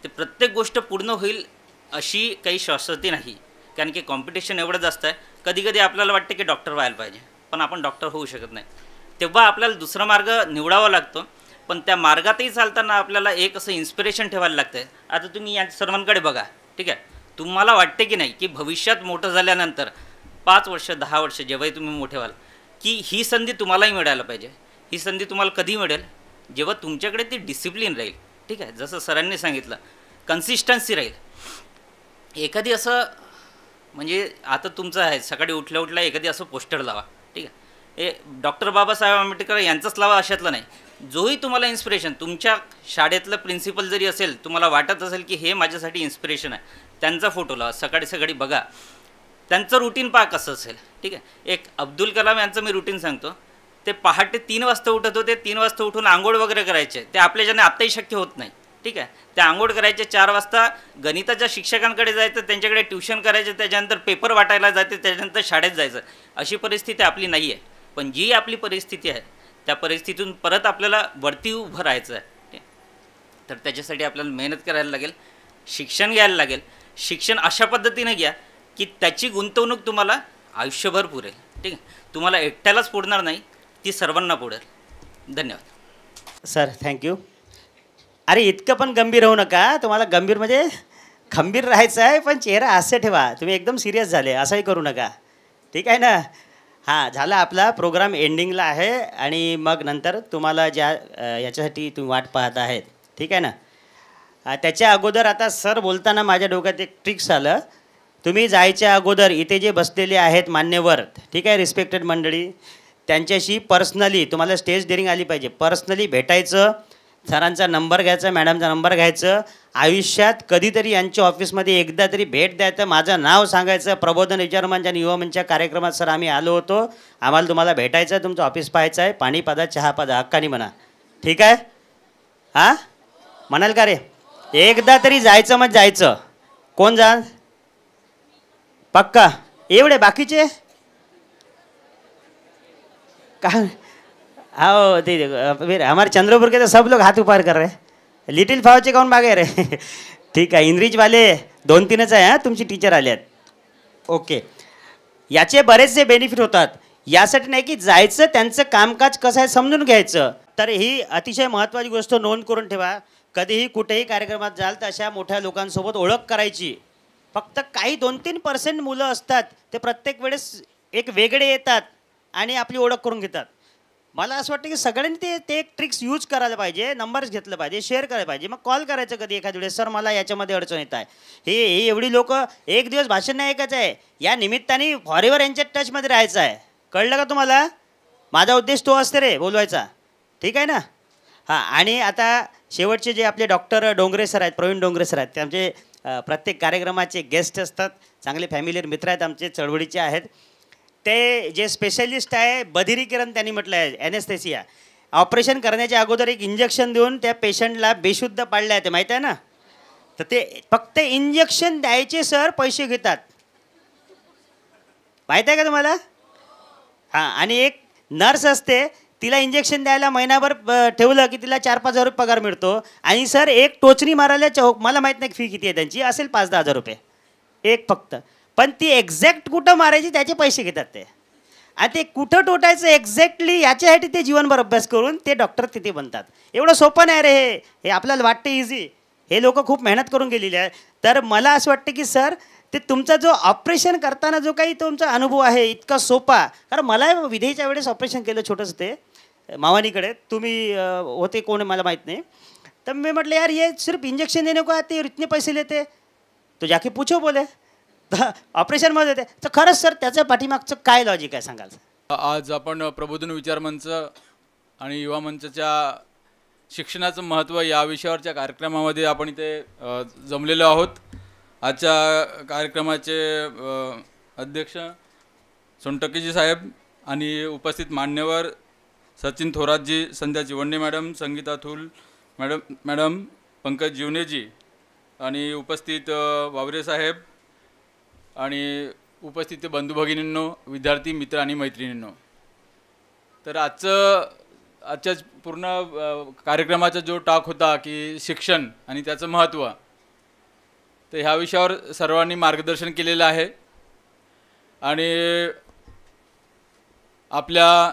ते प्रत्येक गोष्ट पूर्ण होईल अशी काही शाश्वती नाही, कारण की कॉम्पिटिशन एवढं जास्त आहे. कधी कधी आपल्याला वाटतं की डॉक्टर व्हायला पाहिजे, पण आपण डॉक्टर होऊ शकत नाही. तेव्हा आपल्याला दुसरा मार्ग निवडावा लागतो. पण त्या मार्गातही चालताना आपल्याला एक असं इन्स्पिरेशन ठेवायला लागतं. आता तुम्ही या सर्वांकडे बघा, ठीक आहे, तुम्हाला वाटते की नाही की भविष्यात मोठं झाल्यानंतर 5 वर्ष 10 वर्ष जेव्हाही तुम्ही मोठे व्हाल की ही संधी तुम्हालाही मिळायला पाहिजे. ही संधी तुम्हाला कधी मिळेल, जेव्हा तुमच्याकडे ती डिसिप्लिन राहील, ठीक आहे, जसं सरांनी सांगितलं कन्सिस्टन्सी राहील. एखादी असं म्हणजे आता तुमचं आहे सकाळी उठल्या उठल्या एखादी असं पोस्टर लावा, ठीक आहे, हे डॉक्टर बाबासाहेब आंबेडकर यांचंच लावा अशातलं नाही. जोही तुम्हाला इन्स्पिरेशन, तुमच्या शाळेतलं प्रिन्सिपल जरी असेल, तुम्हाला वाटत असेल की हे माझ्यासाठी इन्स्पिरेशन आहे, त्यांचा फोटो लावा. सकाळी सकाळी बघा त्यांचं रुटीन पहा कसं असेल, ठीक आहे. एक अब्दुल कलाम यांचं मी रुटीन सांगतो. ते पहाटे 3 वाजता उठत होते, 3 वाजता उठून आंघोळ वगैरे करायचे. ते आपल्याच्याने आत्ताही शक्य होत नाही, ठीक आहे. ते आंघोळ करायचे, 4 वाजता गणिताच्या शिक्षकांकडे जायचं, त्यांच्याकडे ट्युशन करायचे, त्याच्यानंतर पेपर वाटायला जायचे, त्याच्यानंतर शाळेत जायचं. अशी परिस्थिती आपली नाही आहे. पण जी आपली परिस्थिती आहे त्या परिस्थितीतून परत आपल्याला वरती उभं राहायचं आहे. तर त्याच्यासाठी आपल्याला मेहनत करायला लागेल, शिक्षण घ्यायला लागेल. शिक्षण अशा पद्धतीने घ्या की त्याची गुंतवणूक तुम्हाला आयुष्यभर पुरेल, ठीक आहे. तुम्हाला एकट्यालाच पुरणार नाही, ती सर्वांना पुरेल. धन्यवाद सर, थँक्यू. अरे इतकं पण गंभीर होऊ नका. तुम्हाला गंभीर म्हणजे खंबीर राहायचं आहे, पण चेहरा हास्य ठेवा. तुम्ही एकदम सिरियस झाले असंही करू नका, ठीक आहे ना. हां, झाला आपला प्रोग्राम एंडिंगला आहे. आणि मग नंतर तुम्हाला ज्या याच्यासाठी तुम्ही वाट पाहत आहेत, ठीक आहे ना. त्याच्या अगोदर आता सर बोलताना माझ्या डोक्यात एक ट्रिक्स आलं. तुम्ही जायच्या अगोदर इथे जे बसलेले आहेत मान्यवर, ठीक आहे, रिस्पेक्टेड मंडळी, त्यांच्याशी पर्सनली तुम्हाला स्टेज डेअरिंग आली पाहिजे. पर्सनली भेटायचं, सरांचा नंबर घ्यायचा, मॅडमचा नंबर घ्यायचं. आयुष्यात कधीतरी यांच्या ऑफिसमध्ये एकदा तरी भेट द्यायचं, माझं नाव सांगायचं, प्रबोधन विचारमंच आणि युवा मंचच्या कार्यक्रमात सर आम्ही आलो होतो, आम्हाला तुम्हाला भेटायचं आहे, तुमचं ऑफिस पाहायचं आहे, पाणी पादा चहा पादा हक्कानी म्हणा, ठीक आहे. हां, म्हणाल का रे एकदा तरी जायचं मग जायचं. कोण जा पक्का? एवढे बाकीचे का? हो ते हमारे चंद्रपुर के तो सब लोग हाथ ऊपर कर रहे. लिटिल फावचे काऊन मागे रे? ठीक आहे, इनरीचवाले 2-3च आहे. हां तुमची टीचर आल्यात. ओके, याचे बरेचसे बेनिफिट होतात. यासाठी नाही की जायचं, त्यांचं कामकाज कसं आहे समजून घ्यायचं. तर ही अतिशय महत्त्वाची गोष्ट नोंद करून ठेवा. कधीही कुठेही कार्यक्रमात जाल तर अशा मोठ्या लोकांसोबत ओळख करायची. फक्त काही 2-3% मुलं असतात, ते प्रत्येक वेळेस एक वेगळे येतात आणि आपली ओळख करून घेतात. मला असं वाटतं की सगळ्यांनी ते एक ट्रिक्स यूज करायला पाहिजे. नंबर्स घेतलं पाहिजे, शेअर करायला पाहिजे. मग कॉल करायचं कधी एखाद्या वेळेस, सर मला याच्यामध्ये अडचण येत आहे. हे एवढी लोक एक दिवस भाषण नाही ऐकायचं आहे, या निमित्ताने फॉरेवर यांच्या टचमध्ये राहायचं आहे. कळलं का तुम्हाला? माझा उद्देश तो असते रे बोलवायचा. ठीक आहे ना? हां, आणि आता शेवटचे जे आपले डॉक्टर डोंगरे सर आहेत, प्रवीण डोंगरे सर आहेत, ते आमचे प्रत्येक कार्यक्रमाचे गेस्ट असतात. चांगले फॅमिलीयर मित्र आहेत, आमचे चळवळीचे आहेत. ते जे स्पेशलिस्ट आहे बधिरीकरण त्यांनी म्हटलं आहे, ॲनेस्थेसिया. ऑपरेशन करण्याच्या अगोदर एक इंजेक्शन देऊन त्या पेशंटला बेशुद्ध पाडलं आहे, ते माहीत आहे ना? तर ते फक्त इंजेक्शन द्यायचे सर पैसे घेतात. माहीत आहे का तुम्हाला? हां, आणि एक नर्स असते, तिला इंजेक्शन द्यायला महिनाभर ठेवलं की तिला 4-5 हजार रुपये पगार मिळतो. आणि सर एक टोचणी मारायला मला माहीत नाही फी किती आहे त्यांची, असेल 5-10 हजार रुपये एक फक्त. पण ती एक्झॅक्ट कुठं मारायची त्याचे पैसे घेतात ते. आणि ते कुठं टोटायचं एक्झॅक्टली याच्यासाठी ते जीवनभर अभ्यास करून ते डॉक्टर तिथे बनतात. एवढं सोपं नाही रे हे आपल्याला वाटतं इझी. हे लोक खूप मेहनत करून गेलेले आहे. तर मला असं वाटतं की सर ते तुमचा जो ऑपरेशन करताना जो काही तुमचा अनुभव आहे इतका सोपा. कारण मला विधेच्या वेळेस ऑपरेशन केलं छोटंसं ते मावानीकडे. तुम्ही होते कोण मला माहीत नाही. तर मी म्हटलं यार ये सिर्फ इंजेक्शन देणे को आते और इतने पैसे लेते, तो जाके पूछो बोले. ऑपरेशनमध्ये येते तर खरंच सर त्याचं पाठीमागचं काय लॉजिक आहे सांगाल? आज आपण प्रबोधन विचार मंच आणि युवा मंचच्या शिक्षणाचं महत्त्व या विषयावरच्या कार्यक्रमामध्ये आपण इथे जमलेलो आहोत. आजच्या कार्यक्रमाचे अध्यक्ष सोनटक्केजी साहेब आणि उपस्थित मान्यवर सचिन थोरातजी, संध्या चिवंडे मॅडम, संगीता थूल मॅडम, पंकज जीवनेजी आणि उपस्थित वावरे साहेब आणि उपस्थित बंधू भगिनींनो, विद्यार्थी मित्र आणि मैत्रिणींनो. तर आजच्या पूर्ण कार्यक्रमाचा जो टॉक होता की शिक्षण आणि त्याचं महत्त्व, तर ह्या विषयावर सर्वांनी मार्गदर्शन केलेलं आहे. आणि आपल्या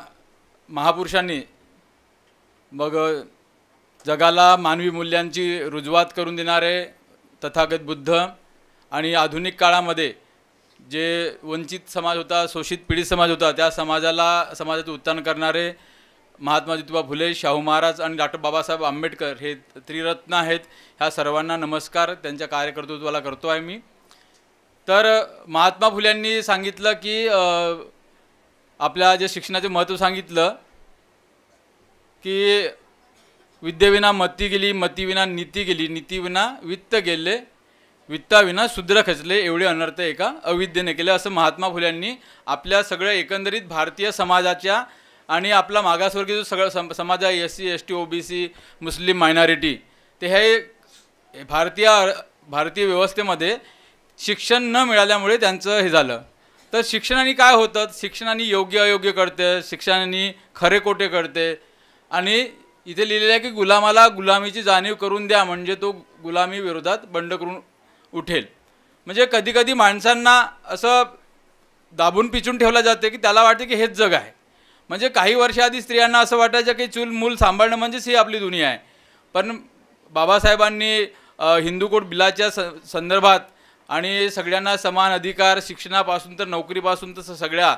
महापुरुषांनी मग जगाला मानवी मूल्यांची रुजवात करून देणारे तथागत बुद्ध आणि आधुनिक काळामध्ये जे वंचित समाज होता, शोषित पीडित समाज होता, त्या समाजाचं उत्थान करणारे महात्मा ज्योतिबा फुले, शाहू महाराज आणि डॉक्टर बाबासाहेब आंबेडकर हे त्रिरत्न आहेत. ह्या सर्वांना नमस्कार त्यांच्या कार्यकर्तृत्वाला करतो आहे मी. तर महात्मा फुल्यांनी सांगितलं की आपल्या जे शिक्षणाचे महत्त्व सांगितलं की विद्येविना मती गेली, मतीविना नीती गेली, नीतीविना वित्त गेले, वित्ताविना शूद्र खचले, एवढे अनर्थ एका अविद्येने केले, असं महात्मा फुल्यांनी आपल्या सगळ्या एकंदरीत भारतीय समाजाच्या आणि आपला मागासवर्गीय जो सगळं समाज आहे, SC ST OBC मुस्लिम मायनॉरिटी, ते हे भारतीय व्यवस्थेमध्ये शिक्षण न मिळाल्यामुळे त्यांचं हे झालं. तर शिक्षणाने काय होतं? शिक्षणाने योग्य अयोग्य कळते, शिक्षणाने खरे खोटे कळते. आणि इथे लिहिलेलं आहे की गुलामाला गुलामीची जाणीव करून द्या म्हणजे तो गुलामी विरोधात बंड करून उठेल. म्हणजे कधीकधी माणसांना असं दाबून पिचून ठेवलं जाते की त्याला वाटते की हेच जग आहे. म्हणजे काही वर्षाआधी स्त्रियांना असं वाटायचं की चूल मूल सांभाळणं म्हणजेच ही आपली दुनिया आहे. पण बाबासाहेबांनी हिंदू कोड बिलाच्या संदर्भात आणि सगळ्यांना समान अधिकार शिक्षणापासून तर नोकरीपासून तर सगळ्या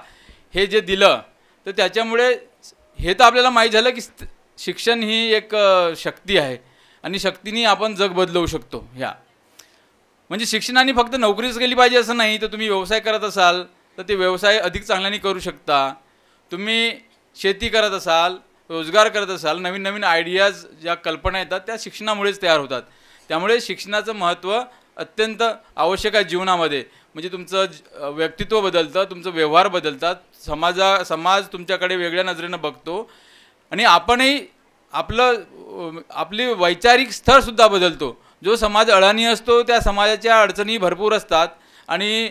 हे जे दिलं, तर त्याच्यामुळे हे तर आपल्याला माहीत झालं की शिक्षण ही एक शक्ती आहे आणि शक्तीने आपण जग बदलवू शकतो. म्हणजे शिक्षणाने फक्त नोकरीच केली पाहिजे असं नाही, तर तुम्ही व्यवसाय करत असाल तर ते व्यवसाय अधिक चांगल्याने करू शकता. तुम्ही शेती करत असाल, रोजगार करत असाल, नवीन नवीन आयडियाज ज्या कल्पना येतात त्या शिक्षणामुळेच तयार होतात. त्यामुळे शिक्षणाचं महत्त्व अत्यंत आवश्यक आहे जीवनामध्ये. म्हणजे तुमचं व्यक्तित्व बदलतं, तुमचं व्यवहार बदलतात, समाज तुमच्याकडे वेगळ्या नजरेनं बघतो आणि आपणही आपली वैचारिक स्तरसुद्धा बदलतो. जो समाज अडाणी असतो त्या समाजाच्या अडचणी भरपूर असतात आणि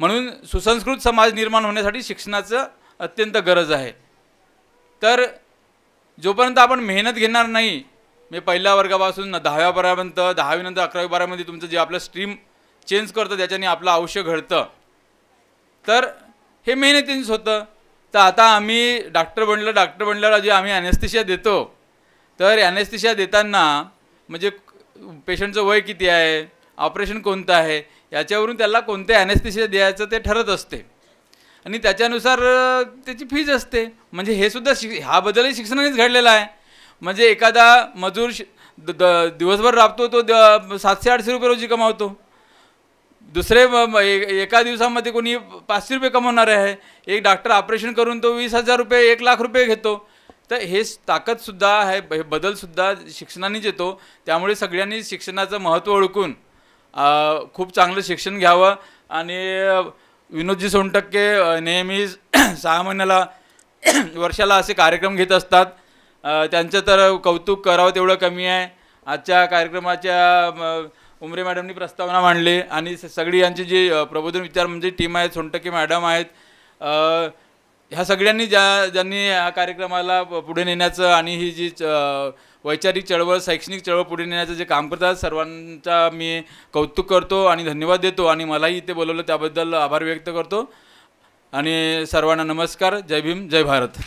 म्हणून सुसंस्कृत समाज निर्माण होण्यासाठी शिक्षणाचं अत्यंत गरज आहे. तर जोपर्यंत आपण मेहनत घेणार नाही, मी पहिल्या वर्गापासून 10व्यापर्यंत 10वीनंतर 11वी-12वीमध्ये तुमचं जे आपलं स्ट्रीम चेंज करतं त्याच्याने आपलं आयुष्य घडतं, तर हे मेहनतीनेच होतं. तर आता आम्ही डॉक्टर बनल्यावर जे आम्ही ॲनेस्थेशिया देतो, तर ॲनेस्थेशिया देताना म्हणजे पेशंटचं वय किती आहे, ऑपरेशन कोणतं आहे, याच्यावरून त्याला कोणते ॲनेस्थेशिया द्यायचं ते ठरत असते आणि त्याच्यानुसार त्याची फीज असते. म्हणजे हे सुद्धा हा बदलही शिक्षणानेच घडलेला आहे. म्हणजे एखादा मजूर दिवसभर राबतो तो 700-800 रुपये रोजी कमावतो. दुसरे एका दिवसामध्ये कोणी 500 रुपये कमवणार आहे. एक डॉक्टर ऑपरेशन करून तो 20,000 रुपये 1,00,000 रुपये घेतो. तर हे ताकदसुद्धा आहे, हे बदलसुद्धा शिक्षणानेच येतो. त्यामुळे सगळ्यांनी शिक्षणाचं महत्त्व ओळखून खूप चांगलं शिक्षण घ्यावं. आणि विनोदजी सोनटक्के नेहमी 6 महिन्याला वर्षाला असे कार्यक्रम घेत असतात. त्यांचं तर कौतुक करावं तेवढं कमी आहे. आजच्या कार्यक्रमाच्या उमरे मॅडमनी प्रस्तावना मांडली आणि सगळी यांची जी प्रबोधन विचार म्हणजे टीम आहेत, सोनटक्के मॅडम आहेत, ह्या सगळ्यांनी ज्यांनी या कार्यक्रमाला पुढे नेण्याचं आणि ही जी वैचारिक चळवळ, शैक्षणिक चळवळ पुढे नेण्याचं जे काम करतात, सर्वांचा मी कौतुक करतो आणि धन्यवाद देतो. आणि मलाही इथे बोलवलं त्याबद्दल आभार व्यक्त करतो. आणि सर्वांना नमस्कार. जय भीम, जय भारत.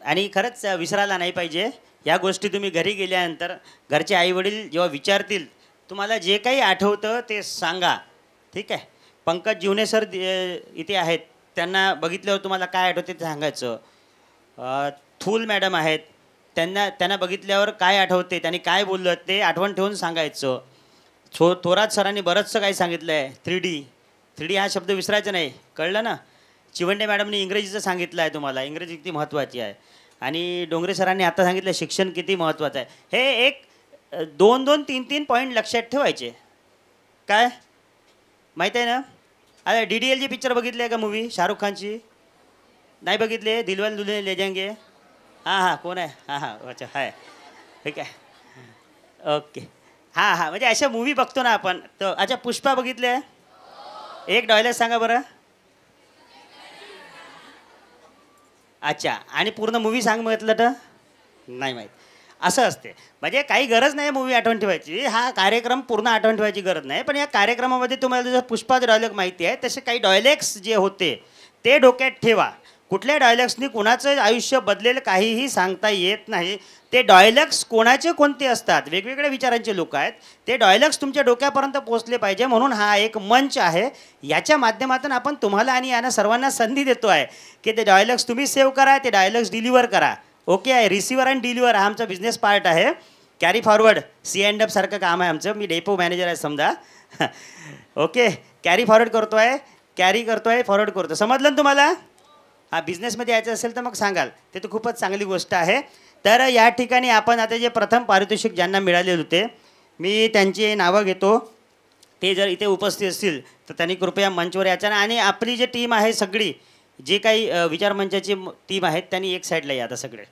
आणि खरंच विसरायला नाही पाहिजे या गोष्टी. तुम्ही घरी गेल्यानंतर घरचे आईवडील जेव्हा विचारतील, तुम्हाला जे काही आठवतं ते सांगा, ठीक आहे. पंकज जीवने सर इथे आहेत, त्यांना बघितल्यावर तुम्हाला काय आठवते ते सांगायचं. थूल मॅडम आहेत, त्यांना बघितल्यावर काय आठवते, त्यांनी काय बोललं ते आठवण ठेवून सांगायचं. थोरात सरांनी बरंचसं काही सांगितलं आहे. 3D हा शब्द विसरायचा नाही, कळलं ना. चिवंडे मॅडमनी इंग्रजीचं सांगितलं आहे तुम्हाला, इंग्रजी किती महत्त्वाची आहे. आणि डोंगरे सरांनी आता सांगितलं शिक्षण किती महत्त्वाचं आहे. हे एक 2-2, 3-3 पॉईंट लक्षात ठेवायचे. काय माहीत आहे ना. आता DDLG पिक्चर बघितले आहे का मूवी, शाहरुख खानची? नाही बघितले? दिलवाले दुल्हनिया ले जाएंगे. हां कोण आहे? हां अच्छा आहे, ठीक आहे, ओके. हां म्हणजे अशा मूवी बघतो ना आपण. तर अच्छा पुष्पा बघितले आहे? एक डायलॉग सांगा बरं. अच्छा, आणि पूर्ण मूवी सांग म्हटलं तर नाही माहीत. असं असते. म्हणजे काही गरज नाही मूवी आठवण ठेवायची, हा कार्यक्रम पूर्ण आठवण ठेवायची गरज नाही. पण या कार्यक्रमामध्ये तुम्हाला जर पुष्पाचे डायलॉग माहिती आहे, तसे काही डायलॉग्स जे होते ते डोक्यात ठेवा. कुठल्या डायलॉग्सनी कोणाचं आयुष्य बदलेल काहीही सांगता येत नाही. ते डायलॉग्स कोणाचे कोणते असतात, वेगवेगळ्या विचारांचे लोक आहेत, ते डायलॉग्स तुमच्या डोक्यापर्यंत पोहोचले पाहिजे. म्हणून हा एक मंच आहे, याच्या माध्यमातून आपण तुम्हाला आणि यांना सर्वांना संधी देतो आहे की ते डायलॉग्स तुम्ही सेव्ह करा, ते डायलॉग्स डिलिव्हर करा. ओके आहे. रिसिव्हर आणि डिलिव्हर हा आमचा बिझनेस पार्ट आहे. कॅरी फॉरवर्ड C&F सारखं काम आहे आमचं. मी डेपो मॅनेजर आहे समजा. ओके, कॅरी फॉरवर्ड करतो आहे, कॅरी करतो आहे, फॉरवर्ड करतो. समजलं ना तुम्हाला? हा बिझनेसमध्ये यायचं असेल तर मग सांगाल, ते तर खूपच चांगली गोष्ट आहे. तर या ठिकाणी आपण आता जे प्रथम पारितोषिक ज्यांना मिळालेले होते, मी त्यांची नावं घेतो. ते जर इथे उपस्थित असतील तर त्यांनी कृपया मंचवर यायचं. आणि आपली जी टीम आहे सगळी, जे काही विचारमंचाची टीम आहेत, त्यांनी एक साईडला या आता सगळे.